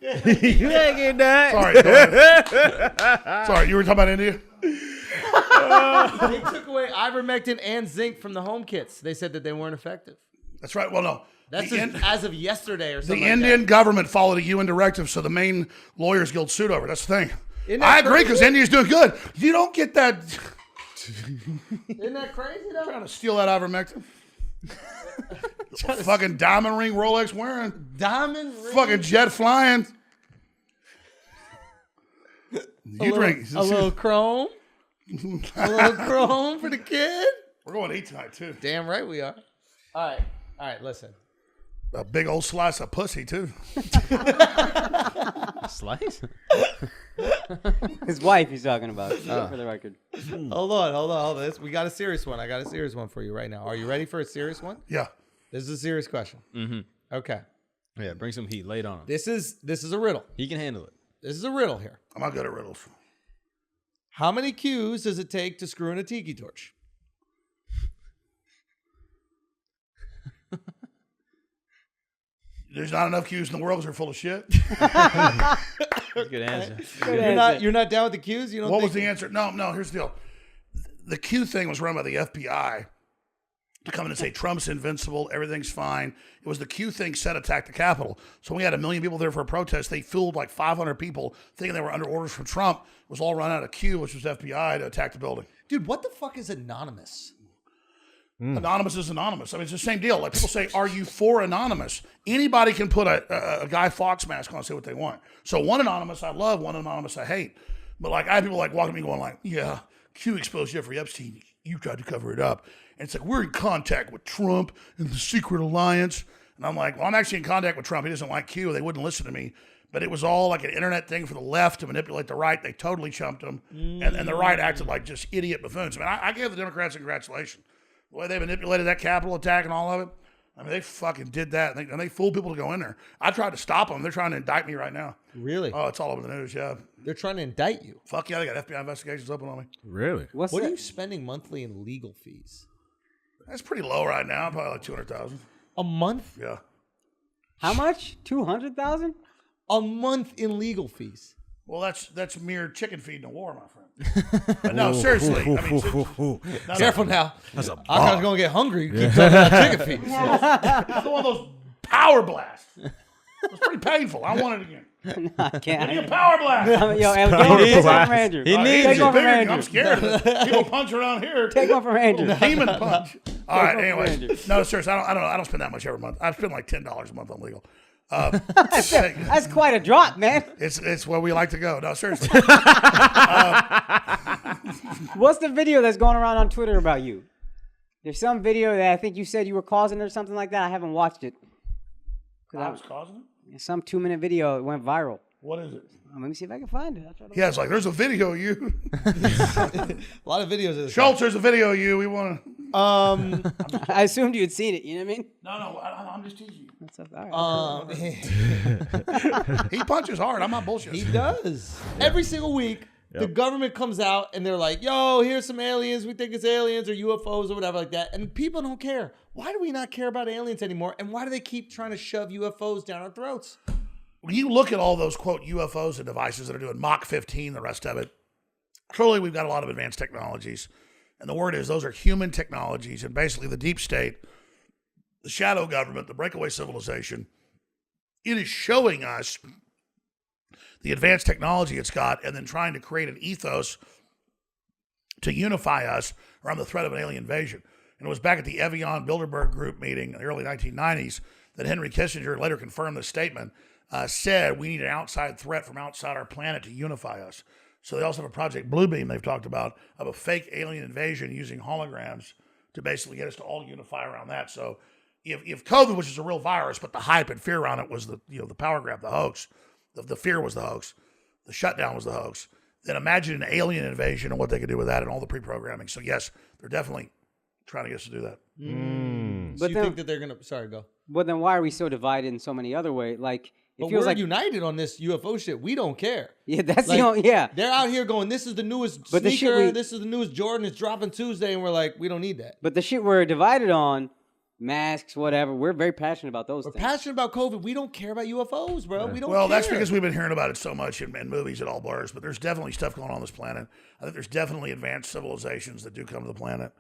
You ain't getting that. Sorry, go ahead. Sorry, you were talking about India? They took away ivermectin and zinc from the home kits. They said that they weren't effective. That's right. Well, no. That's as of yesterday or something. The Indian government followed a UN directive, so the main Lawyers Guild sued over it. That's the thing. I agree because India's doing good. You don't get that. Isn't that crazy though? Trying to steal that ivermectin. Fucking diamond ring Rolex wearing. Diamond ring. Fucking jet flying. You drink. A little chrome. A little chrome for the kid. We're going to eat tonight, too. Damn right we are. All right, listen. A big old slice of pussy, too. Slice? His wife he's talking about, for the record. Hold on. We got a serious one. I got a serious one for you right now. Are you ready for a serious one? Yeah. This is a serious question. Mm-hmm. Okay. Yeah, bring some heat. Lay it on him. This is a riddle. He can handle it. This is a riddle here. I'm not good at riddles. How many Qs does it take to screw in a tiki torch? There's not enough Qs in the world because they're full of shit. Good answer. You're not down with the Qs? You don't What was the answer? No, here's the deal. The Q thing was run by the FBI to come in and say Trump's invincible, everything's fine. It was the Q thing said attack the Capitol. So we had 1 million people there for a protest. They fooled like 500 people thinking they were under orders from Trump. It was all run out of Q, which was FBI, to attack the building. Dude, what the fuck is anonymous? Anonymous is anonymous. I mean, it's the same deal. Like people say, are you for anonymous? Anybody can put a Guy Fawkes mask on and say what they want. So one anonymous I love, one anonymous I hate. But like I have people like walking at me going like, yeah, Q exposed Jeffrey Epstein. You tried to cover it up. And it's like, we're in contact with Trump and the secret alliance. And I'm like, well, I'm actually in contact with Trump. He doesn't like Q. They wouldn't listen to me. But it was all like an internet thing for the left to manipulate the right. They totally chumped them. And the right acted like just idiot buffoons. I mean, I gave the Democrats a congratulations. The way they manipulated that Capitol attack and all of it. I mean, they fucking did that. And they fooled people to go in there. I tried to stop them. They're trying to indict me right now. Really? Oh, it's all over the news, yeah. They're trying to indict you. Fuck yeah, they got FBI investigations open on me. Really? What are you spending monthly in legal fees? That's pretty low right now, probably like $200,000. A month? Yeah. How much? 200,000? A month in legal fees. Well, that's mere chicken feed in a war, my friend. But no, seriously. I mean, Careful now. That's a Akaash's going to get hungry. You keep talking about chicken feet. It's one of those power blasts. It was pretty painful. I want it again. No, I can't. Give me a power blast. Yo, take one from Andrew. He needs Take it. one from Bigger. Andrew. I'm scared of it. People punch around here. Take one from Andrew. Demon punch. All right. one from Anyways, Andrew. no, seriously. I don't spend that much every month. I spend like $10 a month on legal. That's quite a drop, man. It's where we like to go. No, seriously. What's the video that's going around on Twitter about you? There's some video that I think you said you were causing or something like that. I haven't watched it. I was causing it? Some 2-minute video it went viral. What is it? Let me see if I can find it. I'll try to Yeah, it's like, there's a video of you. A lot of videos of this. Schulz, there's a video of you. We want to. I assumed you had seen it. You know what I mean? No, I'm just teasing you. That's all right. He punches hard. I'm not bullshit. He does. Every single week, the government comes out and they're like, yo, here's some aliens. We think it's aliens or UFOs or whatever like that. And people don't care. Why do we not care about aliens anymore? And why do they keep trying to shove UFOs down our throats? When you look at all those, quote, UFOs and devices that are doing Mach 15, the rest of it, clearly we've got a lot of advanced technologies. And the word is those are human technologies. And basically the deep state, the shadow government, the breakaway civilization, it is showing us the advanced technology it's got and then trying to create an ethos to unify us around the threat of an alien invasion. And it was back at the Evian Bilderberg group meeting in the early 1990s that Henry Kissinger later confirmed this statement, said we need an outside threat from outside our planet to unify us. So they also have a Project Bluebeam they've talked about of a fake alien invasion using holograms to basically get us to all unify around that. So if COVID, which is a real virus, but the hype and fear around it was the power grab, the hoax, the fear was the hoax, the shutdown was the hoax, then imagine an alien invasion and what they could do with that and all the pre-programming. So yes, they're definitely trying to get us to do that. So you think that they're going to... Sorry, go. But then why are we so divided in so many other ways? Like, it But feels we're like united on this UFO shit. We don't care. Yeah, that's Like, the only, yeah. They're out here going, this is the newest But the shit sneaker, we- this is the newest Jordan, it's dropping Tuesday, and we're like, we don't need that. But the shit we're divided on, masks, whatever, we're very passionate about those We're things. passionate about COVID. We don't care about UFOs, bro. We don't Well, care. that's because we've been hearing about it so much in movies, it all blurs. But there's definitely stuff going on this planet. I think there's definitely advanced civilizations that do come to the planet.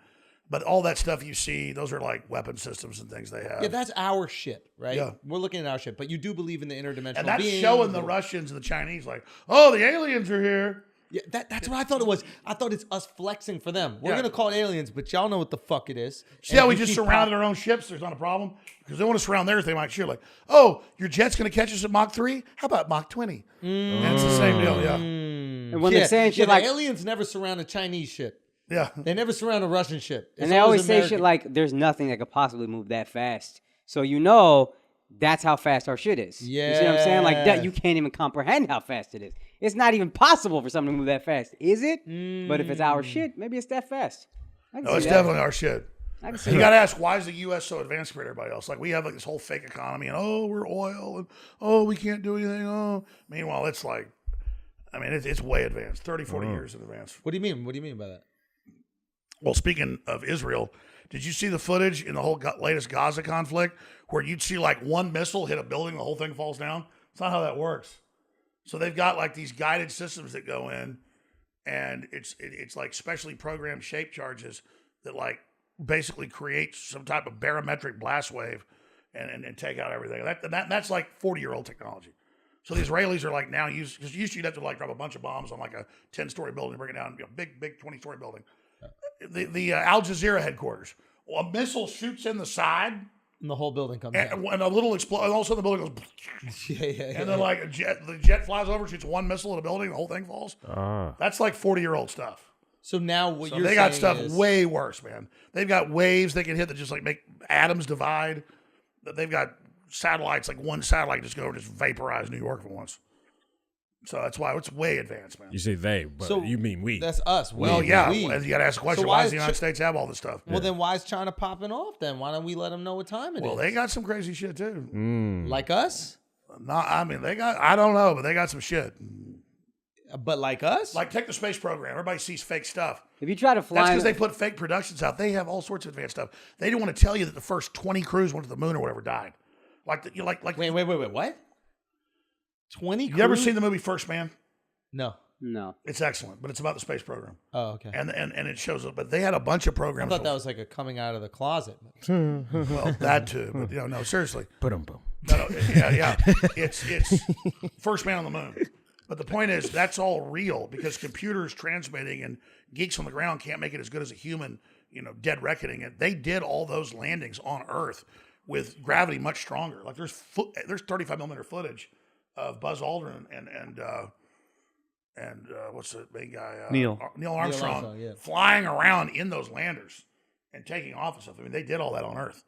But all that stuff you see, those are like weapon systems and things they have. Yeah, that's our shit, right? Yeah. We're looking at our shit. But you do believe in the interdimensional And that's beings. showing the Russians and the Chinese like, oh, the aliens are here. Yeah, that's what I thought it was. I thought it's us flexing for them. We're Yeah. going to call it aliens, but y'all know what the fuck it is. See how we just surrounded our own ships? There's not a problem. Because they want to surround theirs, they might shoot like, oh, your jet's going to catch us at Mach 3? How about Mach 20? And it's the same deal, yeah. And when they're saying shit the like aliens never surround a Chinese ship. Yeah. They never surround a Russian ship. It's and they always say American. shit like, there's nothing that could possibly move that fast. So you know that's how fast our shit is. You see what I'm saying? Like that, you can't even comprehend how fast it is. It's not even possible for something to move that fast, is it? But if it's our shit, maybe it's that fast. No, it's definitely our shit. I can see You that. got to ask, why is the U.S. so advanced compared to everybody else? Like, we have like this whole fake economy, and oh, we're oil, and oh, we can't do anything. Oh, meanwhile, it's like, I mean, it's way advanced, 30, 40 years in advance. What do you mean? What do you mean by that? Well, speaking of Israel, did you see the footage in the whole latest Gaza conflict where you'd see like one missile hit a building, the whole thing falls down? It's not how that works. So they've got like these guided systems that go in, and it's like specially programmed shape charges that like basically create some type of barometric blast wave and take out everything. That's like 40-year-old technology. So the Israelis are like now because used to you'd have to like drop a bunch of bombs on like a 10-story building, bring it down, big 20-story building. The Al Jazeera headquarters. Well, a missile shoots in the side, And the whole building comes down. and a little explosion. And all of a sudden, the building goes. Yeah. And then, like the jet flies over, shoots one missile at a building, the whole thing falls. That's like 40-year-old stuff. So now what So you're they saying got stuff is, way worse, man. They've got waves they can hit that just like make atoms divide. They've got satellites, like one satellite just go and just vaporize New York for once. So that's why it's way advanced, man. You say they, but So you mean we. that's us. Well, We. you got to ask the question: So why why does the is United States have all this stuff? Well, then why is China popping off then? Why don't we let them know what time it is? Well, they got some crazy shit too. Like us? I mean, they got. I don't know, but they got some shit. But like us? Like take the space program. Everybody sees fake stuff. If you try to fly, That's because they put fake productions out. They have all sorts of advanced stuff. They didn't want to tell you that the first 20 crews went to the moon or whatever died. Like you like. Wait, what? 20 You ever crews? seen the movie First Man? No. no. It's excellent, but it's about the space program. Oh, okay. And it shows up. But they had a bunch of I programs. thought that was like a coming out of the closet. Well, that too. But no, seriously. Boom. No, yeah. It's First Man on the Moon. But the point is, that's all real because computers transmitting and geeks on the ground can't make it as good as a human, dead reckoning it. They did all those landings on Earth with gravity much stronger. Like there's 35 millimeter footage of Buzz Aldrin and what's the big guy? Neil Armstrong yeah. flying around in those landers and taking off and stuff. I mean, they did all that on Earth.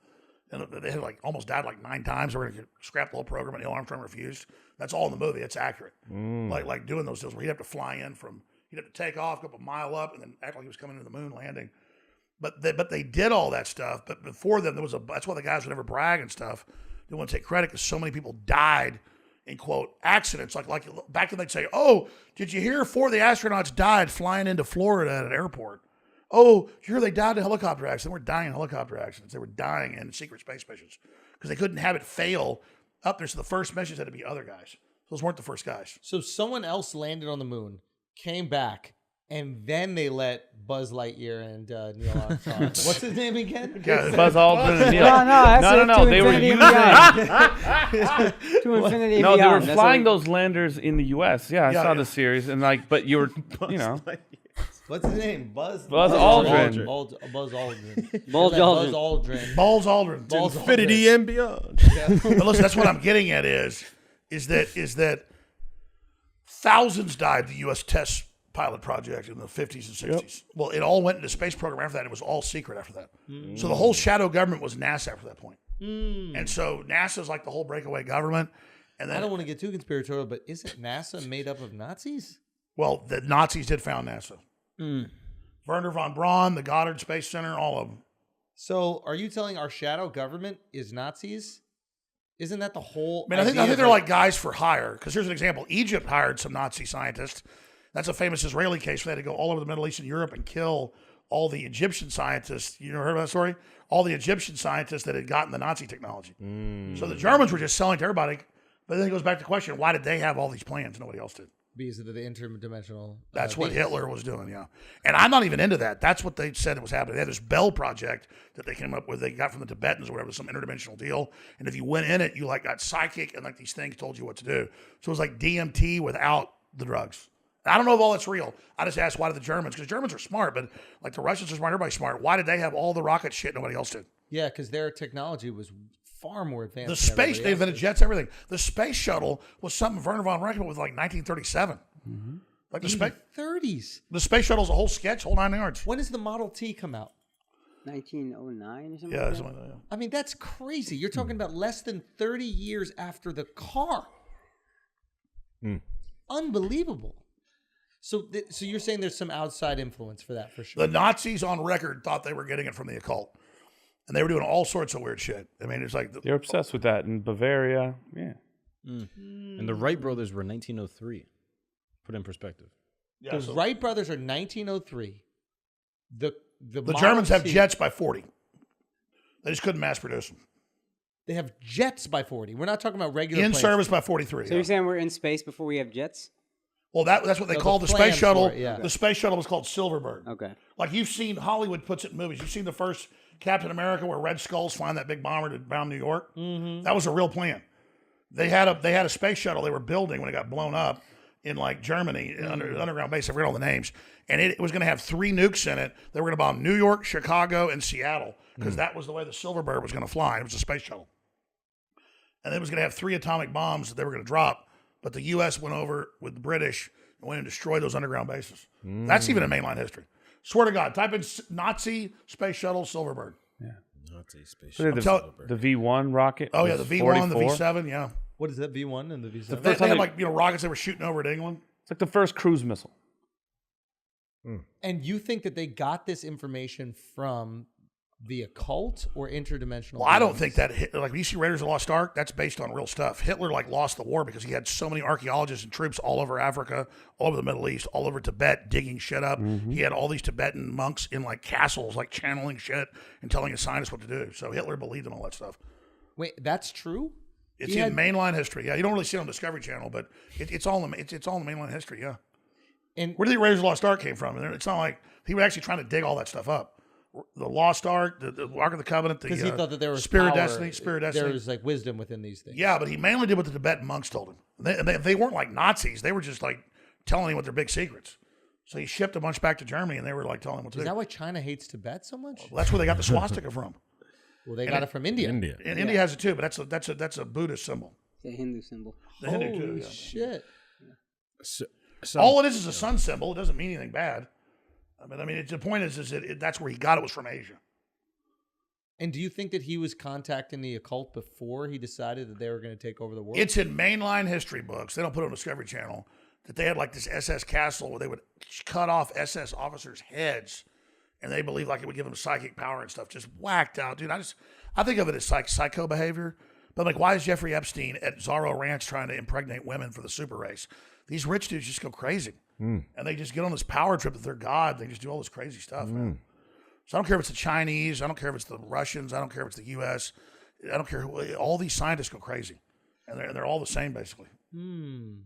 And they had like almost died like 9 times. They were going to scrap the whole program, and Neil Armstrong refused. That's all in the movie. It's accurate. Like doing those deals where he'd have to fly in he'd have to take off, go up a mile up, and then act like he was coming into the moon landing. But they did all that stuff. But before then, that's why the guys would never brag and stuff. They want to take credit because so many people died in quote accidents. Like back then they'd say, "Oh, did you hear 4 of the astronauts died flying into Florida at an airport? Oh, did you hear they died in helicopter accidents? They weren't dying in helicopter accidents. They were dying in secret space missions because they couldn't have it fail up there. So the first missions had to be other guys. Those weren't the first guys. So someone else landed on the moon, came back, and then they let Buzz Lightyear and Neil Armstrong. What's his name again? Buzz Aldrin and Neil. No. They were using. To infinity and No, they were beyond. flying those landers in the U.S. Yeah, I saw the series, and but you were, What's his name? Buzz Aldrin. Buzz Aldrin. Buzz Aldrin. Balls Aldrin. Balls Infinity and beyond. But listen, that's what I'm getting at is that thousands died the U.S. test pilot project in the 50s and 60s. Yep. Well, it all went into space program after that. It was all secret after that. So the whole shadow government was NASA after that point. And so NASA's like the whole breakaway government. And then I don't want to get too conspiratorial, but isn't NASA made up of Nazis? Well, the Nazis did found NASA. Werner von Braun, the Goddard Space Center, all of them. So are you telling our shadow government is Nazis? Isn't that the whole I think they're like guys for hire. Because here's an example. Egypt hired some Nazi scientists. That's a famous Israeli case where they had to go all over the Middle East and Europe and kill all the Egyptian scientists. You ever heard of that story? All the Egyptian scientists that had gotten the Nazi technology. So the Germans were just selling to everybody. But then it goes back to the question, why did they have all these plans? Nobody else did. because of the interdimensional. That's what beings. Hitler was doing, yeah. And I'm not even into that. That's what they said was happening. They had this Bell project that they came up with. They got from the Tibetans or whatever, some interdimensional deal. And if you went in it, you like got psychic and like these things told you what to do. So it was like DMT without the drugs. And I don't know if all that's real. I just asked why did the Germans, because Germans are smart, but like the Russians are smart, everybody's smart. Why did they have all the rocket shit nobody else did? Yeah, because their technology was far more advanced. The than space, everybody they invented else's. jets, everything. The space shuttle was something Werner von Braun was like 1937. Like the In space, the 30s. the space shuttle's a whole sketch, whole 9 yards. When does the Model T come out? 1909 or something. Yeah, like that? something like that. I mean, that's crazy. You're talking about less than 30 years after the car. Unbelievable. So you're saying there's some outside influence for that, for sure. The Nazis on record thought they were getting it from the occult, and they were doing all sorts of weird shit. I mean, it's like They're obsessed with that in Bavaria. Yeah. And the Wright brothers were 1903. Put in perspective. yeah, the so Wright brothers are 1903. The the Model Germans have T- jets by 40. They just couldn't mass produce them. They have jets by 40. We're not talking about regular In planes. service by 43. So yeah. you're saying we're in space before we have jets? Well, that's what they No, call the the space plans shuttle. for it, yeah. The space shuttle was called Silverbird. Okay. Like you've seen, Hollywood puts it in movies. You've seen the first Captain America where Red Skull's flying that big bomber to bound New York. That was a real plan. They had a space shuttle they were building when it got blown up in like Germany, underground base. I forget all the names. And it was going to have 3 nukes in it. They were going to bomb New York, Chicago, and Seattle because that was the way the Silverbird was going to fly. It was a space shuttle. And it was going to have 3 atomic bombs that they were going to drop. But the U.S. went over with the British and went and destroyed those underground bases. That's even in mainline history. Swear to God, type in Nazi space shuttle Silverbird. Nazi space. So the V1 rocket. Oh yeah, was the V1, the 44. V7, yeah. What is that, V1 and the V7? They had like rockets they were shooting over at England. It's like the first cruise missile. And you think that they got this information from the occult or interdimensional? Well, I don't beings? think that like when you see Raiders of the Lost Ark, that's based on real stuff. Hitler like lost the war because he had so many archaeologists and troops all over Africa, all over the Middle East, all over Tibet digging shit up. He had all these Tibetan monks in like castles, like channeling shit and telling his scientists what to do. So Hitler believed in all that stuff. Wait, that's true? It's He in had- mainline history. Yeah, you don't really see it on Discovery Channel, but it's all in it's all in the mainline history. Yeah. And Where do you think Raiders of the Lost Ark came from? It's not like he was actually trying to dig all that stuff up. The Lost Ark, the Ark of the Covenant, because he thought that there was Spirit power, Destiny, Spirit Destiny. There was like wisdom within these things. Yeah, but he mainly did what the Tibetan monks told him. They weren't like Nazis. They were just like telling him what their big secrets. So he shipped a bunch back to Germany, and they were like telling him what to Is do. that why China hates Tibet so much? Well, that's where they got the swastika from. Well, they got it from India. India. And India has it too, but that's a Buddhist symbol. It's a Hindu symbol. The Hindu too. Holy Yeah. shit. So All it is a sun symbol. It doesn't mean anything bad. I mean, the point is that that's where he got it was from Asia. And do you think that he was contacting the occult before he decided that they were going to take over the world? It's in mainline history books. They don't put it on Discovery Channel. That they had like this SS castle where they would cut off SS officers' heads, and they believed like it would give them psychic power and stuff. Just whacked out, dude. I think of it as psycho behavior. But like, why is Jeffrey Epstein at Zorro Ranch trying to impregnate women for the super race? These rich dudes just go crazy, and they just get on this power trip that they're God. They just do all this crazy stuff, man. So I don't care if it's the Chinese. I don't care if it's the Russians. I don't care if it's the U.S. I don't care who. All these scientists go crazy, and they're all the same basically. You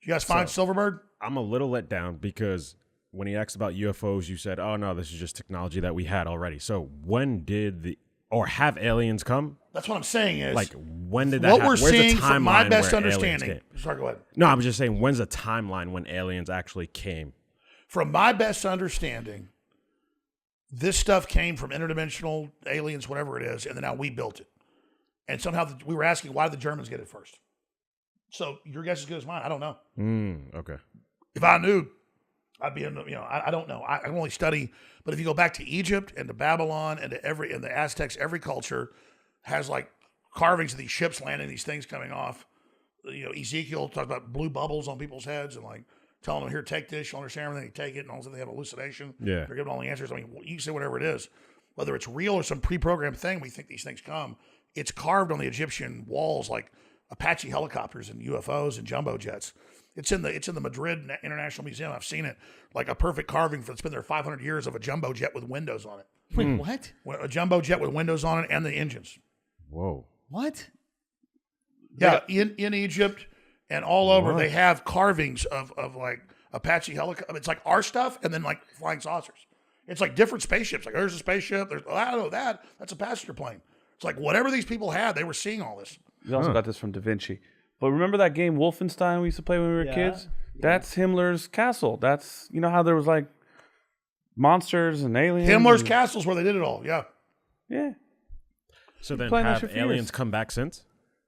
guys find Silverbird? I'm a little let down because when he asked about UFOs, you said, "Oh no, this is just technology that we had already." So when did have aliens come? That's what I'm saying is Like when did that what happen? we're Where's the seeing from my timeline best where aliens understanding. came? Sorry, go ahead. No, I'm just saying when's the timeline when aliens actually came? From my best understanding, this stuff came from interdimensional aliens, whatever it is, and then now we built it. And somehow we were asking, why did the Germans get it first? So your guess is as good as mine. I don't know. Okay. If I knew, I'd be in the, I don't know. I can only study. But if you go back to Egypt and to Babylon and to the Aztecs, every culture has like carvings of these ships landing, these things coming off. Ezekiel talks about blue bubbles on people's heads and like telling them, here, take this, you'll understand everything, you take it, and all of a sudden they have hallucination. Yeah. They're giving all the answers. I mean, you can say whatever it is. Whether it's real or some pre-programmed thing, we think these things come. It's carved on the Egyptian walls like Apache helicopters and UFOs and jumbo jets. It's in the Madrid International Museum. I've seen it, like a perfect carving that's been there 500 years of a jumbo jet with windows on it. Wait, what? A jumbo jet with windows on it and the engines. Whoa. What? Yeah, in Egypt, and all over they have carvings of like Apache helicopter. It's like our stuff, and then like flying saucers. It's like different spaceships. Like there's a spaceship. There's I don't know that. That's a passenger plane. It's like whatever these people had, they were seeing all this. We also got this from Da Vinci. But remember that game Wolfenstein we used to play when we were kids? That's Himmler's castle. That's, you know how there was like monsters and aliens? Himmler's castle's where they did it all. Yeah. Yeah. So then playing that have shit for aliens years. come back since?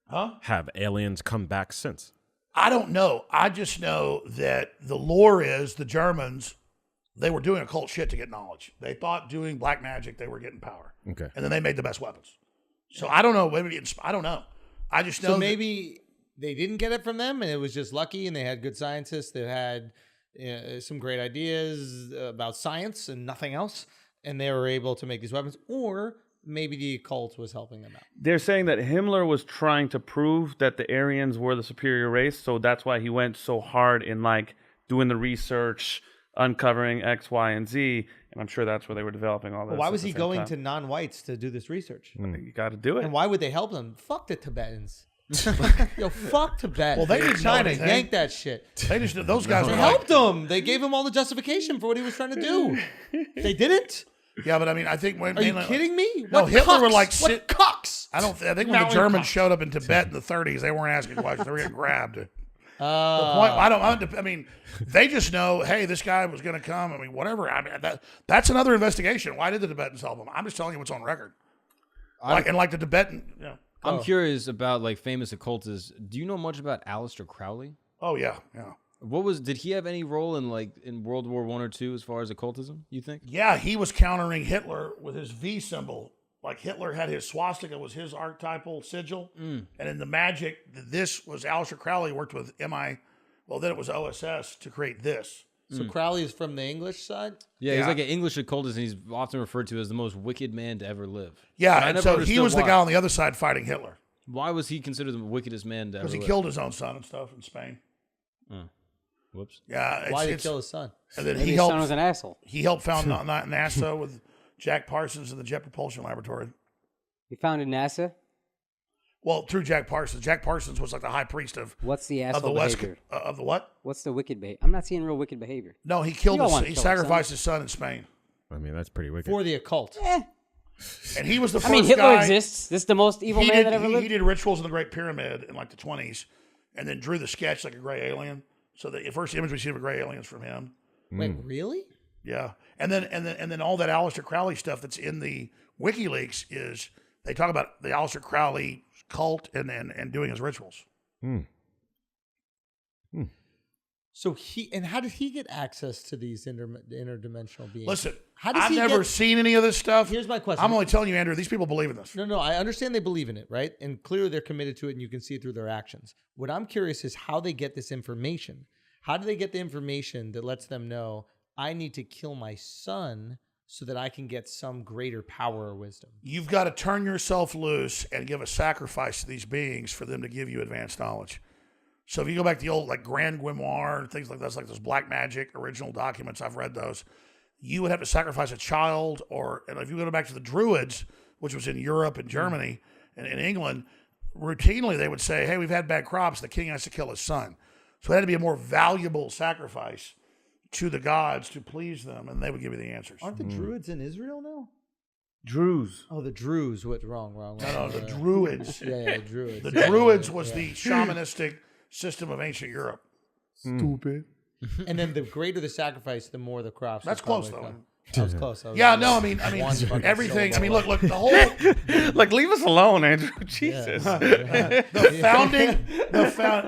Huh? Have aliens come back since? I don't know. I just know that the lore is the Germans, they were doing occult shit to get knowledge. They thought doing black magic, they were getting power. Okay. And then they made the best weapons. So I don't know. Maybe I don't know. I just know. So maybe they didn't get it from them, and it was just lucky, and they had good scientists that had some great ideas about science and nothing else, and they were able to make these weapons. Or maybe the occult was helping them out. They're saying that Himmler was trying to prove that the Aryans were the superior race, so that's why he went so hard in like doing the research, uncovering X, Y, and Z, and I'm sure that's where they were developing all this. Well, why was he going to non-whites to do this research? You got to do it. And why would they help them? Fuck the Tibetans. Yo, fuck Tibet. Well, they didn't know China anything. yank that shit. They just those guys They were helped him. They gave him all the justification for what he was trying to do. They didn't. Yeah, but I mean, I think when Are you kidding me? No, What Hitler were cucks? like What cucks? I think when the Mountain Germans cocks. showed up in Tibet in the 30s, they weren't asking questions; they were getting grabbed. The point, I mean, they just know, hey, this guy was going to come. I mean, whatever. I mean, that's another investigation. Why did the Tibetans help him? I'm just telling you what's on record. Like the Tibetan, you know. I'm curious about like famous occultists. Do you know much about Aleister Crowley? Oh yeah. Did he have any role in World War I or II as far as occultism, you think? Yeah, he was countering Hitler with his V symbol. Like Hitler had his swastika was his archetypal sigil. And in the magic, this was Aleister Crowley worked with then it was OSS to create this. So Crowley is from the English side? Yeah, he's like an English occultist, and he's often referred to as the most wicked man to ever live. Yeah, I and never so he understood was the why. guy on the other side fighting Hitler. Why was he considered the wickedest man to ever Because he live? killed his own son and stuff in Spain. Whoops. Yeah. Why did he kill his son? And then Maybe he his helped. son was an asshole. He helped found NASA with Jack Parsons in the Jet Propulsion Laboratory. He founded NASA. Well, through Jack Parsons. Jack Parsons was like the high priest of What's the the asshole West behavior? of the what? What's the wicked behavior? I'm not seeing real wicked behavior. No, he killed You don't his. wanna He kill his son. sacrificed his son in Spain, I mean, that's pretty wicked. For the occult. and he was the first I mean, Hitler guy. exists. This is the most evil man that ever lived. He did rituals in the Great Pyramid in like the 20s, and then drew the sketch like a gray alien. So the first image we see of a gray alien is from him. Wait, really? Yeah, and then all that Aleister Crowley stuff that's in the WikiLeaks is they talk about the Aleister Crowley cult and doing his rituals. So how did he get access to these interdimensional beings? Listen, How does I've he never get- seen any of this stuff. Here's my question. I'm only telling you, Andrew, these people believe in this. No, I understand they believe in it, right? And clearly they're committed to it, and you can see it through their actions. What I'm curious is how they get this information. How do they get the information that lets them know I need to kill my son so that I can get some greater power or wisdom? You've got to turn yourself loose and give a sacrifice to these beings for them to give you advanced knowledge. So if you go back to the old like Grand Grimoire and things like that, like those black magic original documents, I've read those. You would have to sacrifice a child, and if you go back to the Druids, which was in Europe and Germany and in England, routinely they would say, hey, we've had bad crops, the king has to kill his son. So it had to be a more valuable sacrifice to the gods to please them, and they would give you the answers. Aren't the Druids in Israel now? Druze. Oh, the Druze. What? Wrong. No, the Druids. Yeah, Druids. The Druids was the shamanistic system of ancient Europe. Stupid. And then the greater the sacrifice, the more the crops. That's would close, probably though. come. That was close. That was Yeah, like no, I mean one fucking everything. I mean, syllable. look, the whole Like, leave us alone, Andrew. Jesus. the founding.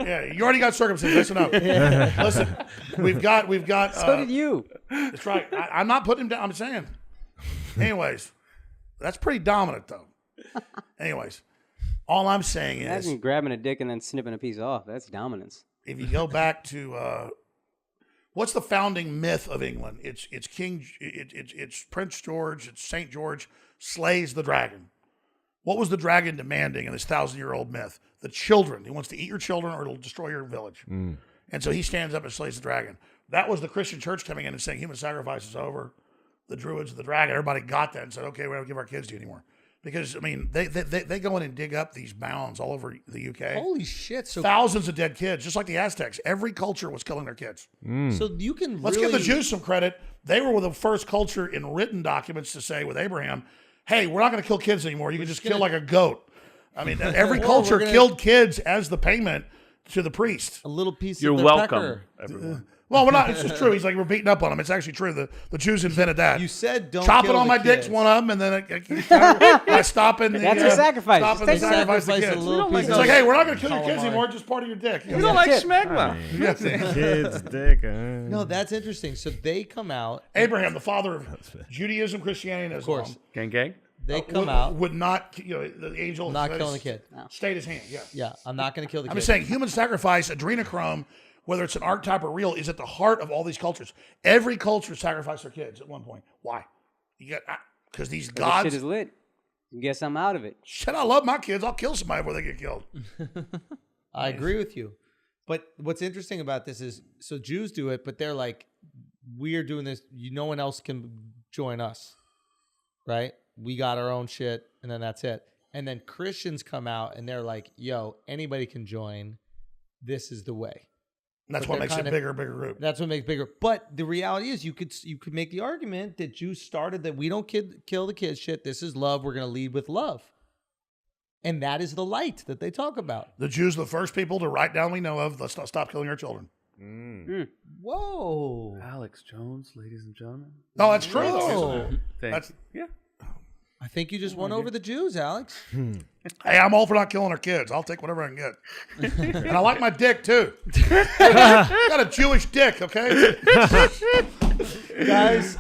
Yeah, you already got circumcision. Listen up. Listen, we've got. So did you. That's right. I'm not putting him down. I'm saying. Anyways, that's pretty dominant, though. Anyways, all I'm saying is, Imagine grabbing a dick and then snipping a piece off. That's dominance. if you go back to what's the founding myth of England? It's King. It's Prince George. It's Saint George slays the dragon. What was the dragon demanding in this 1,000-year-old myth? The children. He wants to eat your children or it'll destroy your village. And so he stands up and slays the dragon. That was the Christian church coming in and saying human sacrifice is over. The Druids of the dragon. Everybody got that and said, okay, we don't give our kids to you anymore. Because I mean, they go in and dig up these mounds all over the UK. Holy shit! So Thousands of dead kids, just like the Aztecs. Every culture was killing their kids. So you can Let's really give the Jews some credit. They were the first culture in written documents to say with Abraham, "Hey, we're not going to kill kids anymore. You can just kill like a goat." I mean, every culture killed kids as the payment to the priest. a little piece. You're of their welcome, pecker. everyone. Well, we're not. It's just true. He's like, we're beating up on him. It's actually true. The Jews invented that. You said don't chopping kill on the my dick's kids. one of them, and then I stopping the. That's a sacrifice. Stopping Just the take sacrifice to sacrifice a kids. little piece It's of like, hey, we're not going to kill your calamari. kids anymore. Just part of your dick. You don't like That's it. schmegma. Kids, dick. No, that's interesting. So they come out. Abraham, the father of Judaism, Christianity, and Islam, course. Gang, gang. They come out would not. The angel not says, killing the kid. Stayed his hand. Yeah. Yeah, I'm not going to kill the kid. I'm just saying, human sacrifice, adrenochrome, whether it's an archetype or real, is at the heart of all these cultures. Every culture sacrificed their kids at one point. Why? You got because these This gods. shit is lit. You get something out of it. Shit, I love my kids. I'll kill somebody before they get killed. I agree with you. But what's interesting about this is, so Jews do it, but they're like, we are doing this. No one else can join us, right? We got our own shit, and then that's it. And then Christians come out, and they're like, yo, anybody can join. This is the way. And that's But what they're makes it kind of- bigger, bigger group. That's what makes bigger. But the reality is, you could make the argument that Jews started that we don't kill the kids shit. This is love. We're going to lead with love. And that is the light that they talk about. The Jews are the first people to write down we know of. Let's not stop killing our children. Whoa. Alex Jones, ladies and gentlemen. No, that's true. though, Whoa. isn't it? Thanks. Yeah. I think you just won over the Jews, Alex. Hey, I'm all for not killing our kids. I'll take whatever I can get. And I like my dick, too. Got a Jewish dick, okay? Guys,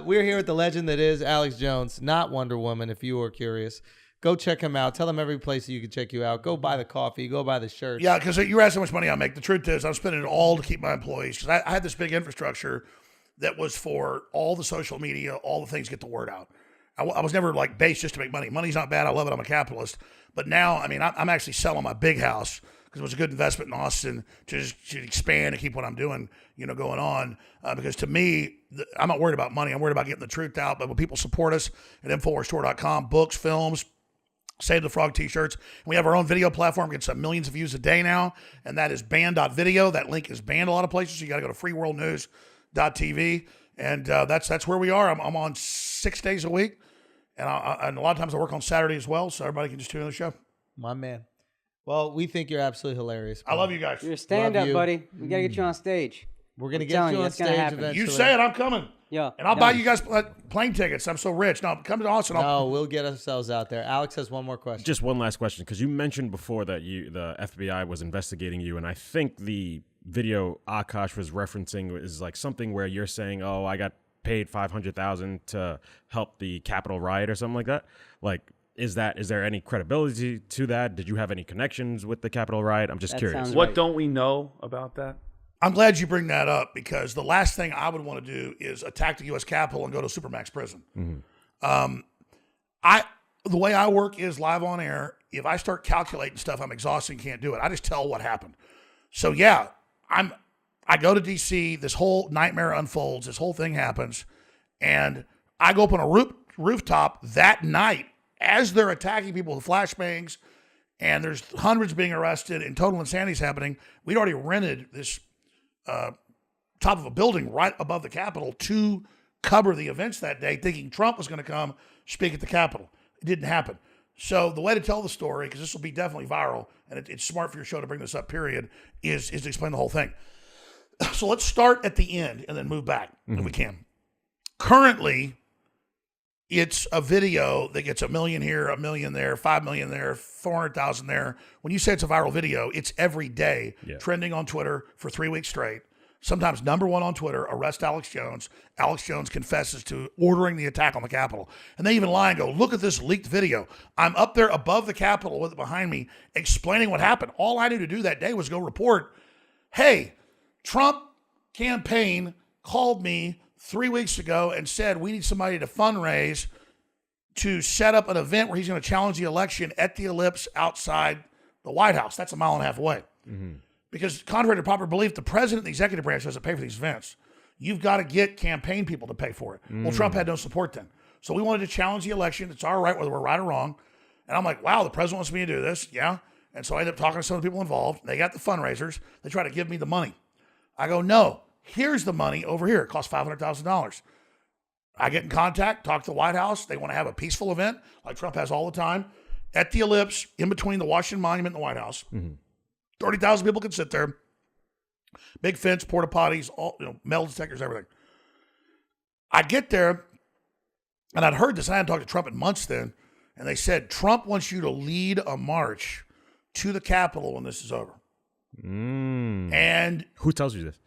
we're here with the legend that is Alex Jones, not Wonder Woman, if you were curious. Go check him out. Tell him every place that you can check you out. Go buy the coffee. Go buy the shirts. Yeah, because you asked how much money I make. The truth is, I'm spending it all to keep my employees. Because I had this big infrastructure that was for all the social media, all the things to get the word out. I was never like based just to make money. Money's not bad. I love it. I'm a capitalist. But now, I mean, I'm actually selling my big house because it was a good investment in Austin to expand and keep what I'm doing, going on. Because to me, I'm not worried about money. I'm worried about getting the truth out. But when people support us at InfoWarsStore.com, books, films, Save the Frog t-shirts. And we have our own video platform. Gets millions of views a day now. And that is banned.video. That link is banned a lot of places. So you got to go to freeworldnews.tv. And that's where we are. I'm on 6 days a week. And a lot of times I work on Saturday as well. So everybody can just tune in the show. My man. Well, we think you're absolutely hilarious. I love you guys. You're a stand-up, you. buddy. We got to get you on stage. We're going to I'm get telling you you, on it's gonna stage happen. eventually. You say it, I'm coming. Yeah. And I'll buy you guys plane tickets. I'm so rich. No, come to Austin. No, we'll get ourselves out there. Alex has one more question. Just one last question, because you mentioned before that the FBI was investigating you, and I think the video Akaash was referencing is like something where you're saying, "Oh, I got paid $500,000 to help the Capitol riot" or something like that. Like, is there any credibility to that? Did you have any connections with the Capitol riot? I'm just That curious. sounds What right. don't we know about that? I'm glad you bring that up because the last thing I would want to do is attack the U.S. Capitol and go to Supermax prison. The way I work is live on air. If I start calculating stuff, I'm exhausted and can't do it. I just tell what happened. So yeah, I go to D.C. This whole nightmare unfolds. This whole thing happens, and I go up on a rooftop that night as they're attacking people with flashbangs, and there's hundreds being arrested and total insanity is happening. We'd already rented this top of a building right above the Capitol to cover the events that day, thinking Trump was going to come speak at the Capitol. It didn't happen. So the way to tell the story, because this will be definitely viral, and it's smart for your show to bring this up, period, is to explain the whole thing. So let's start at the end and then move back if we can. Currently, it's a video that gets 1 million here, 1 million there, 5 million there, 400,000 there. When you say it's a viral video, it's every day trending on Twitter for 3 weeks straight. Sometimes #1 on Twitter, arrest Alex Jones. Alex Jones confesses to ordering the attack on the Capitol. And they even lie and go, look at this leaked video. I'm up there above the Capitol with it behind me explaining what happened. All I knew to do that day was go report, hey, Trump campaign called me 3 weeks ago and said we need somebody to fundraise to set up an event where he's going to challenge the election at the Ellipse outside the White House. That's 1.5 miles away. Because contrary to popular belief, the president and the executive branch doesn't pay for these events. You've got to get campaign people to pay for it. Well, Trump had no support then. So we wanted to challenge the election. It's our right whether we're right or wrong. And I'm like, wow, the president wants me to do this. Yeah. And so I ended up talking to some of the people involved. They got the fundraisers. They try to give me the money. I go, no, here's the money over here. It costs $500,000. I get in contact, talk to the White House. They want to have a peaceful event like Trump has all the time at the Ellipse in between the Washington Monument and the White House. 30,000 people can sit there. Big fence, porta potties, all, metal detectors, everything. I get there, and I'd heard this. I hadn't talked to Trump in months then, and they said, Trump wants you to lead a march to the Capitol when this is over. And who tells you this?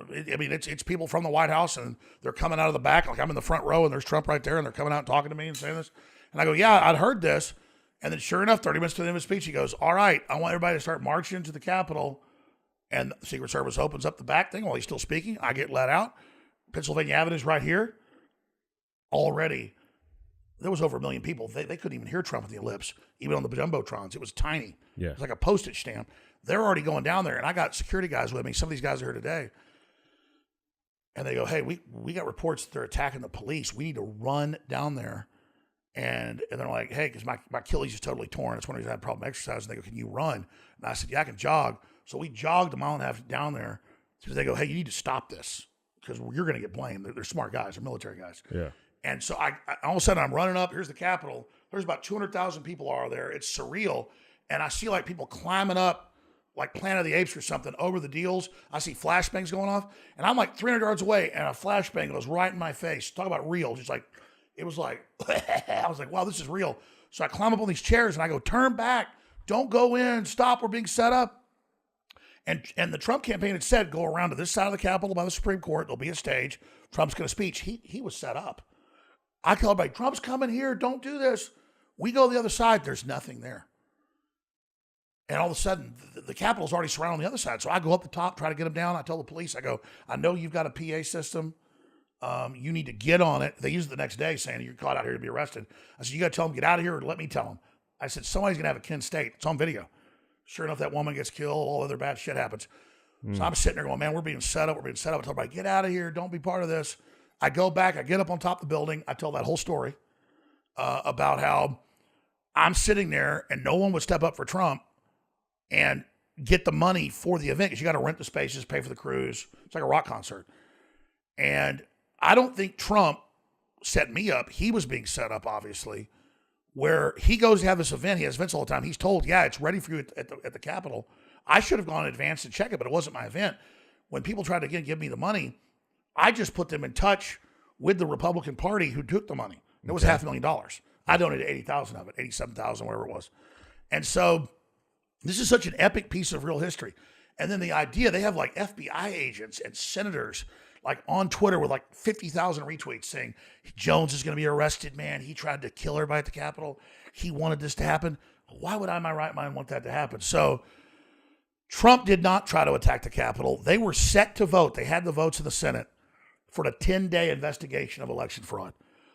It's people from the White House, and they're coming out of the back. Like I'm in the front row, and there's Trump right there, and they're coming out and talking to me and saying this. And I go, yeah, I'd heard this. And then sure enough, 30 minutes to the end of his speech, he goes, all right, I want everybody to start marching to the Capitol. And the Secret Service opens up the back thing while he's still speaking. I get let out. Pennsylvania Avenue's right here. Already, there was over 1 million people. They couldn't even hear Trump at the Ellipse, even on the Jumbotrons. It was tiny. Yeah. It was like a postage stamp. They're already going down there, and I got security guys with me. Some of these guys are here today. And they go, hey, we got reports that they're attacking the police. We need to run down there. And they're like, hey, because my Achilles is totally torn. It's one of these I had a problem exercising. They go, can you run? And I said, yeah, I can jog. So we jogged 1.5 miles down there. So they go, hey, you need to stop this because you're going to get blamed. They're smart guys. They're military guys. Yeah. And so I all of a sudden I'm running up. Here's the Capitol. There's about 200,000 people are there. It's surreal. And I see like people climbing up like Planet of the Apes or something over the deals. I see flashbangs going off. And I'm like 300 yards away and a flashbang goes right in my face. Talk about real. Just like, it was like, I was like, wow, this is real. So I climb up on these chairs and I go, turn back. Don't go in. Stop. We're being set up. And the Trump campaign had said, go around to this side of the Capitol by the Supreme Court. There'll be a stage. Trump's going to speech. He was set up. I called everybody, Trump's coming here. Don't do this. We go to the other side. There's nothing there. And all of a sudden, the Capitol's already surrounded on the other side. So I go up the top, try to get them down. I tell the police, I go, I know you've got a PA system. You need to get on it. They used it the next day saying, you're caught out here to be arrested. I said, you got to tell them, get out of here or let me tell them. I said, somebody's going to have a Kent State. It's on video. Sure enough, that woman gets killed. All other bad shit happens. So I'm sitting there going, man, we're being set up. We're being set up. I tell everybody, get out of here. Don't be part of this. I go back. I get up on top of the building. I tell that whole story about how I'm sitting there and no one would step up for Trump and get the money for the event because you got to rent the spaces, pay for the crews. It's like a rock concert. And I don't think Trump set me up. He was being set up, obviously, where he goes to have this event. He has events all the time. He's told, yeah, it's ready for you at the Capitol. I should have gone in advance to check it, but it wasn't my event. When people tried to give me the money, I just put them in touch with the Republican Party who took the money. It was $500,000. I donated 80,000 of it, 87,000, whatever it was. And so this is such an epic piece of real history. And then the idea, they have like FBI agents and senators like on Twitter with like 50,000 retweets saying, Jones is going to be arrested, man. He tried to kill everybody at the Capitol. He wanted this to happen. Why would I, in my right mind, want that to happen? So Trump did not try to attack the Capitol. They were set to vote. They had the votes in the Senate for the 10-day investigation of election fraud.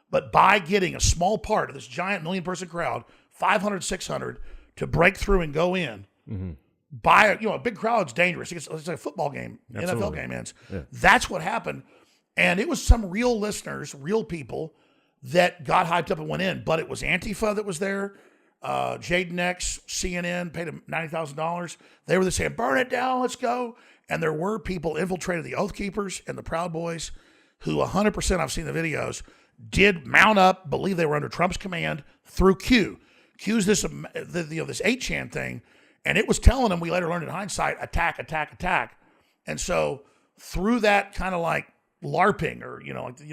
But by getting a small part of this giant million-person crowd, 500, 600, to break through and go in, by a big crowd's dangerous. It's like a football game, NFL game ends. Yeah. That's what happened. And it was some real listeners, real people that got hyped up and went in. But it was Antifa that was there. Jaden X, CNN, paid him $90,000. They were there saying, burn it down, let's go. And there were people infiltrated the Oath Keepers and the Proud Boys who 100%, I've seen the videos, did mount up, believe they were under Trump's command through Q. Q's this 8chan thing. And it was telling them, we later learned in hindsight, attack, attack, attack. And so through that kind of like LARPing or,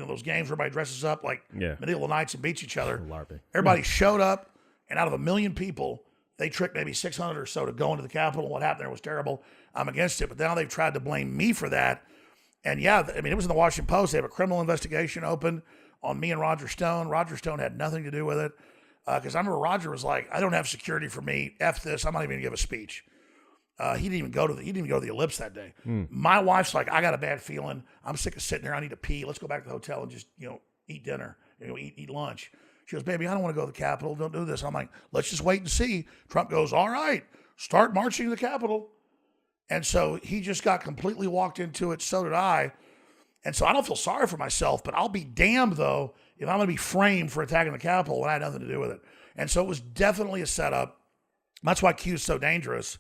those games where everybody dresses up like medieval knights and beats each other. LARPing. Everybody showed up, and out of 1 million people, they tricked maybe 600 or so to go into the Capitol. What happened there was terrible. I'm against it. But now they've tried to blame me for that. And it was in the Washington Post. They have a criminal investigation open on me and Roger Stone. Roger Stone had nothing to do with it. Because I remember Roger was like, I don't have security for me. F this. I'm not even going to give a speech. He didn't even go to the Ellipse that day. My wife's like, I got a bad feeling. I'm sick of sitting there. I need to pee. Let's go back to the hotel and just, eat dinner, eat lunch. She goes, baby, I don't want to go to the Capitol. Don't do this. I'm like, let's just wait and see. Trump goes, all right, start marching to the Capitol. And so he just got completely walked into it. So did I. And so I don't feel sorry for myself, but I'll be damned, though, if I'm going to be framed for attacking the Capitol when I had nothing to do with it. And so it was definitely a setup. That's why Q is so dangerous,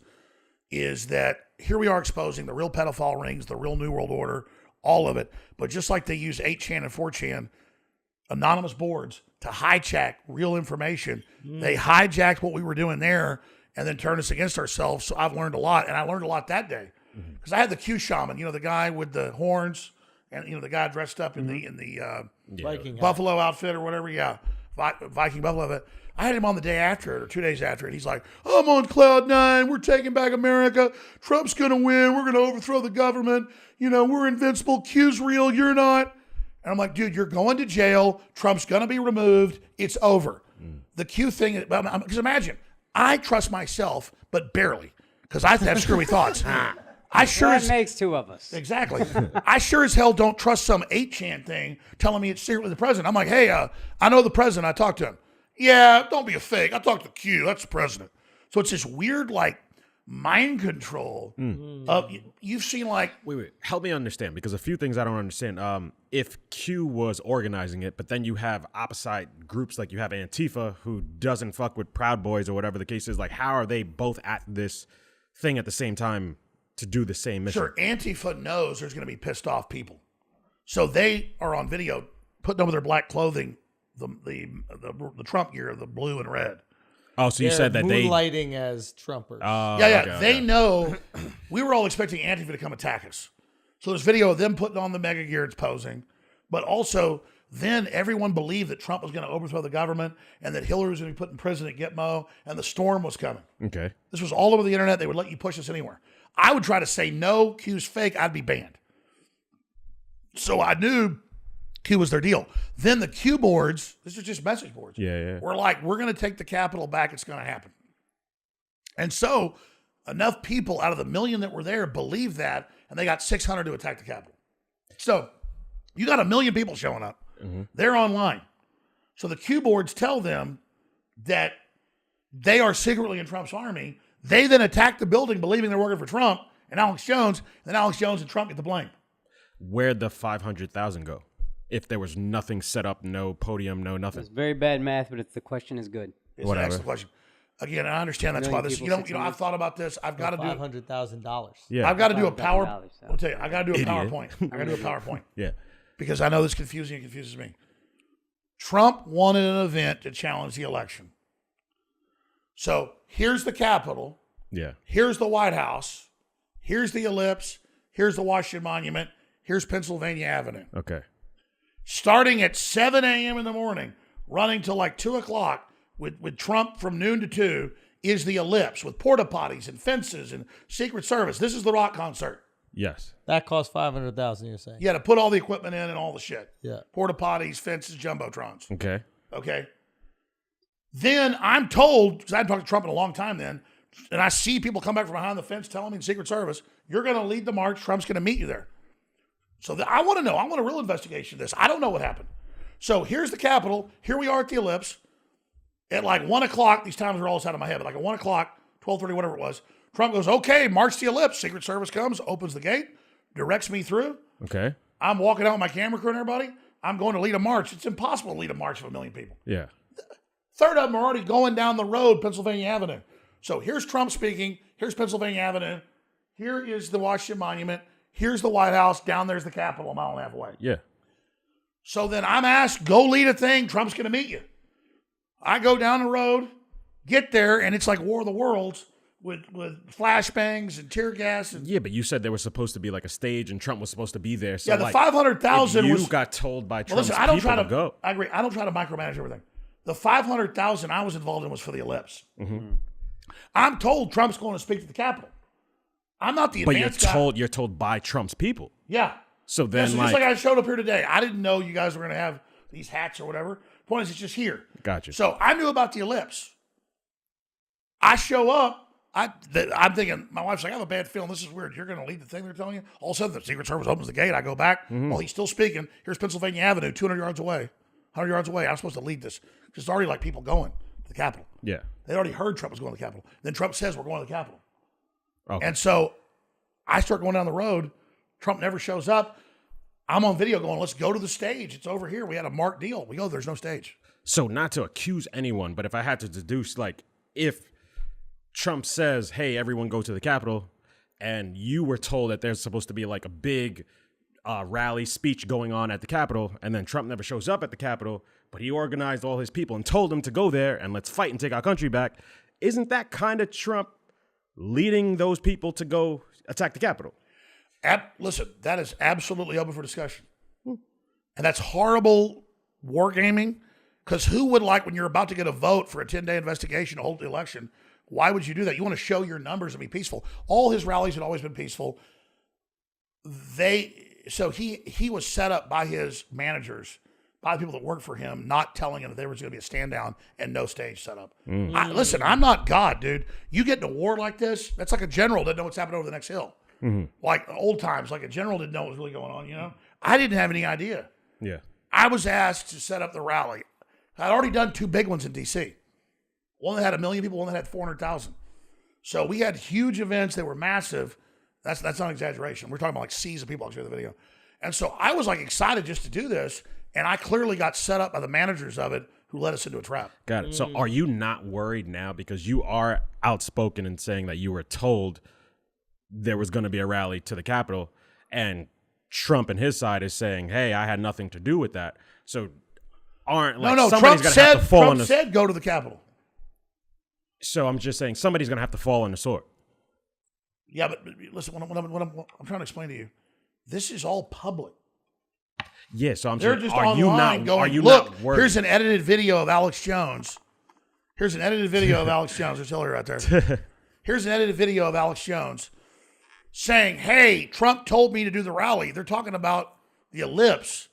is that here we are exposing the real pedophile rings, the real New World Order, all of it. But just like they use 8chan and 4chan, anonymous boards, to hijack real information, they hijacked what we were doing there and then turned us against ourselves. So I've learned a lot, and I learned a lot that day. Because I had the Q shaman, the guy with the horns, and the guy dressed up in the Viking buffalo outfit or whatever, Viking buffalo outfit. I had him on the day after it, or 2 days after it. He's like, I'm on cloud nine. We're taking back America. Trump's going to win. We're going to overthrow the government. We're invincible. Q's real. You're not. And I'm like, dude, you're going to jail. Trump's going to be removed. It's over. The Q thing, because imagine, I trust myself, but barely, because I have screwy thoughts. That makes two of us. Exactly. I sure as hell don't trust some 8chan thing telling me it's secretly the president. I'm like, hey, I know the president. I talked to him. Yeah, don't be a fake. I talked to Q. That's the president. So it's this weird, mind control. You've seen, Wait. Help me understand, because a few things I don't understand. If Q was organizing it, but then you have opposite groups, like you have Antifa, who doesn't fuck with Proud Boys or whatever the case is, how are they both at this thing at the same time to do the same mission? Sure, Antifa knows there's going to be pissed off people. So they are on video putting over their black clothing the Trump gear, the blue and red. Oh, so you said that they moonlighting as Trumpers. They know. We were all expecting Antifa to come attack us. So there's video of them putting on the mega gear and posing, but also then everyone believed that Trump was going to overthrow the government and that Hillary was going to be put in prison at Gitmo and the storm was coming. Okay. This was all over the internet. They would let you push us anywhere. I would try to say no, Q's fake. I'd be banned. So I knew Q was their deal. Then the Q boards, this is just message boards. We're like, we're going to take the Capitol back. It's going to happen. And so enough people out of the million that were there believed that, and they got 600 to attack the Capitol. So you got 1 million people showing up. They're online. So the Q boards tell them that they are secretly in Trump's army. They then attack the building believing they're working for Trump and Alex Jones. And then Alex Jones and Trump get the blame. Where'd the 500,000 go? If there was nothing set up, no podium, no nothing. It's very bad math, but the question is good. It's an excellent question. Again, I understand that's why this. I've thought about this. I've got to do $500,000. Yeah, I've got to do a PowerPoint. I'll tell you, I got to do a PowerPoint. I got to do a PowerPoint. Yeah, because I know this confuses me. Trump wanted an event to challenge the election. So here's the Capitol. Yeah. Here's the White House. Here's the Ellipse. Here's the Washington Monument. Here's Pennsylvania Avenue. Okay. Starting at 7 a.m. in the morning, running till 2 o'clock with Trump from noon to 2 is the Ellipse with porta potties and fences and Secret Service. This is the rock concert. Yes. That cost $500,000, you're saying? Yeah, to put all the equipment in and all the shit. Yeah. Porta potties, fences, jumbotrons. Okay. Then I'm told, because I hadn't talked to Trump in a long time then, and I see people come back from behind the fence telling me in Secret Service, you're going to lead the march. Trump's going to meet you there. So I want to know. I want a real investigation of this. I don't know what happened. So here's the Capitol. Here we are at the Ellipse. At 1 o'clock, these times are all out of my head, but at 1 o'clock, 12:30, whatever it was, Trump goes, okay, march the Ellipse. Secret Service comes, opens the gate, directs me through. Okay. I'm walking out with my camera crew and everybody. I'm going to lead a march. It's impossible to lead a march of 1 million people. Yeah. Third of them are already going down the road, Pennsylvania Avenue. So here's Trump speaking. Here's Pennsylvania Avenue. Here is the Washington Monument. Here's the White House. Down there's the Capitol, a mile and a half away. Yeah. So then I'm asked, go lead a thing. Trump's going to meet you. I go down the road, get there, and it's like War of the Worlds with flashbangs and tear gas. And yeah, but you said there was supposed to be a stage, and Trump was supposed to be there. So yeah, the 500,000 was. You got told by Trump's listen, I don't people try to go. I agree. I don't try to micromanage everything. The 500,000 I was involved in was for the Ellipse. I'm told Trump's going to speak to the Capitol. I'm not the advanced guy. You're told by Trump's people. Yeah. So then, just like I showed up here today. I didn't know you guys were going to have these hats or whatever. Point is, it's just here. Gotcha. So I knew about the Ellipse. I show up. I'm thinking, my wife's like, I have a bad feeling. This is weird. You're going to lead the thing they're telling you? All of a sudden, the Secret Service opens the gate. I go back. Well, he's still speaking. Here's Pennsylvania Avenue, 200 yards away. 100 yards away. I'm supposed to lead this. Because it's already people going to the Capitol. Yeah. They already heard Trump was going to the Capitol. Then Trump says, we're going to the Capitol. Okay. And so I start going down the road. Trump never shows up. I'm on video going, let's go to the stage. It's over here. We had a marked deal. We go, there's no stage. So not to accuse anyone, but if I had to deduce, like, if Trump says, hey, everyone go to the Capitol, and you were told that there's supposed to be like a big rally speech going on at the Capitol, and then Trump never shows up at the Capitol, but he organized all his people and told them to go there and let's fight and take our country back, isn't that kind of Trump leading those people to go attack the Capitol? Listen, that is absolutely open for discussion. And that's horrible wargaming, because who would like, when you're about to get a vote for a 10-day investigation to hold the election, why would you do that? You want to show your numbers and be peaceful. All his rallies had always been peaceful. So he was set up by his managers, by the people that worked for him, not telling him that there was going to be a stand down and no stage set up. Listen, I'm not God, dude. You get in a war like this, that's like a general doesn't know what's happening over the next hill. Like old times, like a general didn't know what was really going on, you know? I didn't have any idea. Yeah. I was asked to set up the rally. I'd already done 2 big ones in D.C. One that had 1 million people, one that had 400,000. So we had huge events that were massive. That's not an exaggeration. We're talking about like seas of people. I'll show you the video. And so I was like excited just to do this. And I clearly got set up by the managers of it who led us into a trap. Got it. So are you not worried now, because you are outspoken in saying that you were told there was going to be a rally to the Capitol, and Trump and his side is saying, hey, I had nothing to do with that. So aren't like no, somebody's Trump going to have to fall on Trump the... said go to the Capitol. So I'm just saying somebody's going to have to fall on the sword. Yeah, but listen, what I'm trying to explain to you, this is all public. Yeah, so I'm They're saying, just are you online not, going, are you look, not worried? here's an edited video of Alex Jones. Here's an edited video of Alex Jones. There's Hillary right there. Here's an edited video of Alex Jones saying, hey, Trump told me to do the rally. They're talking about the ellipse.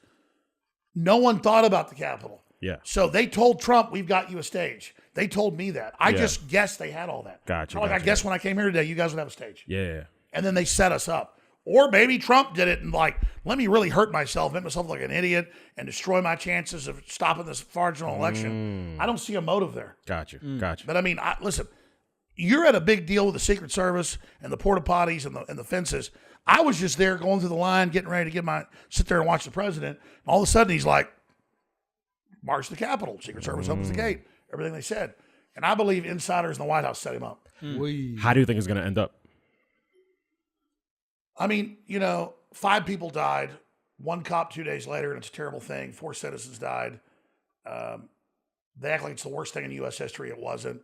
No one thought about the Capitol. Yeah. So they told Trump, we've got you a stage. They told me that. I just guessed they had all that. Gotcha. Like I guess when I came here today, you guys would have a stage. Yeah. And then they set us up. Or maybe Trump did it and like, let me really hurt myself, make myself like an idiot, and destroy my chances of stopping this fraudulent election. I don't see a motive there. Gotcha. But I mean, listen, you're at a big deal with the Secret Service and the porta potties and the fences. I was just there going through the line, getting ready to sit there and watch the president. And all of a sudden he's like, march to the Capitol. Secret Service opens the gate. Everything they said. And I believe insiders in the White House set him up. How do you think it's going to end up? I mean, 5 people died. 1 cop 2 days later, and it's a terrible thing. 4 citizens died. They act like it's the worst thing in U.S. history. It wasn't.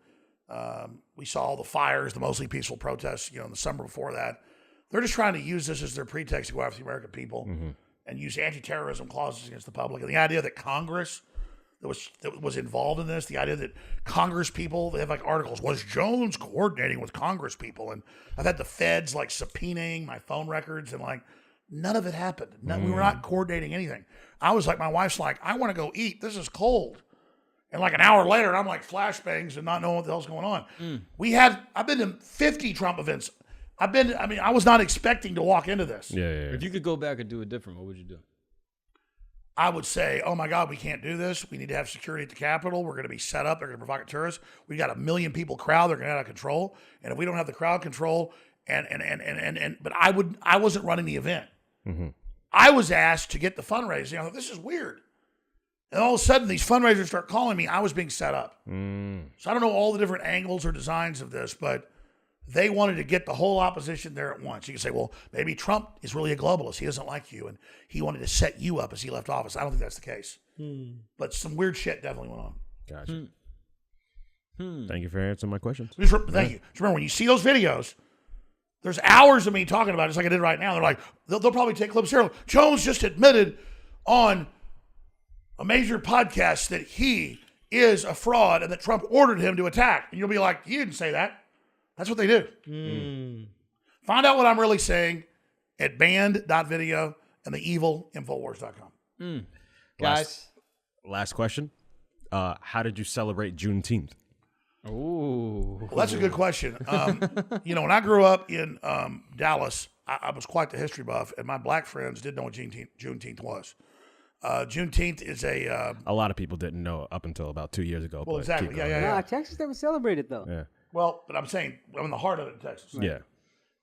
We saw all the fires, the mostly peaceful protests, in the summer before that. They're just trying to use this as their pretext to go after the American people and use anti-terrorism clauses against the public. And the idea that Congress that was involved in this, the idea that Congress people, they have like articles, was Jones coordinating with Congress people? And I've had the feds like subpoenaing my phone records, and like none of it happened. We were not coordinating anything. I was like, my wife's like, I want to go eat. This is cold. And like an hour later, I'm like flashbangs and not knowing what the hell's going on. I've been to 50 Trump events. I was not expecting to walk into this. Yeah. If you could go back and do it different, what would you do? I would say, oh my God, we can't do this. We need to have security at the Capitol. We're going to be set up. They're going to provoke terrorists. We got 1 million people crowd. They're going to get out of control. And if we don't have the crowd control, but I wasn't running the event. I was asked to get the fundraising. I thought, this is weird. And all of a sudden, these fundraisers start calling me. I was being set up. So I don't know all the different angles or designs of this, but they wanted to get the whole opposition there at once. You can say, well, maybe Trump is really a globalist. He doesn't like you, and he wanted to set you up as he left office. I don't think that's the case. But some weird shit definitely went on. Gotcha. Thank you for answering my questions. Thank you. Just remember, when you see those videos, there's hours of me talking about it, just like I did right now. They're like, they'll probably take clips here. Jones just admitted on a major podcast that he is a fraud and that Trump ordered him to attack. And you'll be like, you didn't say that. That's what they do. Find out what I'm really saying at band.video and the evil Infowars.com. Guys. Last question. How did you celebrate Juneteenth? Ooh. Well, that's a good question. When I grew up in Dallas, I was quite the history buff, and my black friends didn't know what Juneteenth was. Juneteenth is a lot of people didn't know up until about 2 years ago. Well, but exactly. keep going. Yeah. Texas never celebrated though. Yeah. Well, but I'm saying I'm in the heart of it in Texas. Yeah.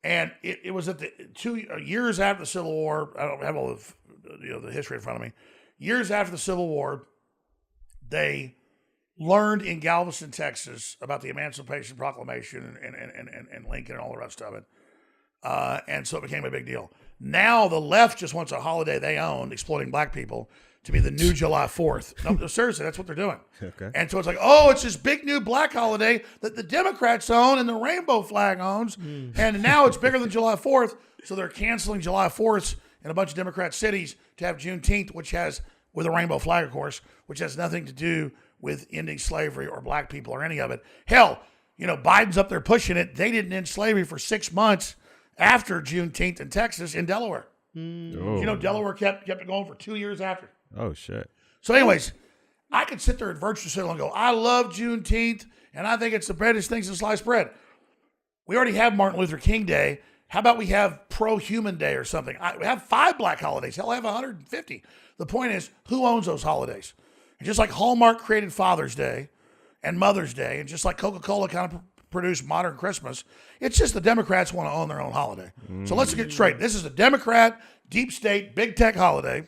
And it was at the 2 years after the Civil War. I don't have all the the history in front of me. Years after the Civil War, they learned in Galveston, Texas, about the Emancipation Proclamation and Lincoln and all the rest of it. And so it became a big deal. Now the left just wants a holiday they own, exploiting black people, to be the new July 4th. No, seriously, that's what they're doing. Okay. And so it's like, oh, it's this big new black holiday that the Democrats own and the rainbow flag owns. And now it's bigger than July 4th. So they're canceling July 4th in a bunch of Democrat cities to have Juneteenth, which has, with a rainbow flag, of course, which has nothing to do with ending slavery or black people or any of it. Hell, Biden's up there pushing it. They didn't end slavery for 6 months after Juneteenth in Texas, in Delaware. Oh. Delaware kept it going for 2 years after. Oh, shit. So anyways, I could sit there and virtue signal and go, I love Juneteenth, and I think it's the greatest thing since sliced bread. We already have Martin Luther King Day. How about we have Pro-Human Day or something? We have 5 black holidays. Hell, I have 150. The point is, who owns those holidays? And just like Hallmark created Father's Day and Mother's Day, and just like Coca-Cola kind of produced modern Christmas, it's just the Democrats want to own their own holiday. So let's get straight. This is a Democrat, deep state, big tech holiday.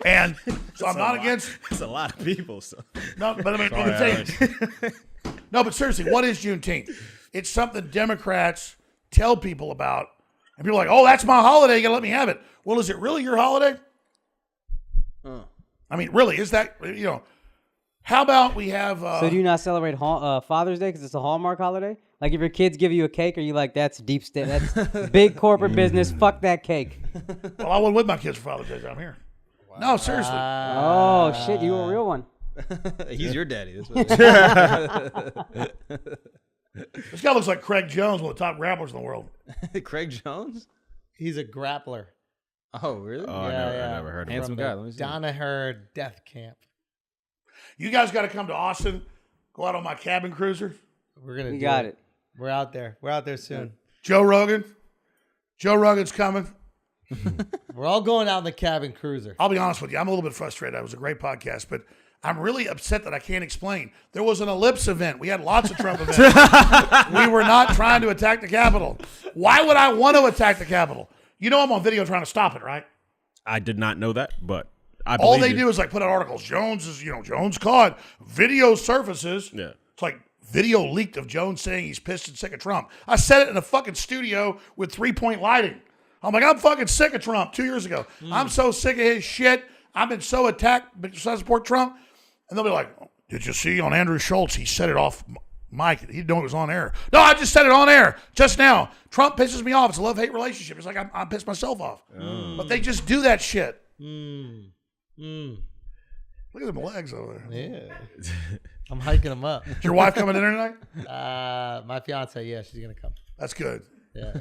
And so I'm not against. It's a lot of people. So. No, but I mean, let me tell you. No, but seriously, what is Juneteenth? It's something Democrats tell people about, and people are like, "Oh, that's my holiday. You gotta let me have it." Well, is it really your holiday? I mean, really, is that How about we have? So do you not celebrate Father's Day because it's a Hallmark holiday? Like if your kids give you a cake, are you like, that's deep state, that's big corporate business? Fuck that cake. Well, I wasn't with my kids for Father's Day. I'm here. Wow. No, seriously. Oh shit, you a real one. He's your daddy. That's what This guy looks like Craig Jones, one of the top grapplers in the world. Craig Jones? He's a grappler. Oh, really? Oh, I never heard of him. Handsome guy. Let me see. Danaher Death Camp. You guys got to come to Austin. Go out on my cabin cruiser. We're gonna. We do got it. We're out there. We're out there soon. Joe Rogan's coming. We're all going out in the cabin cruiser. I'll be honest with you. I'm a little bit frustrated. It was a great podcast, but I'm really upset that I can't explain. There was an ellipse event. We had lots of Trump events. We were not trying to attack the Capitol. Why would I want to attack the Capitol? I'm on video trying to stop it, right? I did not know that, but I all believe they do is like put out articles. Jones caught. Video surfaces. Yeah. It's like video leaked of Jones saying he's pissed and sick of Trump. I said it in a fucking studio with 3-point lighting. I'm like, I'm fucking sick of Trump 2 years ago. I'm so sick of his shit. I've been so attacked because I support Trump. And they'll be like, did you see on Andrew Schulz? He said it off mic. He didn't know it was on air. No, I just said it on air just now. Trump pisses me off. It's a love-hate relationship. It's like I'm pissed myself off. But they just do that shit. Look at them legs over there. Yeah. I'm hiking them up. Is your wife coming in tonight? My fiance, yeah, she's gonna come. That's good. Yeah.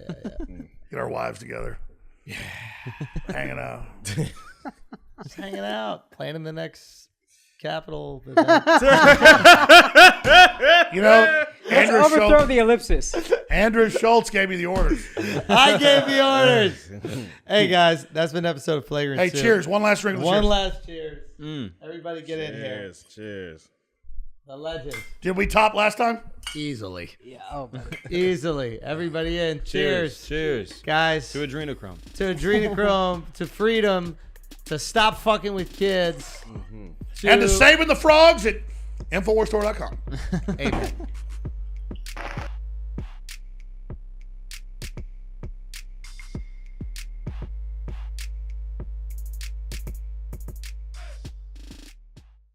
Get our wives together. Yeah. Hanging out. Just hanging out, planning the next Capitol. Let's overthrow the ellipsis. Andrew Schulz gave me the orders. I gave the orders. Hey guys, that's been an episode of Flagrant. Hey, cheers! One last drink. One last cheers. Everybody get in here. Cheers. The legend. Did we top last time? Easily. Yeah. Easily. Everybody in. Cheers. Cheers. Guys. To adrenochrome. To adrenochrome. To freedom. To stop fucking with kids. And to saving the frogs at InfoWarsStore.com. Amen.